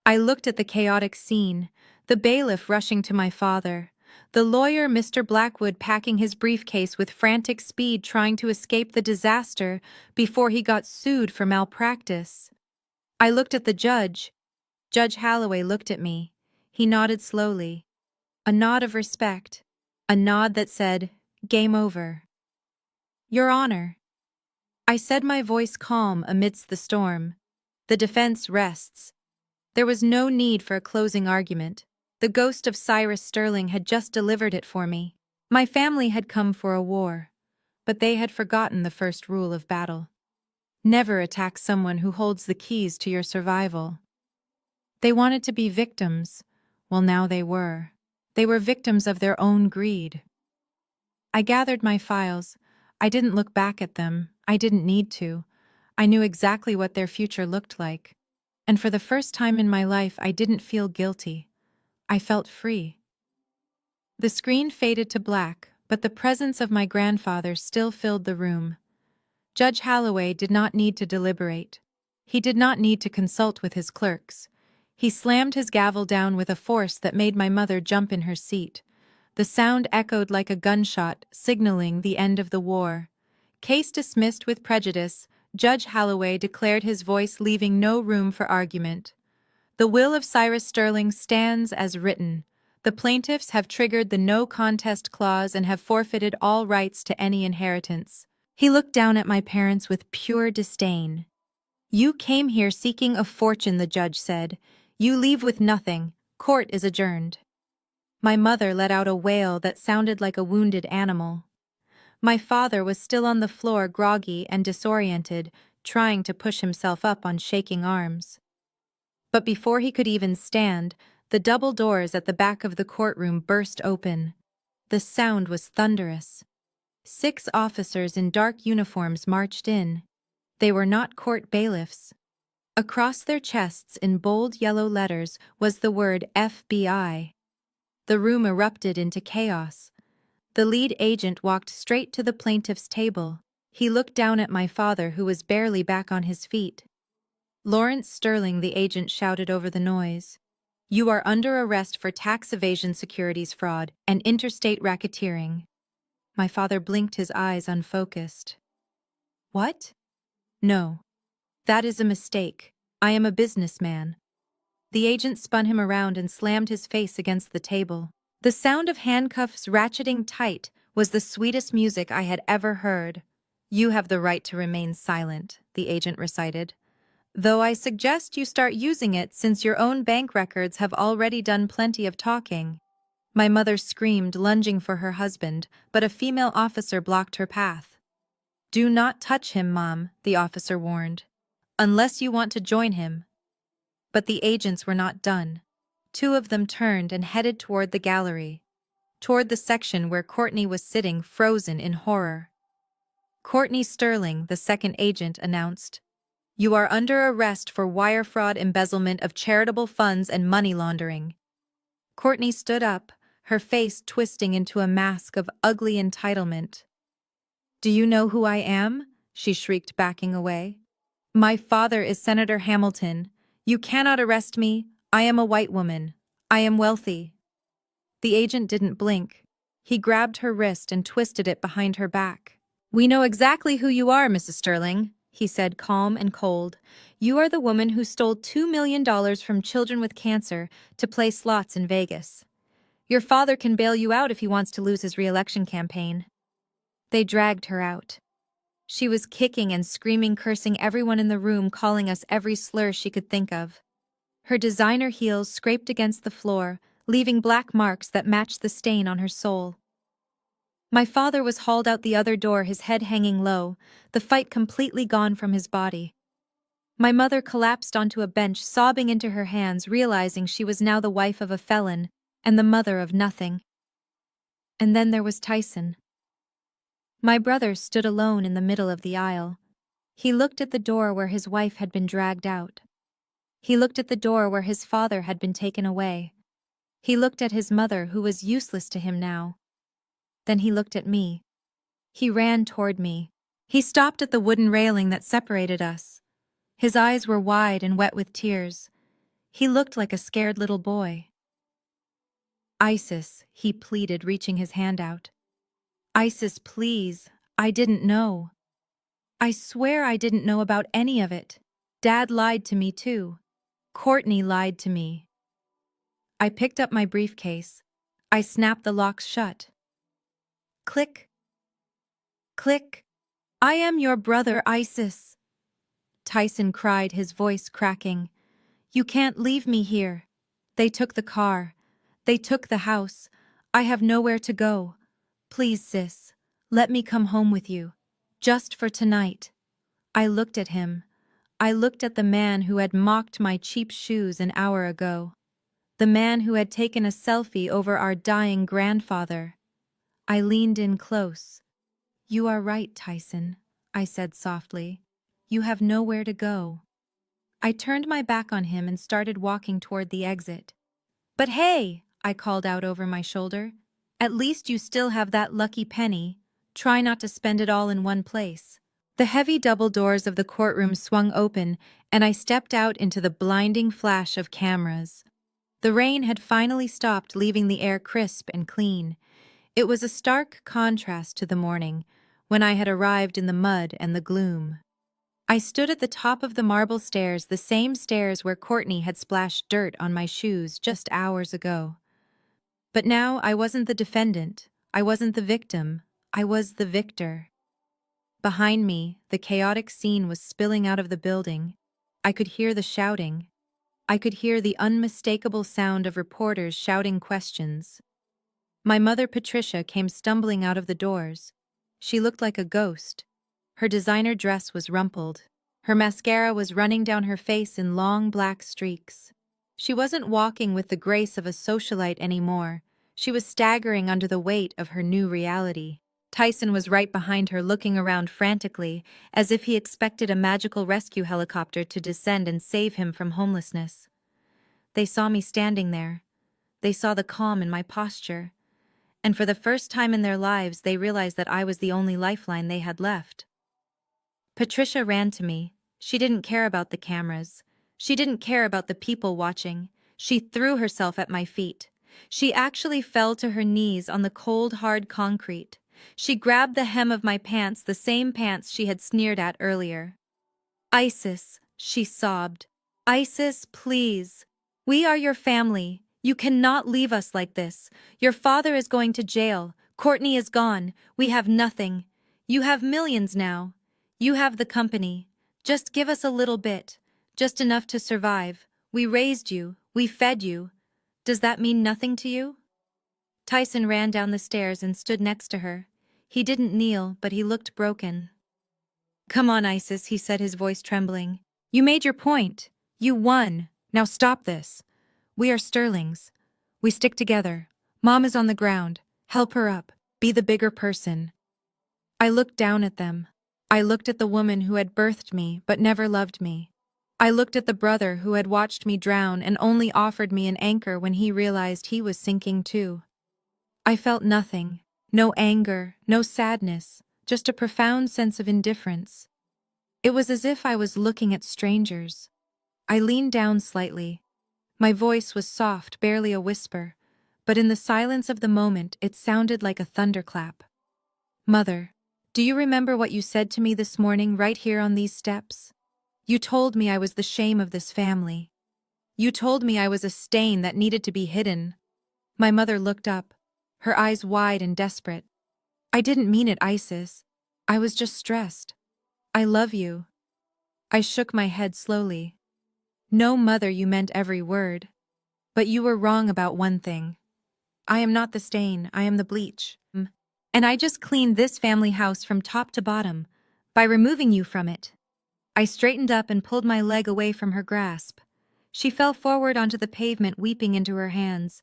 I looked at the chaotic scene, the bailiff rushing to my father, the lawyer, Mr. Blackwood, packing his briefcase with frantic speed, trying to escape the disaster before he got sued for malpractice. I looked at the judge. Judge Holloway looked at me. He nodded slowly. A nod of respect. A nod that said, "Game over." "Your Honor," I said, my voice calm amidst the storm. "The defense rests." There was no need for a closing argument. The ghost of Cyrus Sterling had just delivered it for me. My family had come for a war, but they had forgotten the first rule of battle. Never attack someone who holds the keys to your survival. They wanted to be victims. Well, now they were. They were victims of their own greed. I gathered my files. I didn't look back at them. I didn't need to. I knew exactly what their future looked like. And for the first time in my life, I didn't feel guilty. I felt free. The screen faded to black, but the presence of my grandfather still filled the room. Judge Holloway did not need to deliberate. He did not need to consult with his clerks. He slammed his gavel down with a force that made my mother jump in her seat. The sound echoed like a gunshot, signaling the end of the war. Case dismissed with prejudice, Judge Holloway declared, his voice leaving no room for argument. The will of Cyrus Sterling stands as written. The plaintiffs have triggered the no contest clause and have forfeited all rights to any inheritance. He looked down at my parents with pure disdain. "You came here seeking a fortune," the judge said. "You leave with nothing. Court is adjourned." My mother let out a wail that sounded like a wounded animal. My father was still on the floor, groggy and disoriented, trying to push himself up on shaking arms. But before he could even stand, the double doors at the back of the courtroom burst open. The sound was thunderous. 6 officers in dark uniforms marched in. They were not court bailiffs. Across their chests in bold yellow letters was the word FBI. The room erupted into chaos. The lead agent walked straight to the plaintiff's table. He looked down at my father, who was barely back on his feet. "Lawrence Sterling," the agent shouted over the noise. "You are under arrest for tax evasion, securities fraud, and interstate racketeering." My father blinked, his eyes unfocused. "What?" "No. That is a mistake. I am a businessman." The agent spun him around and slammed his face against the table. The sound of handcuffs ratcheting tight was the sweetest music I had ever heard. "You have the right to remain silent," the agent recited. "Though I suggest you start using it, since your own bank records have already done plenty of talking." My mother screamed, lunging for her husband, but a female officer blocked her path. "Do not touch him, Mom," the officer warned. "Unless you want to join him." But the agents were not done. 2 of them turned and headed toward the gallery, toward the section where Courtney was sitting, frozen in horror. "Courtney Sterling," the second agent announced. "You are under arrest for wire fraud, embezzlement of charitable funds, and money laundering." Courtney stood up, her face twisting into a mask of ugly entitlement. "Do you know who I am?" she shrieked, backing away. "My father is Senator Hamilton. You cannot arrest me. I am a white woman. I am wealthy." The agent didn't blink. He grabbed her wrist and twisted it behind her back. "We know exactly who you are, Mrs. Sterling," he said, calm and cold. "You are the woman who stole $2 million from children with cancer to play slots in Vegas. Your father can bail you out if he wants to lose his re-election campaign." They dragged her out. She was kicking and screaming, cursing everyone in the room, calling us every slur she could think of. Her designer heels scraped against the floor, leaving black marks that matched the stain on her sole. My father was hauled out the other door, his head hanging low, the fight completely gone from his body. My mother collapsed onto a bench, sobbing into her hands, realizing she was now the wife of a felon and the mother of nothing. And then there was Tyson. My brother stood alone in the middle of the aisle. He looked at the door where his wife had been dragged out. He looked at the door where his father had been taken away. He looked at his mother, who was useless to him now. Then he looked at me. He ran toward me. He stopped at the wooden railing that separated us. His eyes were wide and wet with tears. He looked like a scared little boy. "Isis," he pleaded, reaching his hand out. "Isis, please. I didn't know. I swear I didn't know about any of it. Dad lied to me too. Courtney lied to me." I picked up my briefcase. I snapped the locks shut. Click. Click. "I am your brother, Isis," Tyson cried, his voice cracking. "You can't leave me here. They took the car. They took the house. I have nowhere to go. Please, sis, let me come home with you. Just for tonight." I looked at him. I looked at the man who had mocked my cheap shoes an hour ago. The man who had taken a selfie over our dying grandfather. I leaned in close. "You are right, Tyson," I said softly. "You have nowhere to go." I turned my back on him and started walking toward the exit. "But hey," I called out over my shoulder, "at least you still have that lucky penny. Try not to spend it all in one place." The heavy double doors of the courtroom swung open, and I stepped out into the blinding flash of cameras. The rain had finally stopped, leaving the air crisp and clean. It was a stark contrast to the morning, when I had arrived in the mud and the gloom. I stood at the top of the marble stairs, the same stairs where Courtney had splashed dirt on my shoes just hours ago. But now I wasn't the defendant, I wasn't the victim, I was the victor. Behind me, the chaotic scene was spilling out of the building. I could hear the shouting. I could hear the unmistakable sound of reporters shouting questions. My mother, Patricia, came stumbling out of the doors. She looked like a ghost. Her designer dress was rumpled. Her mascara was running down her face in long black streaks. She wasn't walking with the grace of a socialite anymore. She was staggering under the weight of her new reality. Tyson was right behind her, looking around frantically, as if he expected a magical rescue helicopter to descend and save him from homelessness. They saw me standing there. They saw the calm in my posture. And for the first time in their lives, they realized that I was the only lifeline they had left. Patricia ran to me. She didn't care about the cameras. She didn't care about the people watching. She threw herself at my feet. She actually fell to her knees on the cold, hard concrete. She grabbed the hem of my pants, the same pants she had sneered at earlier. "Isis," she sobbed. "Isis, please. We are your family. You cannot leave us like this. Your father is going to jail. Courtney is gone. We have nothing. You have millions now. You have the company. Just give us a little bit. Just enough to survive. We raised you. We fed you. Does that mean nothing to you?" Tyson ran down the stairs and stood next to her. He didn't kneel, but he looked broken. "Come on, Isis," he said, his voice trembling. "You made your point. You won. Now stop this. We are Sterlings. We stick together. Mom is on the ground. Help her up. Be the bigger person." I looked down at them. I looked at the woman who had birthed me but never loved me. I looked at the brother who had watched me drown and only offered me an anchor when he realized he was sinking too. I felt nothing. No anger, no sadness, just a profound sense of indifference. It was as if I was looking at strangers. I leaned down slightly. My voice was soft, barely a whisper, but in the silence of the moment it sounded like a thunderclap. "Mother, Do you remember what you said to me this morning right here on these steps? You told me I was the shame of this family. You told me I was a stain that needed to be hidden. My mother looked up, her eyes wide and desperate. I didn't mean it, Isis. I was just stressed. I love you. I shook my head slowly. No, mother, you meant every word. But you were wrong about one thing. I am not the stain, I am the bleach. And I just cleaned this family house from top to bottom, by removing you from it. I straightened up and pulled my leg away from her grasp. She fell forward onto the pavement, weeping into her hands.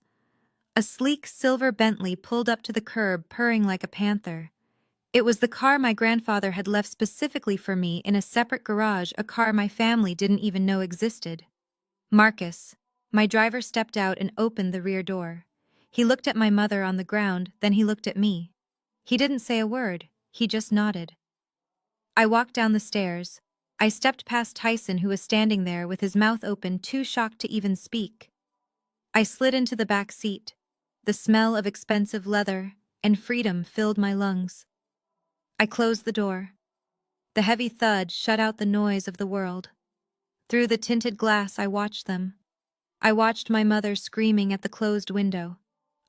A sleek silver Bentley pulled up to the curb, purring like a panther. It was the car my grandfather had left specifically for me in a separate garage, a car my family didn't even know existed. Marcus, my driver, stepped out and opened the rear door. He looked at my mother on the ground, then he looked at me. He didn't say a word, he just nodded. I walked down the stairs. I stepped past Tyson, who was standing there with his mouth open, too shocked to even speak. I slid into the back seat. The smell of expensive leather and freedom filled my lungs. I closed the door. The heavy thud shut out the noise of the world. Through the tinted glass, I watched them. I watched my mother screaming at the closed window.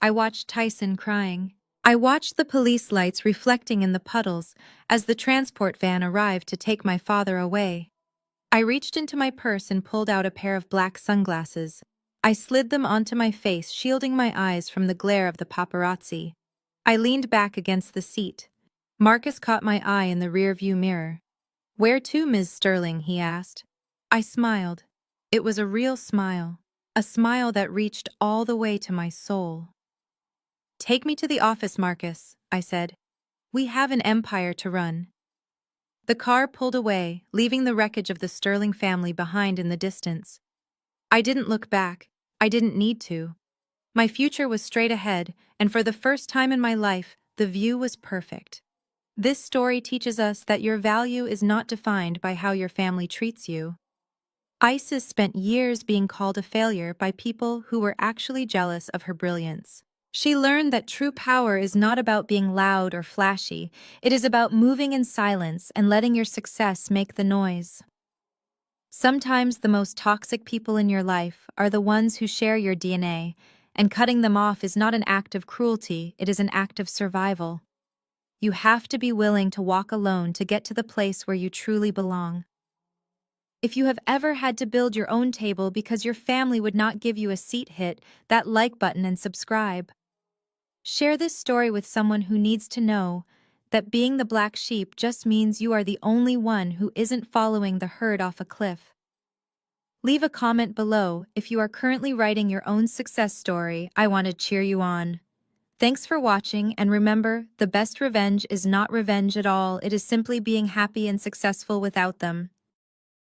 I watched Tyson crying. I watched the police lights reflecting in the puddles as the transport van arrived to take my father away. I reached into my purse and pulled out a pair of black sunglasses. I slid them onto my face, shielding my eyes from the glare of the paparazzi. I leaned back against the seat. Marcus caught my eye in the rearview mirror. "Where to, Ms. Sterling?" he asked. I smiled. It was a real smile, a smile that reached all the way to my soul. "Take me to the office, Marcus," I said. "We have an empire to run." The car pulled away, leaving the wreckage of the Sterling family behind in the distance. I didn't look back. I didn't need to. My future was straight ahead, and for the first time in my life, the view was perfect. This story teaches us that your value is not defined by how your family treats you. Isis spent years being called a failure by people who were actually jealous of her brilliance. She learned that true power is not about being loud or flashy. It is about moving in silence and letting your success make the noise. Sometimes the most toxic people in your life are the ones who share your DNA, and cutting them off is not an act of cruelty, it is an act of survival. You have to be willing to walk alone to get to the place where you truly belong. If you have ever had to build your own table because your family would not give you a seat, hit that like button and subscribe. Share this story with someone who needs to know that being the black sheep just means you are the only one who isn't following the herd off a cliff. Leave a comment below if you are currently writing your own success story. I want to cheer you on. Thanks for watching, and remember, the best revenge is not revenge at all, it is simply being happy and successful without them.